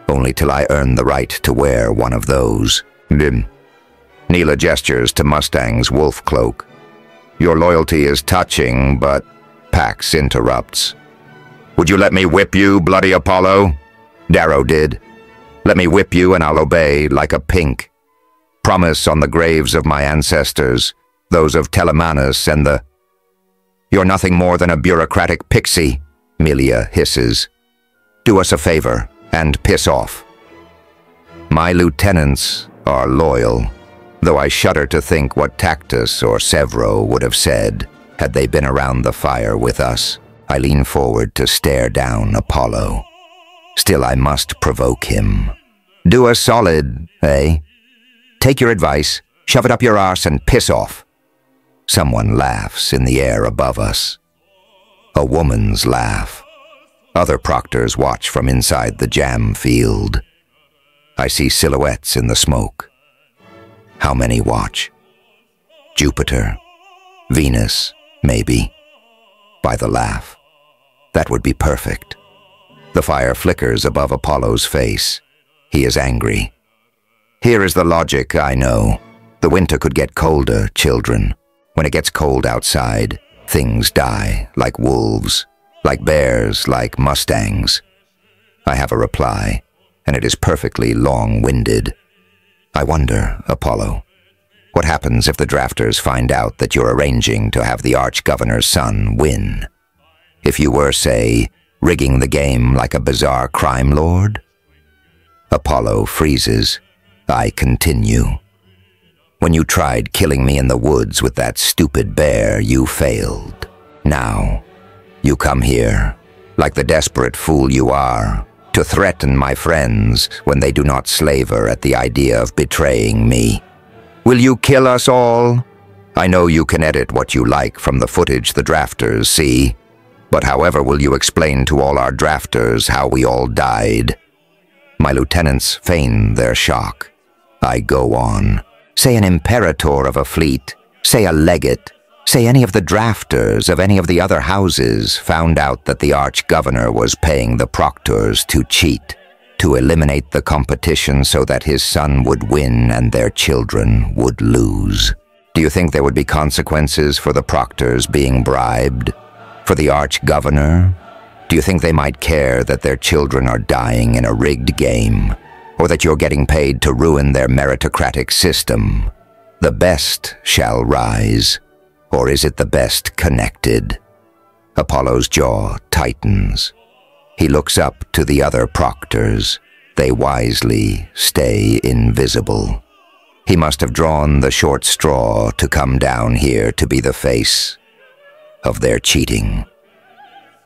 Only till I earn the right to wear one of those. Neela gestures to Mustang's wolf cloak. Your loyalty is touching, but Pax interrupts. Would you let me whip you, bloody Apollo? Darrow did. Let me whip you and I'll obey like a pink. Promise on the graves of my ancestors, those of Telemanus and the... You're nothing more than a bureaucratic pixie, Melia hisses. Do us a favor and piss off. My lieutenants are loyal, though I shudder to think what Tactus or Severo would have said had they been around the fire with us. I lean forward to stare down Apollo. Still, I must provoke him. Do us solid, eh? Take your advice, shove it up your arse and piss off. Someone laughs in the air above us. A woman's laugh. Other proctors watch from inside the jam field. I see silhouettes in the smoke. How many watch? Jupiter, Venus, maybe. By the laugh. That would be perfect. The fire flickers above Apollo's face. He is angry. Here is the logic I know. The winter could get colder, children. When it gets cold outside, things die, like wolves, like bears, like mustangs. I have a reply, and it is perfectly long-winded. I wonder, Apollo, what happens if the drafters find out that you're arranging to have the Arch-Governor's son win? If you were, say, rigging the game like a bizarre crime lord? Apollo freezes. I continue. When you tried killing me in the woods with that stupid bear, you failed. Now, you come here, like the desperate fool you are, to threaten my friends when they do not slaver at the idea of betraying me. Will you kill us all? I know you can edit what you like from the footage the drafters see, but however will you explain to all our drafters how we all died? My lieutenants feign their shock. I go on. Say an imperator of a fleet, say a legate, say any of the drafters of any of the other houses found out that the Arch-Governor was paying the proctors to cheat, to eliminate the competition so that his son would win and their children would lose. Do you think there would be consequences for the proctors being bribed? For the Arch-Governor? Do you think they might care that their children are dying in a rigged game? Or that you're getting paid to ruin their meritocratic system? The best shall rise. Or is it the best connected? Apollo's jaw tightens. He looks up to the other proctors. They wisely stay invisible. He must have drawn the short straw to come down here to be the face of their cheating.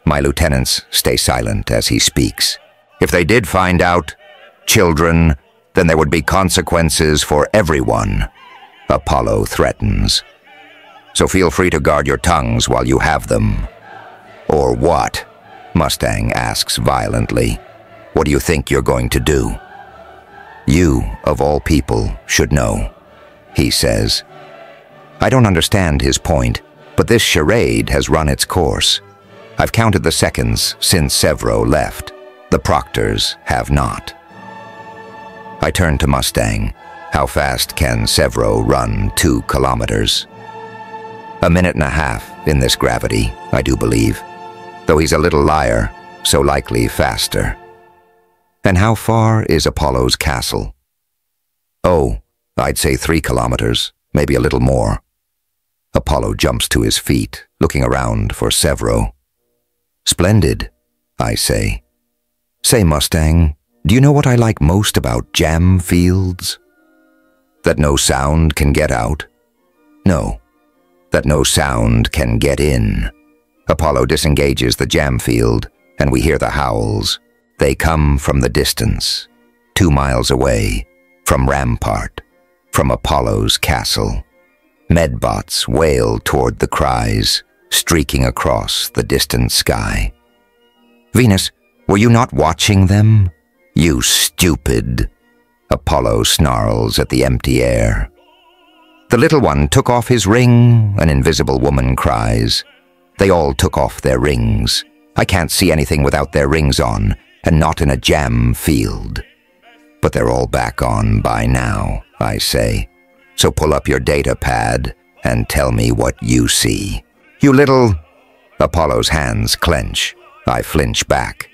My lieutenants stay silent as he speaks. If they did find out, children, then there would be consequences for everyone, Apollo threatens. So feel free to guard your tongues while you have them. Or what? Mustang asks violently. What do you think you're going to do? You, of all people, should know, he says. I don't understand his point, but this charade has run its course. I've counted the seconds since Severo left. The proctors have not. I turn to Mustang. How fast can Severo run 2 kilometers? A minute and a half in this gravity, I do believe. though he's a little liar, so likely faster. And how far is Apollo's castle? Oh, I'd say 3 kilometers, maybe a little more. Apollo jumps to his feet, looking around for Severo. Splendid, I say. Say, Mustang, do you know what I like most about jam fields? That no sound can get out? No, that no sound can get in. Apollo disengages the jam field, and we hear the howls. They come from the distance, 2 miles away, from Rampart, from Apollo's castle. Medbots wail toward the cries, streaking across the distant sky. Venus, were you not watching them? You stupid! Apollo snarls at the empty air. The little one took off his ring, an invisible woman cries. They all took off their rings. I can't see anything without their rings on, and not in a jam field. But they're all back on by now, I say. So pull up your data pad and tell me what you see. You little... Apollo's hands clench. I flinch back.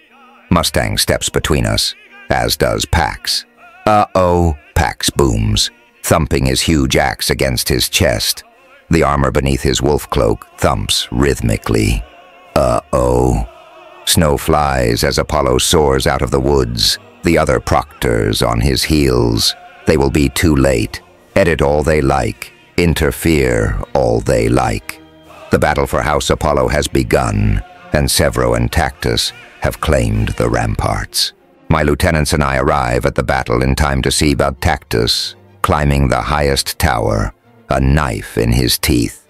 Mustang steps between us, as does Pax. Uh-oh, Pax booms, thumping his huge axe against his chest. The armor beneath his wolf cloak thumps rhythmically. Uh-oh. Snow flies as Apollo soars out of the woods, the other proctors on his heels. They will be too late. Edit all they like. Interfere all they like. The battle for House Apollo has begun, and Severo and Tactus have claimed the ramparts. My lieutenants and I arrive at the battle in time to see Tactus climbing the highest tower, a knife in his teeth.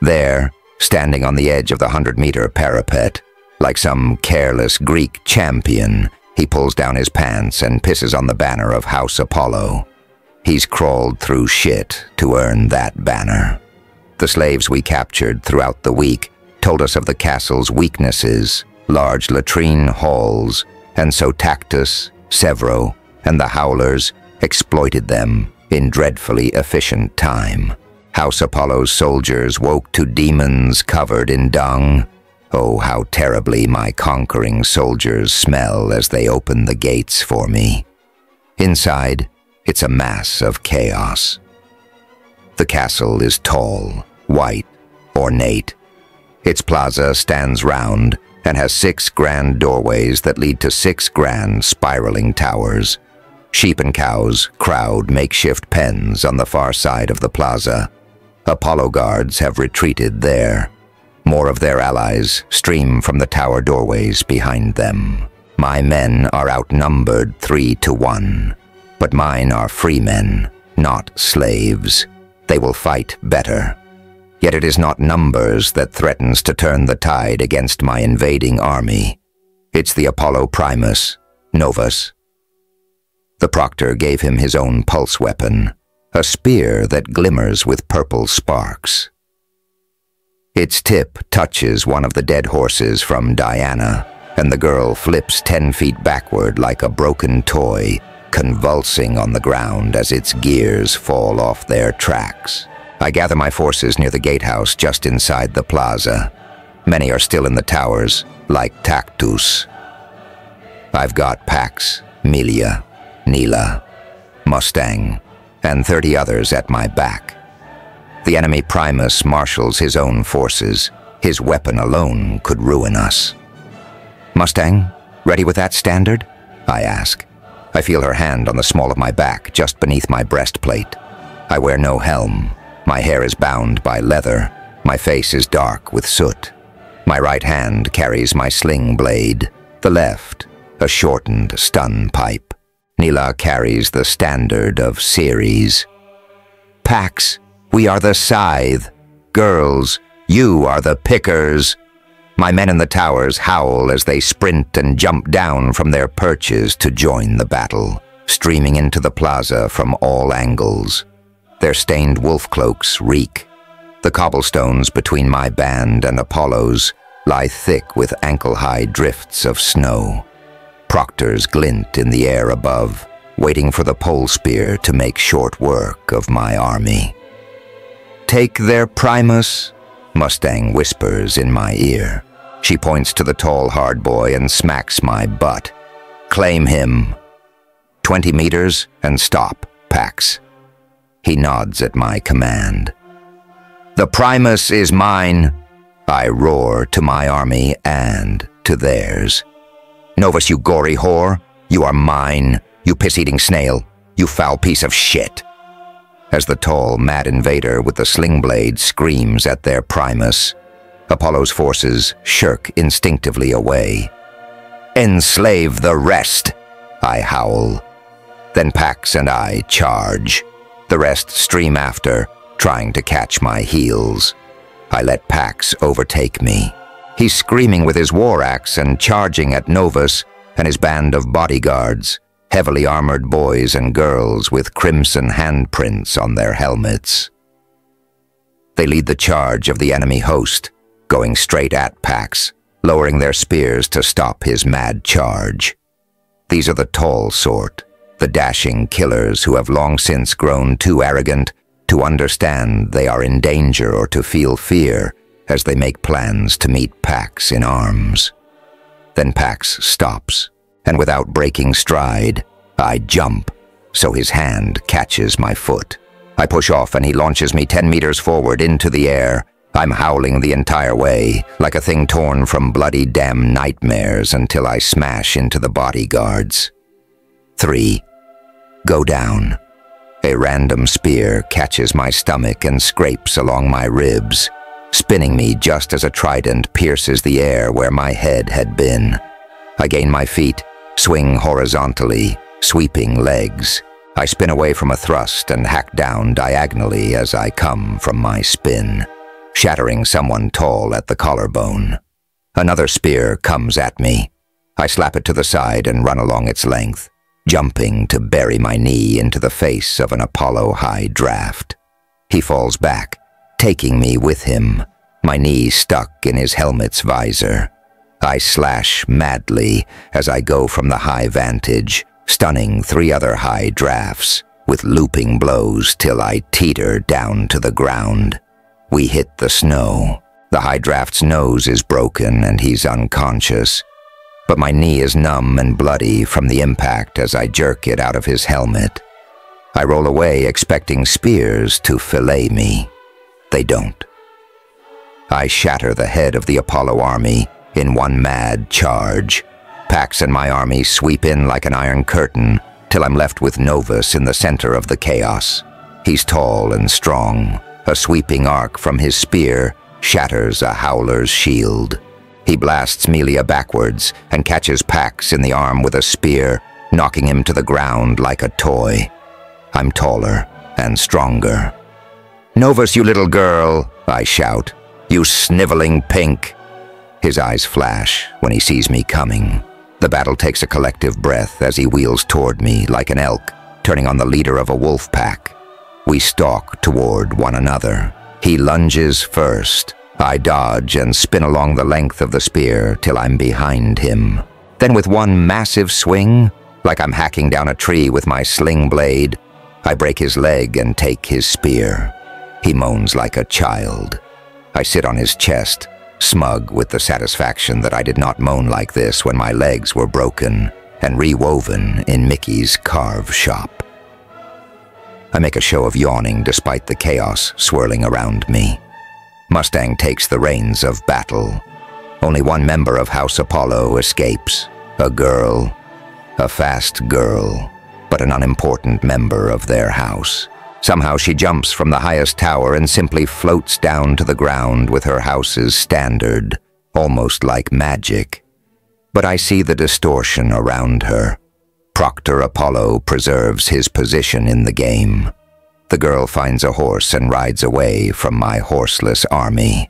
There, standing on the edge of the 100-meter parapet, like some careless Greek champion, he pulls down his pants and pisses on the banner of House Apollo. He's crawled through shit to earn that banner. The slaves we captured throughout the week told us of the castle's weaknesses, large latrine halls, and so Tactus, Severo, and the Howlers exploited them in dreadfully efficient time. House Apollo's soldiers woke to demons covered in dung. Oh, how terribly my conquering soldiers smell as they open the gates for me. Inside, it's a mass of chaos. The castle is tall, white, ornate. Its plaza stands round and has 6 grand doorways that lead to 6 grand spiraling towers. Sheep and cows crowd makeshift pens on the far side of the plaza. Apollo guards have retreated there. More of their allies stream from the tower doorways behind them. My men are outnumbered 3 to 1, but mine are free men, not slaves. They will fight better. Yet it is not numbers that threatens to turn the tide against my invading army. It's the Apollo Primus, Novus. The proctor gave him his own pulse weapon, a spear that glimmers with purple sparks. Its tip touches one of the dead horses from Diana, and the girl flips 10 feet backward like a broken toy, convulsing on the ground as its gears fall off their tracks. I gather my forces near the gatehouse just inside the plaza. Many are still in the towers, like Tactus. I've got Pax, Melia, Neela, Mustang, and 30 others at my back. The enemy Primus marshals his own forces. His weapon alone could ruin us. Mustang, ready with that standard? I ask. I feel her hand on the small of my back, just beneath my breastplate. I wear no helm. My hair is bound by leather. My face is dark with soot. My right hand carries my sling blade. The left, a shortened stun pipe. Neela carries the standard of Ceres. Pax, we are the scythe. Girls, you are the pickers. My men in the towers howl as they sprint and jump down from their perches to join the battle, streaming into the plaza from all angles. Their stained wolf cloaks reek. The cobblestones between my band and Apollo's lie thick with ankle-high drifts of snow. Proctors glint in the air above, waiting for the pole spear to make short work of my army. Take their Primus, Mustang whispers in my ear. She points to the tall hard boy and smacks my butt. Claim him. 20 meters and stop, Pax. He nods at my command. The Primus is mine, I roar to my army and to theirs. Novus, you gory whore, you are mine, you piss-eating snail, you foul piece of shit. As the tall, mad invader with the sling blade screams at their Primus, Apollo's forces shirk instinctively away. Enslave the rest, I howl. Then Pax and I charge. The rest stream after, trying to catch my heels. I let Pax overtake me. He's screaming with his war axe and charging at Novus and his band of bodyguards, heavily armored boys and girls with crimson handprints on their helmets. They lead the charge of the enemy host, going straight at Pax, lowering their spears to stop his mad charge. These are the tall sort, the dashing killers who have long since grown too arrogant to understand they are in danger or to feel fear as they make plans to meet Pax in arms. Then Pax stops, and without breaking stride, I jump, so his hand catches my foot. I push off and he launches me 10 meters forward into the air. I'm howling the entire way, like a thing torn from bloody damn nightmares until I smash into the bodyguards. 3. Go down. A random spear catches my stomach and scrapes along my ribs, spinning me just as a trident pierces the air where my head had been. I gain my feet, swing horizontally, sweeping legs. I spin away from a thrust and hack down diagonally as I come from my spin, shattering someone tall at the collarbone. Another spear comes at me. I slap it to the side and run along its length, jumping to bury my knee into the face of an Apollo high draft. He falls back, taking me with him, my knee stuck in his helmet's visor. I slash madly as I go from the high vantage, stunning 3 other high drafts with looping blows till I teeter down to the ground. We hit the snow. The high draft's nose is broken and he's unconscious, but my knee is numb and bloody from the impact as I jerk it out of his helmet. I roll away expecting spears to fillet me. They don't. I shatter the head of the Apollo army in one mad charge. Pax and my army sweep in like an iron curtain till I'm left with Novus in the center of the chaos. He's tall and strong. A sweeping arc from his spear shatters a howler's shield. He blasts Melia backwards and catches Pax in the arm with a spear, knocking him to the ground like a toy. I'm taller and stronger. "Novus, you little girl," I shout. "You sniveling pink." His eyes flash when he sees me coming. The battle takes a collective breath as he wheels toward me like an elk, turning on the leader of a wolf pack. We stalk toward one another. He lunges first. I dodge and spin along the length of the spear till I'm behind him. Then with one massive swing, like I'm hacking down a tree with my sling blade, I break his leg and take his spear. He moans like a child. I sit on his chest, smug with the satisfaction that I did not moan like this when my legs were broken and rewoven in Mickey's carve shop. I make a show of yawning despite the chaos swirling around me. Mustang takes the reins of battle. Only one member of House Apollo escapes. A girl. A fast girl, but an unimportant member of their house. Somehow she jumps from the highest tower and simply floats down to the ground with her house's standard, almost like magic. But I see the distortion around her. Proctor Apollo preserves his position in the game. The girl finds a horse and rides away from my horseless army.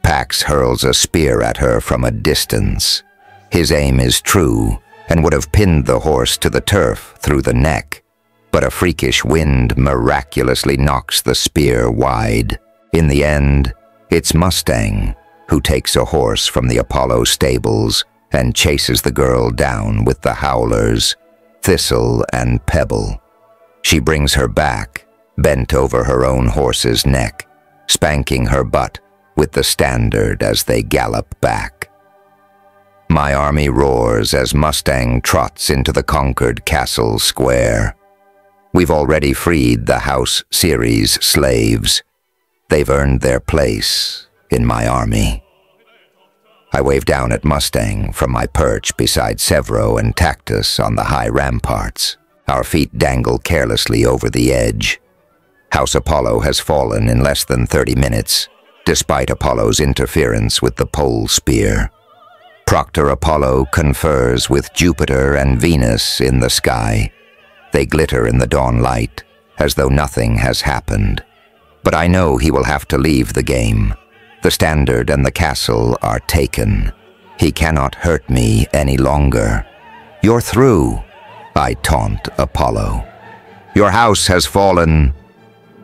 Pax hurls a spear at her from a distance. His aim is true and would have pinned the horse to the turf through the neck, but a freakish wind miraculously knocks the spear wide. In the end, it's Mustang who takes a horse from the Apollo stables and chases the girl down with the howlers, Thistle and Pebble. She brings her back, bent over her own horse's neck, spanking her butt with the standard as they gallop back. My army roars as Mustang trots into the conquered castle square. We've already freed the House Series slaves. They've earned their place in my army. I wave down at Mustang from my perch beside Severo and Tactus on the high ramparts. Our feet dangle carelessly over the edge. House Apollo has fallen in less than 30 minutes, despite Apollo's interference with the pole spear. Proctor Apollo confers with Jupiter and Venus in the sky. They glitter in the dawn light, as though nothing has happened. But I know he will have to leave the game. The standard and the castle are taken. He cannot hurt me any longer. You're through, I taunt Apollo. Your house has fallen.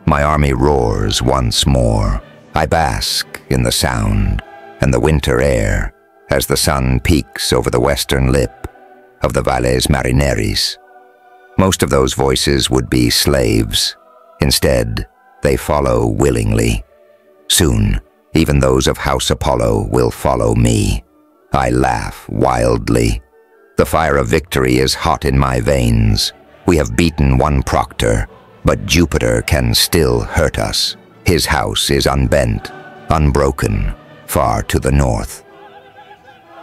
My army roars once more. I bask in the sound and the winter air as the sun peaks over the western lip of the Valles Marineris. Most of those voices would be slaves. Instead, they follow willingly. Soon, even those of House Apollo will follow me. I laugh wildly. The fire of victory is hot in my veins. We have beaten one proctor, but Jupiter can still hurt us. His house is unbent, unbroken, far to the north.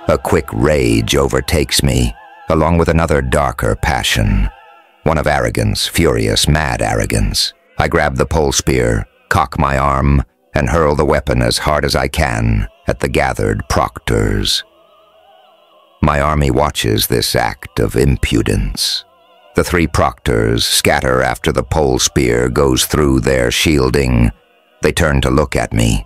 A quick rage overtakes me, along with another darker passion. One of arrogance, furious, mad arrogance. I grab the pole spear, cock my arm, and hurl the weapon as hard as I can at the gathered proctors. My army watches this act of impudence. The 3 proctors scatter after the pole spear goes through their shielding. They turn to look at me.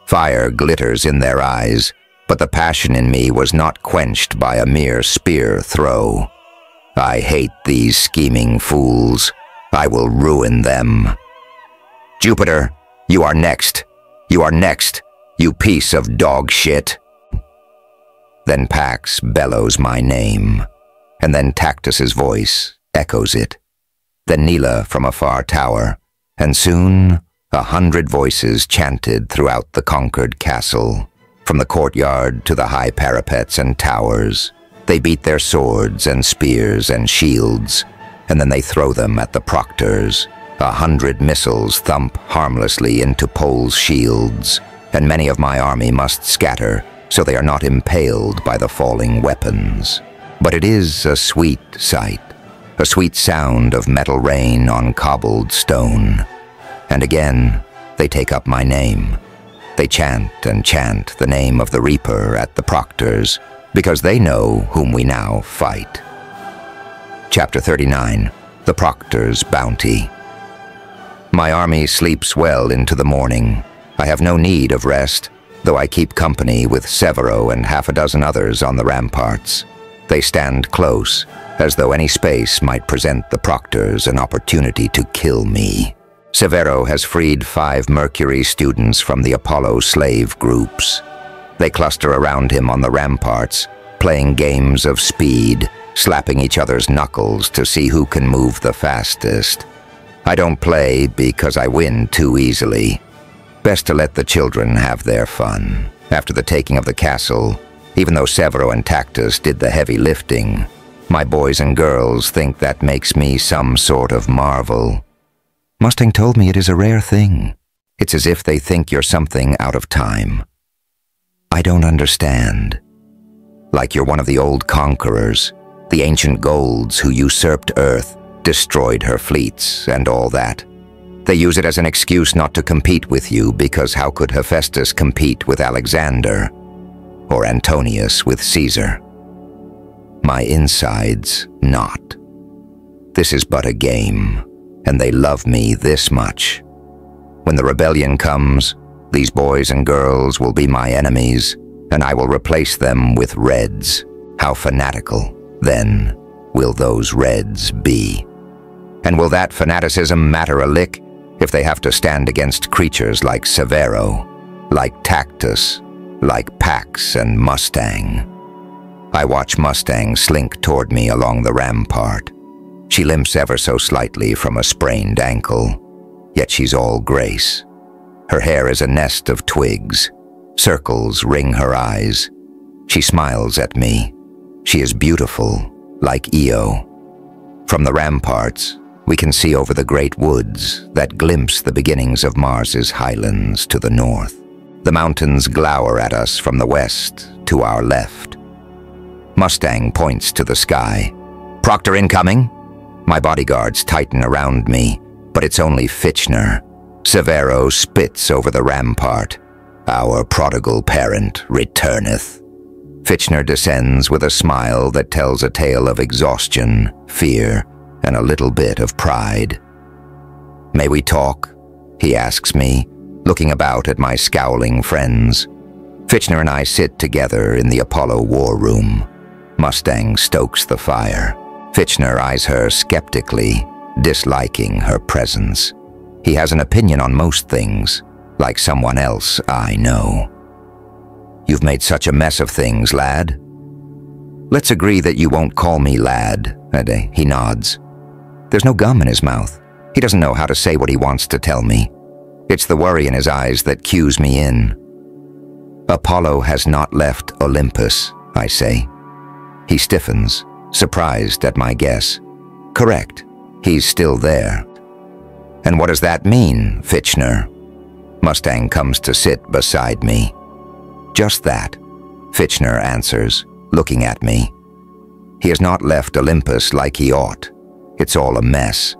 Fire glitters in their eyes, but the passion in me was not quenched by a mere spear throw. I hate these scheming fools. I will ruin them. Jupiter, you are next. You are next, you piece of dog shit. Then Pax bellows my name, and then Tactus's voice echoes it. Then Neela from a far tower, and soon 100 voices chanted throughout the conquered castle, from the courtyard to the high parapets and towers. They beat their swords and spears and shields, and then they throw them at the proctors. 100 missiles thump harmlessly into poles' shields, and many of my army must scatter so they are not impaled by the falling weapons. But it is a sweet sight, a sweet sound of metal rain on cobbled stone. And again, they take up my name. They chant and chant the name of the Reaper at the proctors, because they know whom we now fight. Chapter 39, The Proctor's Bounty. My army sleeps well into the morning. I have no need of rest, though I keep company with Severo and half a dozen others on the ramparts. They stand close, as though any space might present the proctors an opportunity to kill me. Severo has freed 5 Mercury students from the Apollo slave groups. They cluster around him on the ramparts, playing games of speed, slapping each other's knuckles to see who can move the fastest. I don't play because I win too easily. Best to let the children have their fun. After the taking of the castle, even though Severo and Tactus did the heavy lifting, my boys and girls think that makes me some sort of marvel. Mustang told me it is a rare thing. It's as if they think you're something out of time. I don't understand. Like you're one of the old conquerors, the ancient Golds who usurped Earth, destroyed her fleets, and all that. They use it as an excuse not to compete with you, because how could Hephaestus compete with Alexander? Or Antonius with Caesar? My insides not. This is but a game, and they love me this much. When the rebellion comes, these boys and girls will be my enemies, and I will replace them with Reds. How fanatical, then, will those Reds be? And will that fanaticism matter a lick if they have to stand against creatures like Severo, like Tactus, like Pax and Mustang? I watch Mustang slink toward me along the rampart. She limps ever so slightly from a sprained ankle, yet she's all grace. Her hair is a nest of twigs. Circles ring her eyes. She smiles at me. She is beautiful, like Io. From the ramparts, we can see over the great woods that glimpse the beginnings of Mars's highlands to the north. The mountains glower at us from the west to our left. Mustang points to the sky. "Proctor incoming?" My bodyguards tighten around me, but it's only Fitchner. Severo spits over the rampart. "Our prodigal parent returneth." Fitchner descends with a smile that tells a tale of exhaustion, fear, and a little bit of pride. "May we talk?" he asks me, looking about at my scowling friends. Fitchner and I sit together in the Apollo war room. Mustang stokes the fire. Fitchner eyes her skeptically, disliking her presence. He has an opinion on most things, like someone else I know. "You've made such a mess of things, lad." "Let's agree that you won't call me lad," he nods. There's no gum in his mouth. He doesn't know how to say what he wants to tell me. It's the worry in his eyes that cues me in. "Apollo has not left Olympus," I say. He stiffens, surprised at my guess. "Correct. He's still there." "And what does that mean, Fitchner?" Mustang comes to sit beside me. "Just that," Fitchner answers, looking at me. "He has not left Olympus like he ought. It's all a mess.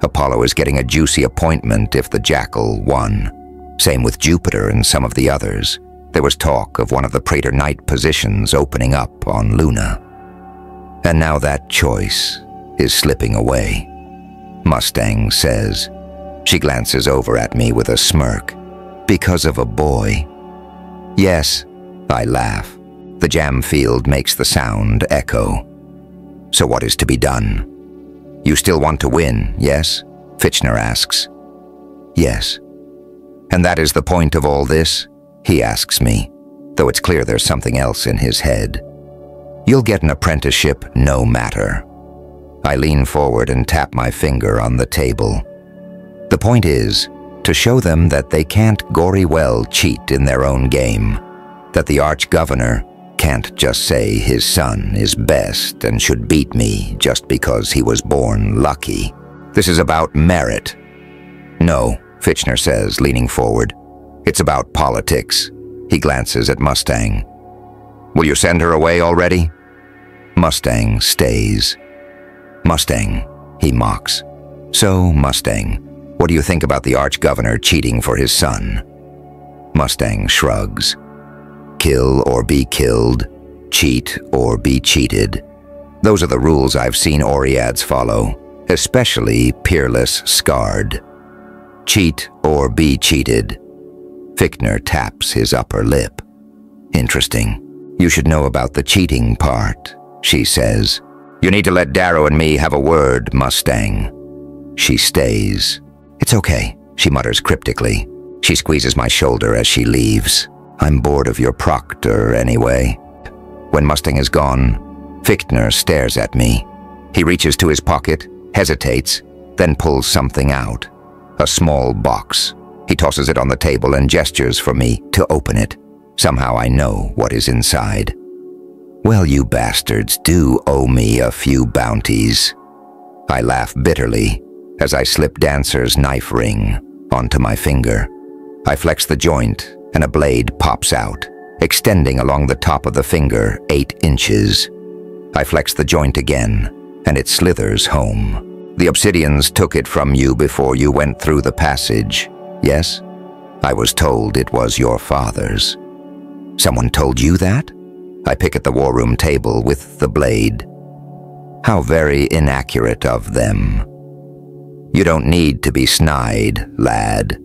Apollo is getting a juicy appointment if the Jackal won. Same with Jupiter and some of the others. There was talk of one of the Praetor Knight positions opening up on Luna. And now that choice is slipping away," Mustang says. She glances over at me with a smirk. "Because of a boy." "Yes," I laugh. The jam field makes the sound echo. "So what is to be done?" "You still want to win, yes?" Fitchner asks. "Yes." "And that is the point of all this?" he asks me, though it's clear there's something else in his head. "You'll get an apprenticeship no matter." I lean forward and tap my finger on the table. The point is, to show them that they can't gory well cheat in their own game, that the arch-governor can't just say his son is best and should beat me just because he was born lucky. This is about merit. "No," Fitchner says, leaning forward. "It's about politics." He glances at Mustang. "Will you send her away already?" Mustang stays. "Mustang," he mocks. "So, Mustang, what do you think about the arch-governor cheating for his son?" Mustang shrugs. "Kill or be killed, cheat or be cheated. Those are the rules I've seen Oreads follow, especially Peerless Scarred. Cheat or be cheated." Fichtner taps his upper lip. "Interesting. You should know about the cheating part," she says. "You need to let Darrow and me have a word, Mustang." She stays. "It's okay," she mutters cryptically. She squeezes my shoulder as she leaves. "I'm bored of your proctor anyway." When Mustang is gone, Fichtner stares at me. He reaches to his pocket, hesitates, then pulls something out. A small box. He tosses it on the table and gestures for me to open it. Somehow I know what is inside. "Well, you bastards do owe me a few bounties." I laugh bitterly as I slip Dancer's knife ring onto my finger. I flex the joint and a blade pops out, extending along the top of the finger 8 inches. I flex the joint again, and it slithers home. "The Obsidians took it from you before you went through the passage, yes? I was told it was your father's." "Someone told you that?" I pick at the war room table with the blade. "How very inaccurate of them." "You don't need to be snide, lad."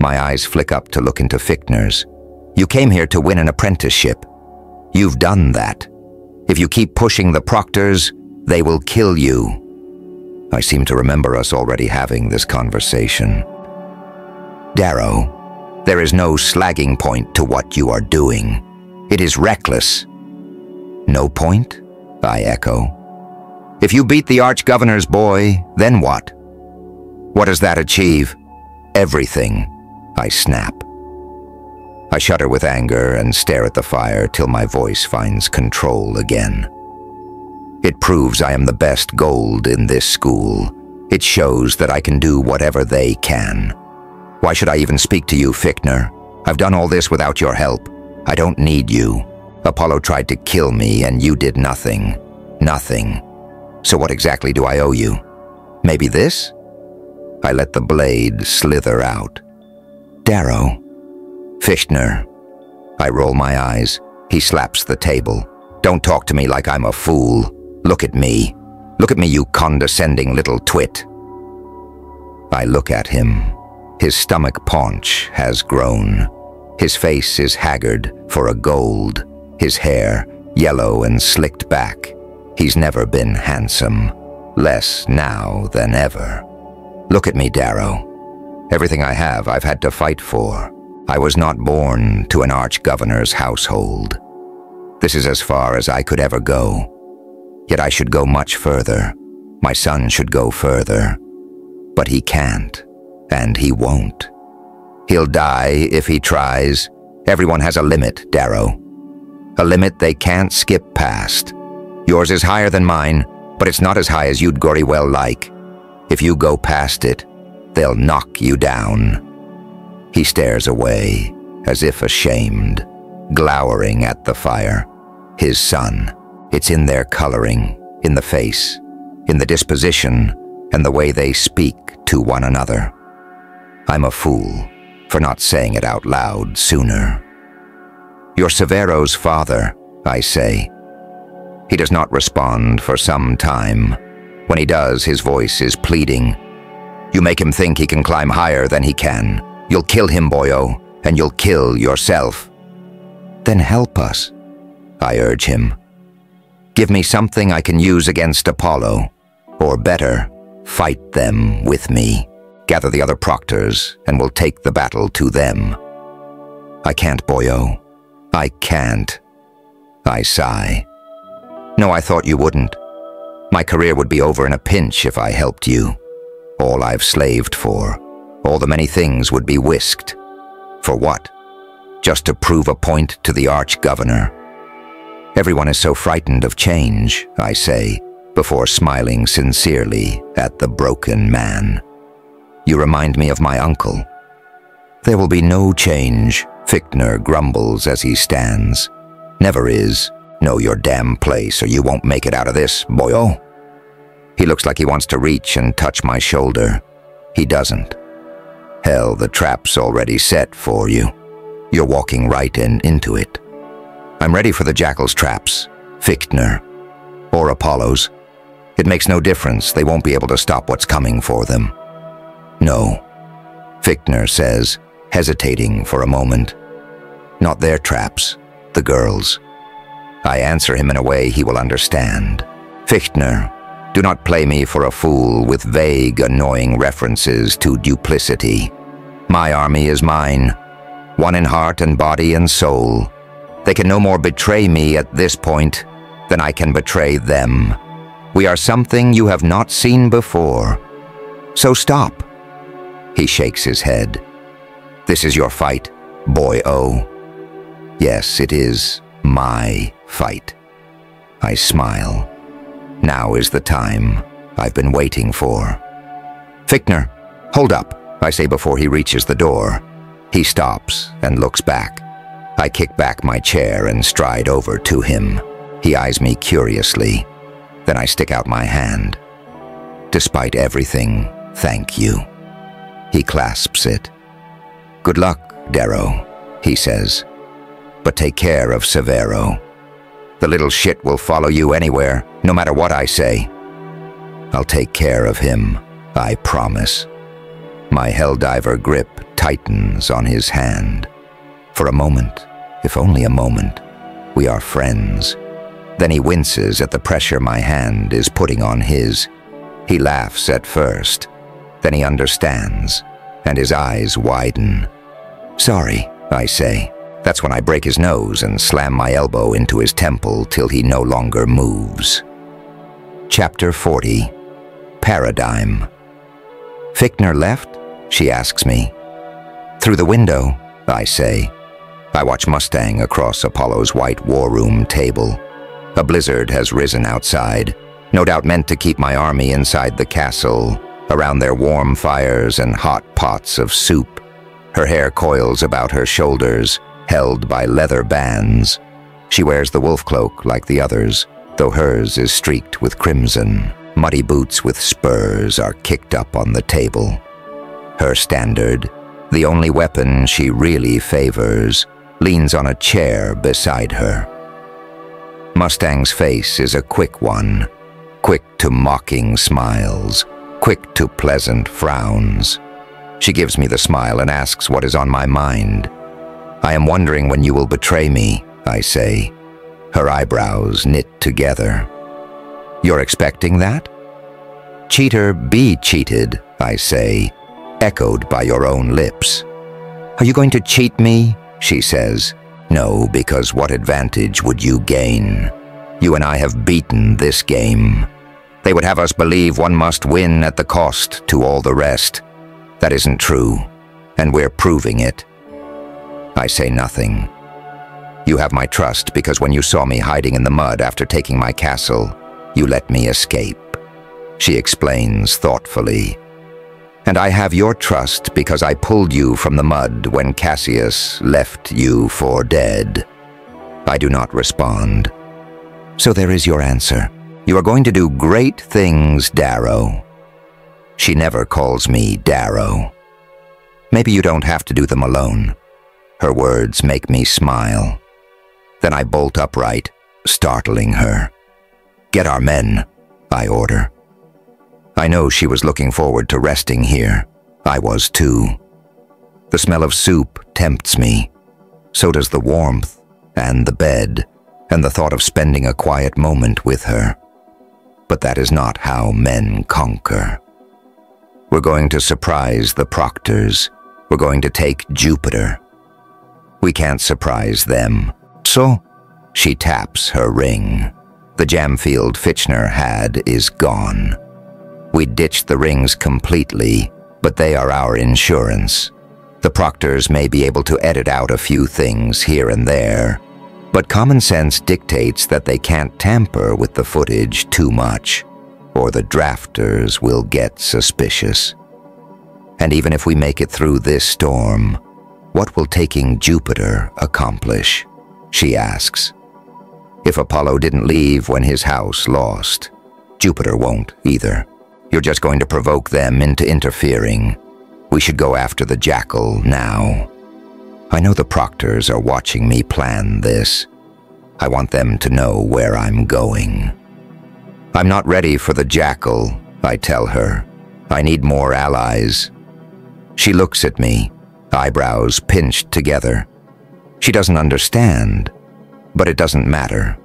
My eyes flick up to look into Fichtner's. "You came here to win an apprenticeship. You've done that. If you keep pushing the proctors, they will kill you." I seem to remember us already having this conversation. "Darrow, there is no slagging point to what you are doing. It is reckless." "No point?" I echo. "If you beat the arch-governor's boy, then what? What does that achieve?" "Everything," I snap. I shudder with anger and stare at the fire till my voice finds control again. It proves I am the best gold in this school. It shows that I can do whatever they can. Why should I even speak to you, Fichtner? I've done all this without your help. I don't need you. Apollo tried to kill me and you did nothing. Nothing. So what exactly do I owe you? Maybe this? I let the blade slither out. Darrow. Fichtner. I roll my eyes. He slaps the table. Don't talk to me like I'm a fool. Look at me. Look at me, you condescending little twit. I look at him. His stomach paunch has grown. His face is haggard for a gold. His hair yellow and slicked back. He's never been handsome. Less now than ever. Look at me, Darrow. Everything I have, I've had to fight for. I was not born to an arch-governor's household. This is as far as I could ever go. Yet I should go much further. My son should go further. But he can't, and he won't. He'll die if he tries. Everyone has a limit, Darrow. A limit they can't skip past. Yours is higher than mine, but it's not as high as you'd gory well like. If you go past it, they'll knock you down. He stares away, as if ashamed, glowering at the fire. His son. It's in their coloring, in the face, in the disposition, and the way they speak to one another. I'm a fool for not saying it out loud sooner. You're Severo's father, I say. He does not respond for some time. When he does, his voice is pleading. You make him think he can climb higher than he can. You'll kill him, boyo, and you'll kill yourself. Then help us, I urge him. Give me something I can use against Apollo. Or better, fight them with me. Gather the other proctors, and we'll take the battle to them. I can't, boyo. I can't. I sigh. No, I thought you wouldn't. My career would be over in a pinch if I helped you. All I've slaved for, all the many things would be whisked. For what? Just to prove a point to the arch-governor. Everyone is so frightened of change, I say, before smiling sincerely at the broken man. You remind me of my uncle. There will be no change, Fichtner grumbles as he stands. Never is. Know your damn place or you won't make it out of this, boyo. He looks like he wants to reach and touch my shoulder. He doesn't. Hell, the trap's already set for you. You're walking right into it. I'm ready for the jackal's traps, Fichtner, or Apollo's. It makes no difference. They won't be able to stop what's coming for them. No, Fichtner says, hesitating for a moment. Not their traps, the girls. I answer him in a way he will understand. Fichtner, do not play me for a fool with vague, annoying references to duplicity. My army is mine, one in heart and body and soul. They can no more betray me at this point than I can betray them. We are something you have not seen before. So stop. He shakes his head. This is your fight, boy-o. Yes, it is my fight. I smile. Now is the time I've been waiting for. Fichtner, hold up, I say before he reaches the door. He stops and looks back. I kick back my chair and stride over to him. He eyes me curiously. Then I stick out my hand. Despite everything, thank you. He clasps it. Good luck, Darrow, he says. But take care of Severo. The little shit will follow you anywhere, no matter what I say. I'll take care of him, I promise. My Helldiver grip tightens on his hand. For a moment, if only a moment, we are friends. Then he winces at the pressure my hand is putting on his. He laughs at first, then he understands, and his eyes widen. Sorry, I say. That's when I break his nose and slam my elbow into his temple till he no longer moves. Chapter 40. Paradigm. Fichtner left? She asks me. Through the window, I say. I watch Mustang across Apollo's white war room table. A blizzard has risen outside, no doubt meant to keep my army inside the castle, around their warm fires and hot pots of soup. Her hair coils about her shoulders, held by leather bands. She wears the wolf cloak like the others, though hers is streaked with crimson. Muddy boots with spurs are kicked up on the table. Her standard, the only weapon she really favors, leans on a chair beside her. Mustang's face is a quick one, quick to mocking smiles, quick to pleasant frowns. She gives me the smile and asks what is on my mind. I am wondering when you will betray me, I say. Her eyebrows knit together. You're expecting that? Cheater, be cheated, I say, echoed by your own lips. Are you going to cheat me? She says. No, because what advantage would you gain? You and I have beaten this game. They would have us believe one must win at the cost to all the rest. That isn't true, and we're proving it. I say nothing. You have my trust because when you saw me hiding in the mud after taking my castle, you let me escape. She explains thoughtfully. And I have your trust because I pulled you from the mud when Cassius left you for dead. I do not respond. So there is your answer. You are going to do great things, Darrow. She never calls me Darrow. Maybe you don't have to do them alone. Her words make me smile. Then I bolt upright, startling her. Get our men, I order. I know she was looking forward to resting here. I was too. The smell of soup tempts me. So does the warmth, and the bed, and the thought of spending a quiet moment with her. But that is not how men conquer. We're going to surprise the Proctors. We're going to take Jupiter. We can't surprise them. So, she taps her ring. The Jamfield Fitchner had is gone. We ditched the rings completely, but they are our insurance. The Proctors may be able to edit out a few things here and there, but common sense dictates that they can't tamper with the footage too much, or the drafters will get suspicious. And even if we make it through this storm, what will taking Jupiter accomplish? She asks. If Apollo didn't leave when his house lost, Jupiter won't either. You're just going to provoke them into interfering. We should go after the Jackal now. I know the Proctors are watching me plan this. I want them to know where I'm going. I'm not ready for the Jackal, I tell her. I need more allies. She looks at me, eyebrows pinched together. She doesn't understand, but it doesn't matter.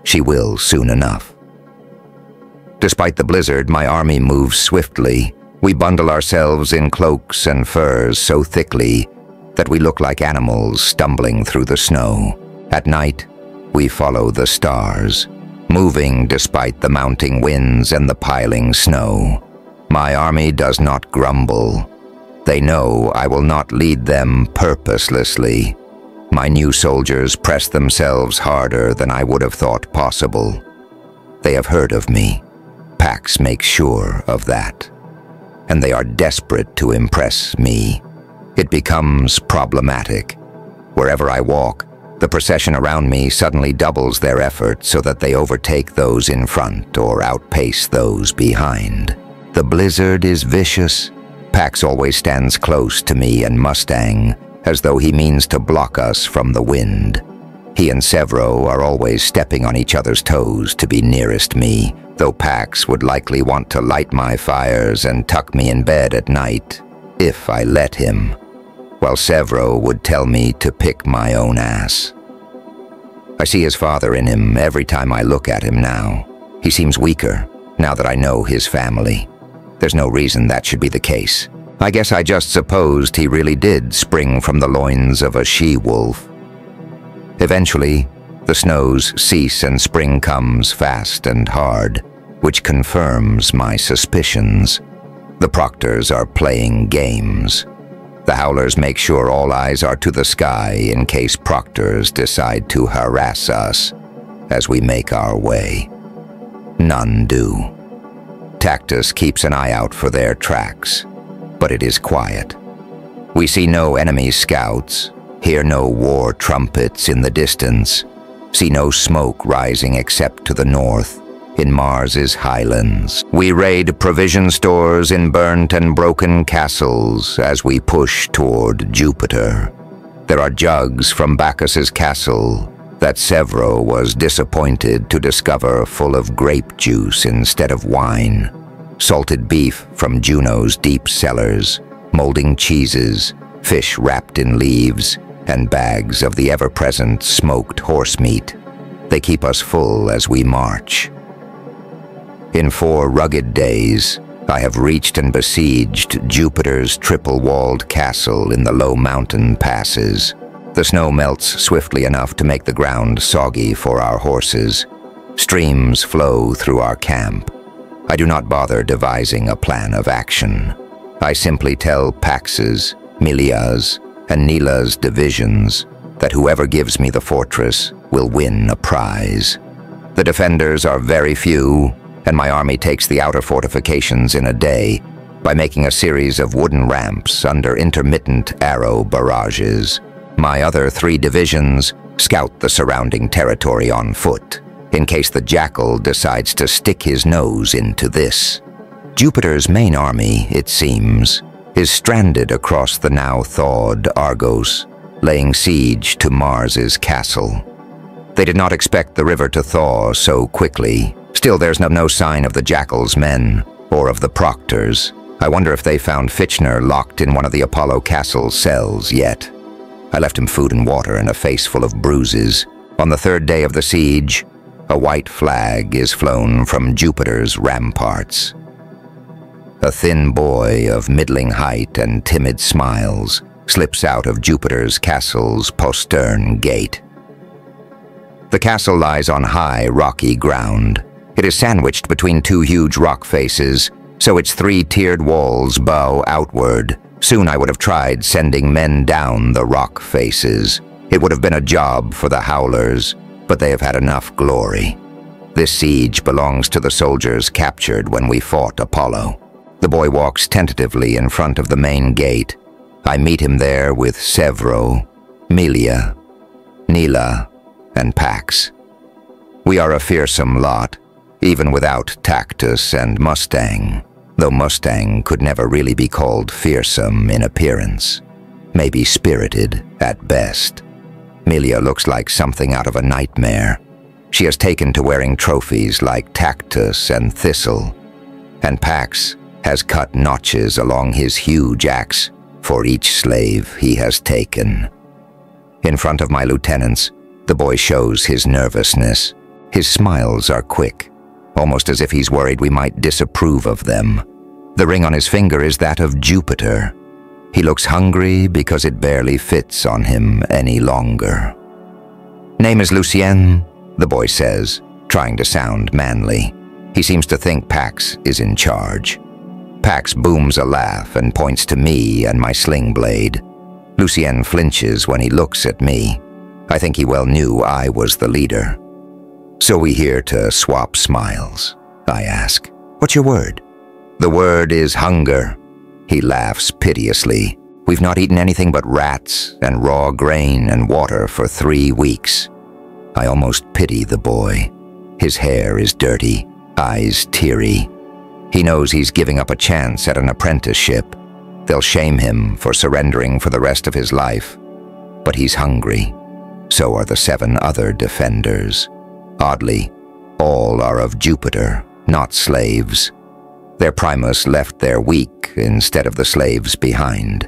She will soon enough. Despite the blizzard, my army moves swiftly. We bundle ourselves in cloaks and furs so thickly that we look like animals stumbling through the snow. At night, we follow the stars, moving despite the mounting winds and the piling snow. My army does not grumble. They know I will not lead them purposelessly. My new soldiers press themselves harder than I would have thought possible. They have heard of me. Pax makes sure of that. And they are desperate to impress me. It becomes problematic. Wherever I walk, the procession around me suddenly doubles their effort so that they overtake those in front or outpace those behind. The blizzard is vicious. Pax always stands close to me and Mustang, as though he means to block us from the wind. He and Severo are always stepping on each other's toes to be nearest me, though Pax would likely want to light my fires and tuck me in bed at night, if I let him, while Severo would tell me to pick my own ass. I see his father in him every time I look at him now. He seems weaker, now that I know his family. There's no reason that should be the case. I guess I just supposed he really did spring from the loins of a she-wolf. Eventually, the snows cease and spring comes fast and hard, which confirms my suspicions. The Proctors are playing games. The howlers make sure all eyes are to the sky in case proctors decide to harass us as we make our way. None do. Tactus keeps an eye out for their tracks, but it is quiet. We see no enemy scouts, hear no war trumpets in the distance, see no smoke rising except to the north, in Mars's highlands. We raid provision stores in burnt and broken castles as we push toward Jupiter. There are jugs from Bacchus's castle that Severo was disappointed to discover full of grape juice instead of wine, salted beef from Juno's deep cellars, molding cheeses, fish wrapped in leaves, and bags of the ever-present smoked horse meat. They keep us full as we march. In 4 rugged days, I have reached and besieged Jupiter's triple-walled castle in the low mountain passes. The snow melts swiftly enough to make the ground soggy for our horses. Streams flow through our camp. I do not bother devising a plan of action. I simply tell Pax's, Milia's, and Nila's divisions that whoever gives me the fortress will win a prize. The defenders are very few, and my army takes the outer fortifications in a day by making a series of wooden ramps under intermittent arrow barrages. My other 3 divisions scout the surrounding territory on foot, in case the jackal decides to stick his nose into this. Jupiter's main army, it seems, is stranded across the now thawed Argos, laying siege to Mars's castle. They did not expect the river to thaw so quickly. Still, there's no sign of the jackal's men, or of the proctors. I wonder if they found Fitchner locked in one of the Apollo Castle's cells yet. I left him food and water and a face full of bruises. On the 3rd day of the siege, a white flag is flown from Jupiter's ramparts. A thin boy of middling height and timid smiles slips out of Jupiter's castle's postern gate. The castle lies on high, rocky ground. It is sandwiched between 2 huge rock faces, so its 3-tiered walls bow outward. Soon I would have tried sending men down the rock faces. It would have been a job for the howlers, but they have had enough glory. This siege belongs to the soldiers captured when we fought Apollo. The boy walks tentatively in front of the main gate. I meet him there with Severo, Milia, Nila, and Pax. We are a fearsome lot, even without Tactus and Mustang, though Mustang could never really be called fearsome in appearance. Maybe spirited at best. Milia looks like something out of a nightmare. She has taken to wearing trophies like Tactus and Thistle, and Pax has cut notches along his huge axe for each slave he has taken. In front of my lieutenants, the boy shows his nervousness. His smiles are quick, almost as if he's worried we might disapprove of them. The ring on his finger is that of Jupiter. He looks hungry because it barely fits on him any longer. "Name is Lucien," the boy says, trying to sound manly. He seems to think Pax is in charge. Pax booms a laugh and points to me and my sling blade. Lucien flinches when he looks at me. I think he well knew I was the leader. "So we here to swap smiles?" I ask. "What's your word?" "The word is hunger." He laughs piteously. "We've not eaten anything but rats and raw grain and water for 3 weeks. I almost pity the boy. His hair is dirty, eyes teary. He knows he's giving up a chance at an apprenticeship. They'll shame him for surrendering for the rest of his life. But he's hungry. So are the 7 other defenders. Oddly, all are of Jupiter, not slaves. Their Primus left their weak instead of the slaves behind.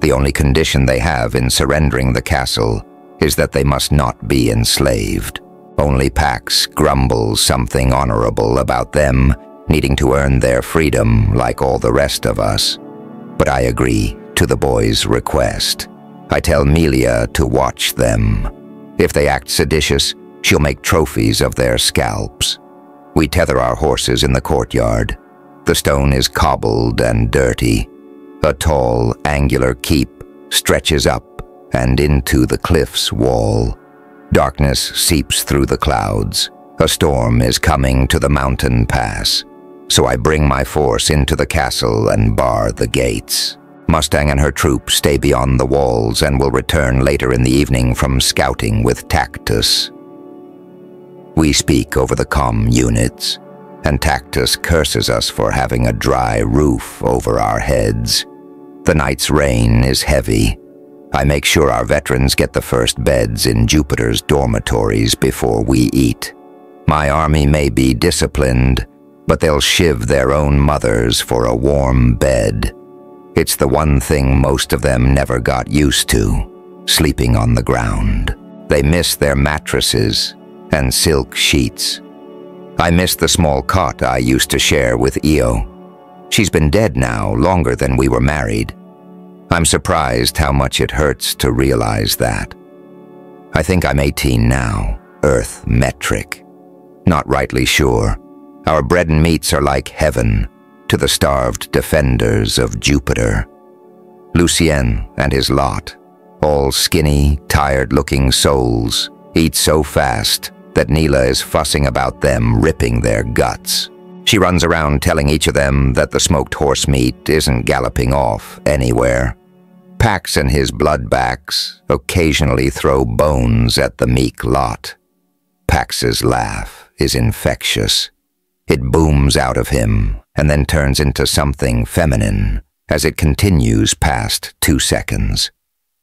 The only condition they have in surrendering the castle is that they must not be enslaved. Only Pax grumbles something honorable about them needing to earn their freedom like all the rest of us. But I agree to the boy's request. I tell Milia to watch them. If they act seditious, she'll make trophies of their scalps. We tether our horses in the courtyard. The stone is cobbled and dirty. A tall, angular keep stretches up and into the cliff's wall. Darkness seeps through the clouds. A storm is coming to the mountain pass. So I bring my force into the castle and bar the gates. Mustang and her troop stay beyond the walls and will return later in the evening from scouting with Tactus. We speak over the comm units, and Tactus curses us for having a dry roof over our heads. The night's rain is heavy. I make sure our veterans get the first beds in Jupiter's dormitories before we eat. My army may be disciplined, but they'll shiv their own mothers for a warm bed. It's the one thing most of them never got used to, sleeping on the ground. They miss their mattresses and silk sheets. I miss the small cot I used to share with Io. She's been dead now longer than we were married. I'm surprised how much it hurts to realize that. I think I'm 18 now, Earth metric. Not rightly sure. Our bread and meats are like heaven to the starved defenders of Jupiter. Lucien and his lot, all skinny, tired-looking souls, eat so fast that Neela is fussing about them ripping their guts. She runs around telling each of them that the smoked horse meat isn't galloping off anywhere. Pax and his bloodbacks occasionally throw bones at the meek lot. Pax's laugh is infectious. It booms out of him and then turns into something feminine as it continues past 2 seconds.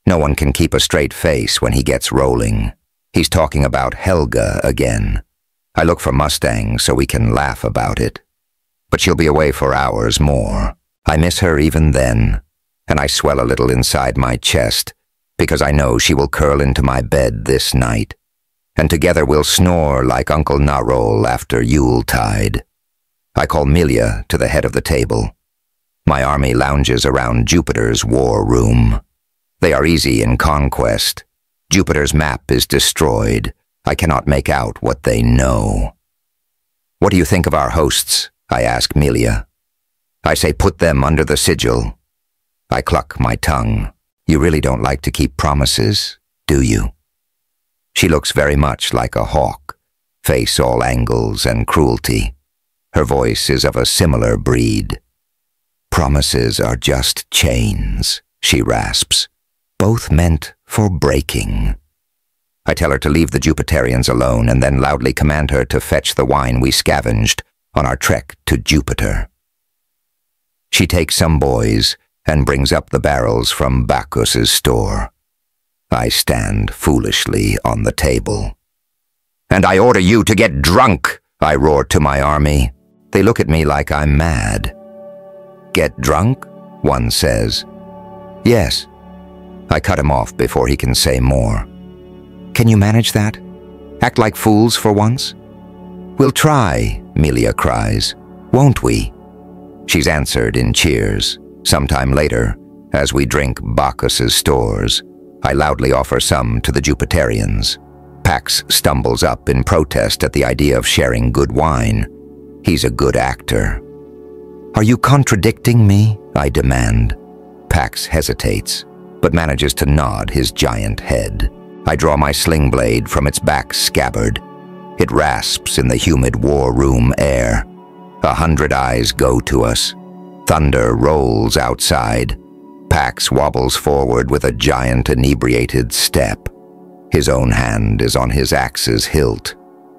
No one can keep a straight face when he gets rolling. He's talking about Helga again. I look for Mustang so we can laugh about it. But she'll be away for hours more. I miss her even then, and I swell a little inside my chest because I know she will curl into my bed this night, and together we'll snore like Uncle Narol after Yuletide. I call Milia to the head of the table. My army lounges around Jupiter's war room. They are easy in conquest. Jupiter's map is destroyed. I cannot make out what they know. What do you think of our hosts? I ask Milia. I say put them under the sigil. I cluck my tongue. You really don't like to keep promises, do you? She looks very much like a hawk, face all angles and cruelty. Her voice is of a similar breed. Promises are just chains, she rasps, both meant for breaking. I tell her to leave the Jupiterians alone and then loudly command her to fetch the wine we scavenged on our trek to Jupiter. She takes some boys and brings up the barrels from Bacchus's store. I stand foolishly on the table. "And I order you to get drunk," I roar to my army. They look at me like I'm mad. "Get drunk?" one says. "Yes." I cut him off before he can say more. "Can you manage that? Act like fools for once?" "We'll try," Milia cries. "Won't we?" She's answered in cheers. Sometime later, as we drink Bacchus's stores, I loudly offer some to the Jupiterians. Pax stumbles up in protest at the idea of sharing good wine. He's a good actor. "Are you contradicting me?" I demand. Pax hesitates, but manages to nod his giant head. I draw my sling blade from its back scabbard. It rasps in the humid war room air. 100 eyes go to us. Thunder rolls outside. Pax wobbles forward with a giant inebriated step. His own hand is on his axe's hilt,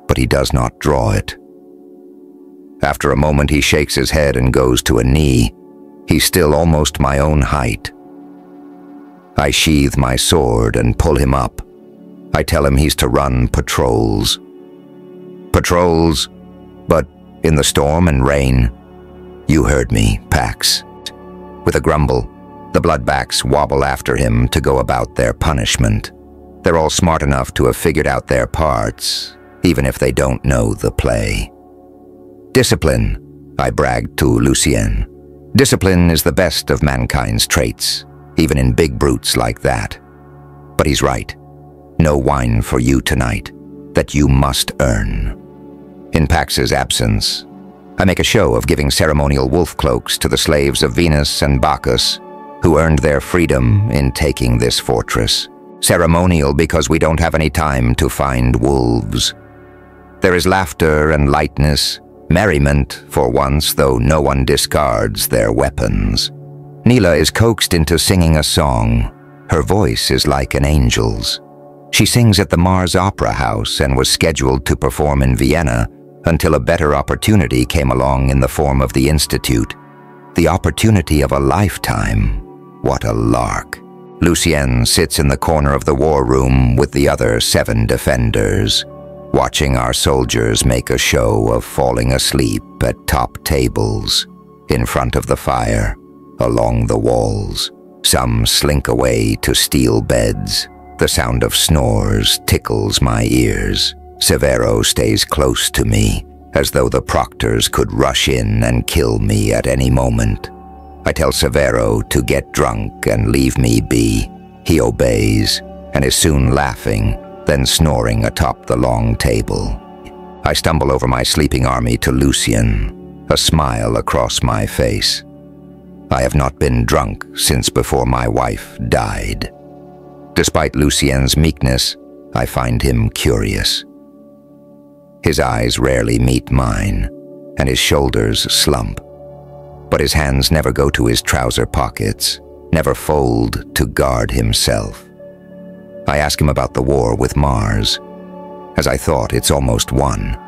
but he does not draw it. After a moment he shakes his head and goes to a knee. He's still almost my own height. I sheathe my sword and pull him up. I tell him he's to run patrols. Patrols, but in the storm and rain. You heard me, Pax. With a grumble, the bloodbacks wobble after him to go about their punishment. They're all smart enough to have figured out their parts, even if they don't know the play. Discipline, I bragged to Lucien. Discipline is the best of mankind's traits, even in big brutes like that. But he's right. No wine for you tonight, that you must earn. In Pax's absence, I make a show of giving ceremonial wolf cloaks to the slaves of Venus and Bacchus who earned their freedom in taking this fortress. Ceremonial because we don't have any time to find wolves. There is laughter and lightness, merriment for once, though no one discards their weapons. Neela is coaxed into singing a song. Her voice is like an angel's. She sings at the Mars Opera House and was scheduled to perform in Vienna until a better opportunity came along in the form of the Institute. The opportunity of a lifetime. What a lark. Lucien sits in the corner of the war room with the other 7 defenders, watching our soldiers make a show of falling asleep at top tables, in front of the fire, along the walls. Some slink away to steel beds. The sound of snores tickles my ears. Severo stays close to me, as though the proctors could rush in and kill me at any moment. I tell Severo to get drunk and leave me be. He obeys, and is soon laughing, then snoring atop the long table. I stumble over my sleeping army to Lucien, a smile across my face. I have not been drunk since before my wife died. Despite Lucien's meekness, I find him curious. His eyes rarely meet mine, and his shoulders slump. But his hands never go to his trouser pockets, never fold to guard himself. I ask him about the war with Mars. As I thought, it's almost won.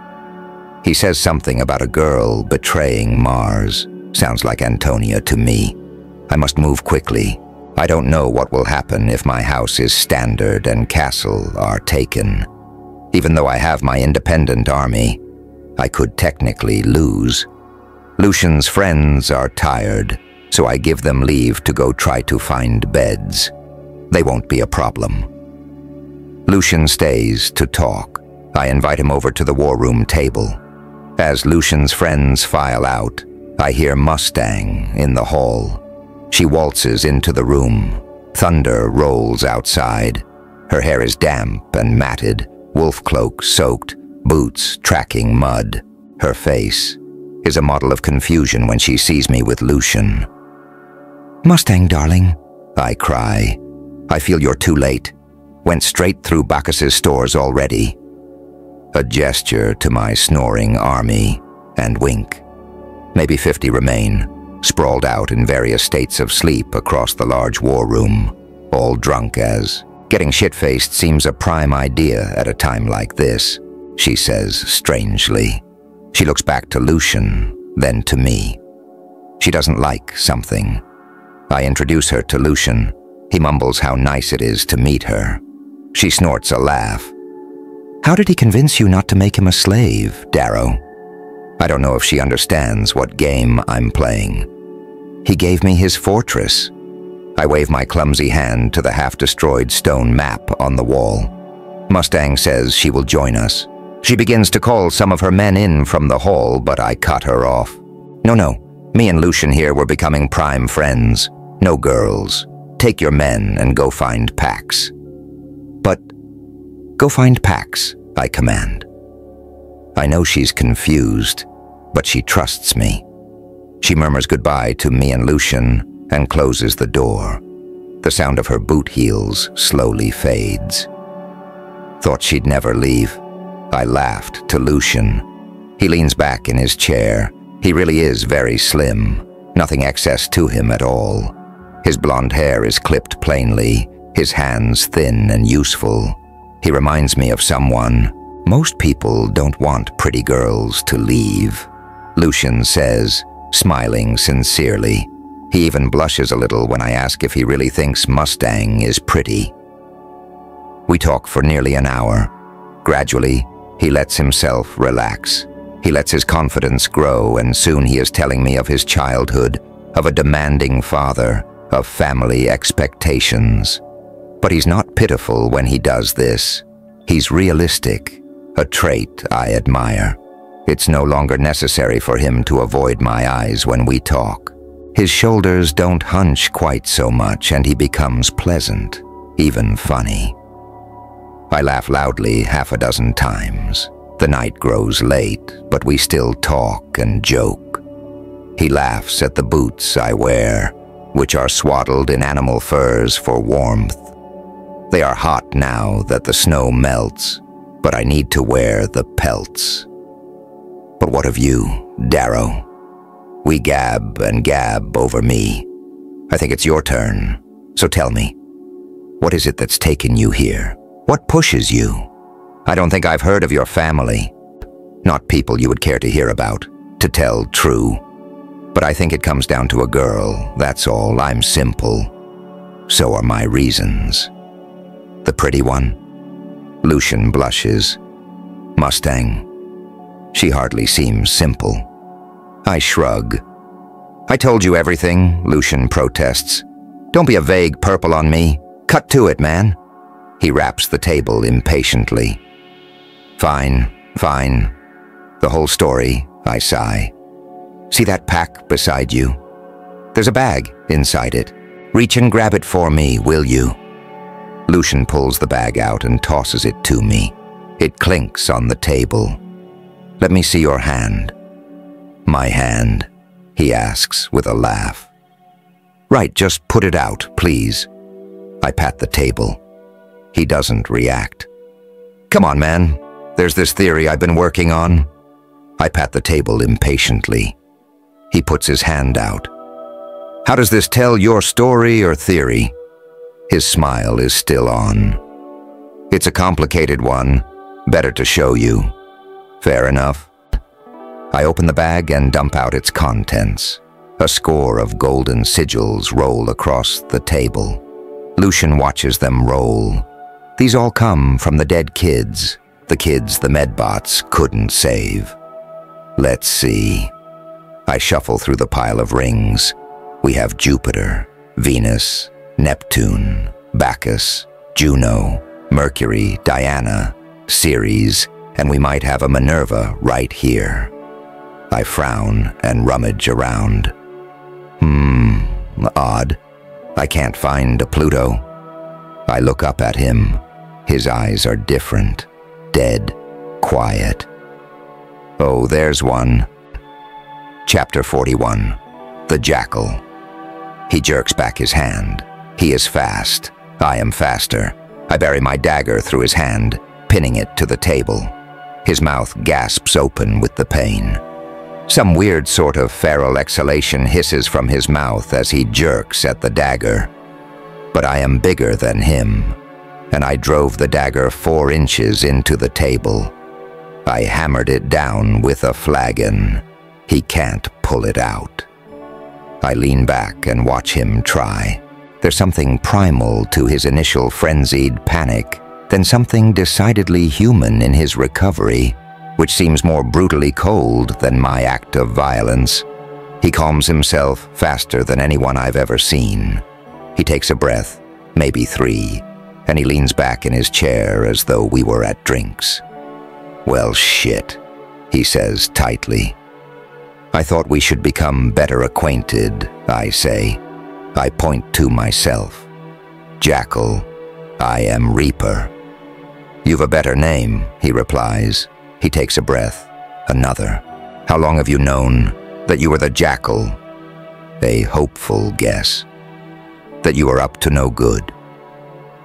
He says something about a girl betraying Mars. Sounds like Antonia to me. I must move quickly. I don't know what will happen if my house is standard and castle are taken. Even though I have my independent army, I could technically lose. Lucien's friends are tired, so I give them leave to go try to find beds. They won't be a problem. Lucien stays to talk. I invite him over to the war room table. As Lucien's friends file out, I hear Mustang in the hall. She waltzes into the room. Thunder rolls outside. Her hair is damp and matted, wolf cloak soaked, boots tracking mud. Her face is a model of confusion when she sees me with Lucien. "Mustang, darling," I cry. "I feel you're too late. Went straight through Bacchus's stores already." A gesture to my snoring army, and wink. Maybe 50 remain, sprawled out in various states of sleep across the large war room, all drunk as. "Getting shit-faced seems a prime idea at a time like this," she says strangely. She looks back to Lucien, then to me. She doesn't like something. I introduce her to Lucien. He mumbles how nice it is to meet her. She snorts a laugh. "How did he convince you not to make him a slave, Darrow?" I don't know if she understands what game I'm playing. "He gave me his fortress." I wave my clumsy hand to the half-destroyed stone map on the wall. Mustang says she will join us. She begins to call some of her men in from the hall, but I cut her off. No, me and Lucien here were becoming prime friends. No girls. Take your men and go find Pax. But go find Pax, I command. I know she's confused, but she trusts me. She murmurs goodbye to me and Lucien and closes the door. The sound of her boot heels slowly fades. Thought she'd never leave. I laughed to Lucien. He leans back in his chair. He really is very slim. Nothing excess to him at all. His blonde hair is clipped plainly, his hands thin and useful. He reminds me of someone. Most people don't want pretty girls to leave, Lucien says, smiling sincerely. He even blushes a little when I ask if he really thinks Mustang is pretty. We talk for nearly an hour. Gradually, he lets himself relax. He lets his confidence grow, and soon he is telling me of his childhood, of a demanding father, of family expectations. But he's not pitiful when he does this. He's realistic, a trait I admire. It's no longer necessary for him to avoid my eyes when we talk. His shoulders don't hunch quite so much, and he becomes pleasant, even funny. I laugh loudly 6 times. The night grows late, but we still talk and joke. He laughs at the boots I wear. which are swaddled in animal furs for warmth. They are hot now that the snow melts, but I need to wear the pelts. But what of you, Darrow? We gab and gab over me. I think it's your turn, so tell me, what is it that's taken you here? What pushes you? I don't think I've heard of your family. Not people you would care to hear about, to tell true. But I think it comes down to a girl, that's all. I'm simple. So are my reasons. The pretty one? Lucian blushes. Mustang. She hardly seems simple. I shrug. I told you everything, Lucian protests. Don't be a vague purple on me. Cut to it, man. He raps the table impatiently. Fine, fine. The whole story, I sigh. See that pack beside you? There's a bag inside it. Reach and grab it for me, will you? Lucian pulls the bag out and tosses it to me. It clinks on the table. Let me see your hand. My hand, he asks with a laugh. Right, just put it out, please. I pat the table. He doesn't react. Come on, man. There's this theory I've been working on. I pat the table impatiently. He puts his hand out. How does this tell your story or theory? His smile is still on. It's a complicated one. Better to show you. Fair enough. I open the bag and dump out its contents. A score of golden sigils roll across the table. Lucian watches them roll. These all come from the dead kids, the kids the Medbots couldn't save. Let's see. I shuffle through the pile of rings. We have Jupiter, Venus, Neptune, Bacchus, Juno, Mercury, Diana, Ceres, and we might have a Minerva right here. I frown and rummage around. Odd. I can't find a Pluto. I look up at him. His eyes are different, dead, quiet. Oh, there's one. Chapter 41. The Jackal. He jerks back his hand. He is fast. I am faster. I bury my dagger through his hand, pinning it to the table. His mouth gasps open with the pain. Some weird sort of feral exhalation hisses from his mouth as he jerks at the dagger. But I am bigger than him, and I drove the dagger 4 inches into the table. I hammered it down with a flagon. He can't pull it out. I lean back and watch him try. There's something primal to his initial frenzied panic, then something decidedly human in his recovery, which seems more brutally cold than my act of violence. He calms himself faster than anyone I've ever seen. He takes a breath, maybe 3, and he leans back in his chair as though we were at drinks. Well, shit, he says tightly. I thought we should become better acquainted, I say. I point to myself. Jackal, I am Reaper. You've a better name, he replies. He takes a breath. Another. How long have you known that you were the Jackal? A hopeful guess. That you are up to no good.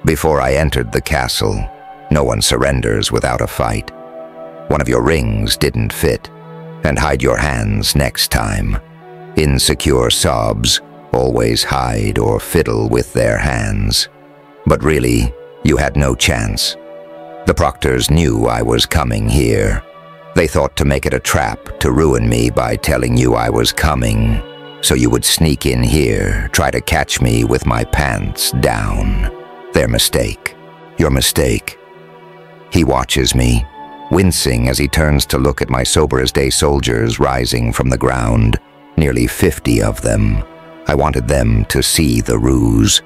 Before I entered the castle, no one surrenders without a fight. One of your rings didn't fit, and hide your hands next time. Insecure sobs always hide or fiddle with their hands. But really, you had no chance. The Proctors knew I was coming here. They thought to make it a trap to ruin me by telling you I was coming, so you would sneak in here, try to catch me with my pants down. Their mistake. Your mistake. He watches me, wincing as he turns to look at my sober-as-day soldiers rising from the ground, nearly 50 of them. I wanted them to see the ruse.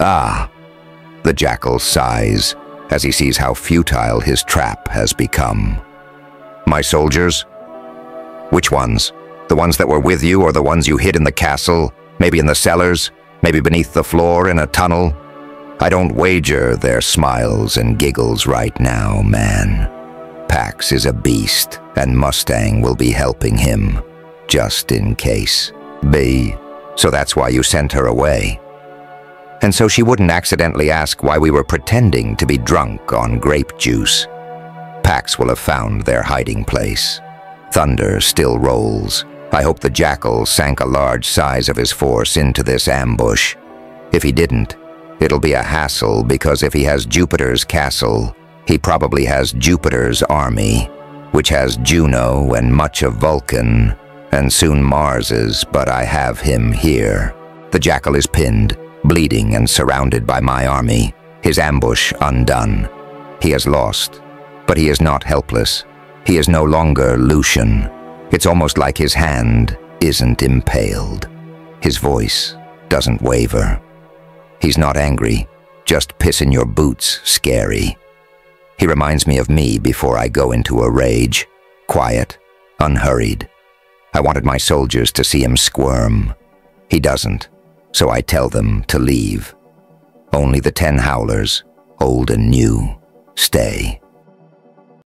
Ah, the Jackal sighs as he sees how futile his trap has become. My soldiers? Which ones? The ones that were with you or the ones you hid in the castle? Maybe in the cellars? Maybe beneath the floor in a tunnel? I don't wager their smiles and giggles right now, man. Pax is a beast, and Mustang will be helping him, just in case. B. So that's why you sent her away. And so she wouldn't accidentally ask why we were pretending to be drunk on grape juice. Packs will have found their hiding place. Thunder still rolls. I hope the jackal sank a large size of his force into this ambush. If he didn't, it'll be a hassle, because if he has Jupiter's castle, he probably has Jupiter's army, which has Juno and much of Vulcan, and soon Mars's, but I have him here. The jackal is pinned, bleeding and surrounded by my army, his ambush undone. He has lost, but he is not helpless. He is no longer Lucian. It's almost like his hand isn't impaled. His voice doesn't waver. He's not angry, just piss in your boots scary. He reminds me of me before I go into a rage, quiet, unhurried. I wanted my soldiers to see him squirm. He doesn't, so I tell them to leave. Only the 10 howlers, old and new, stay.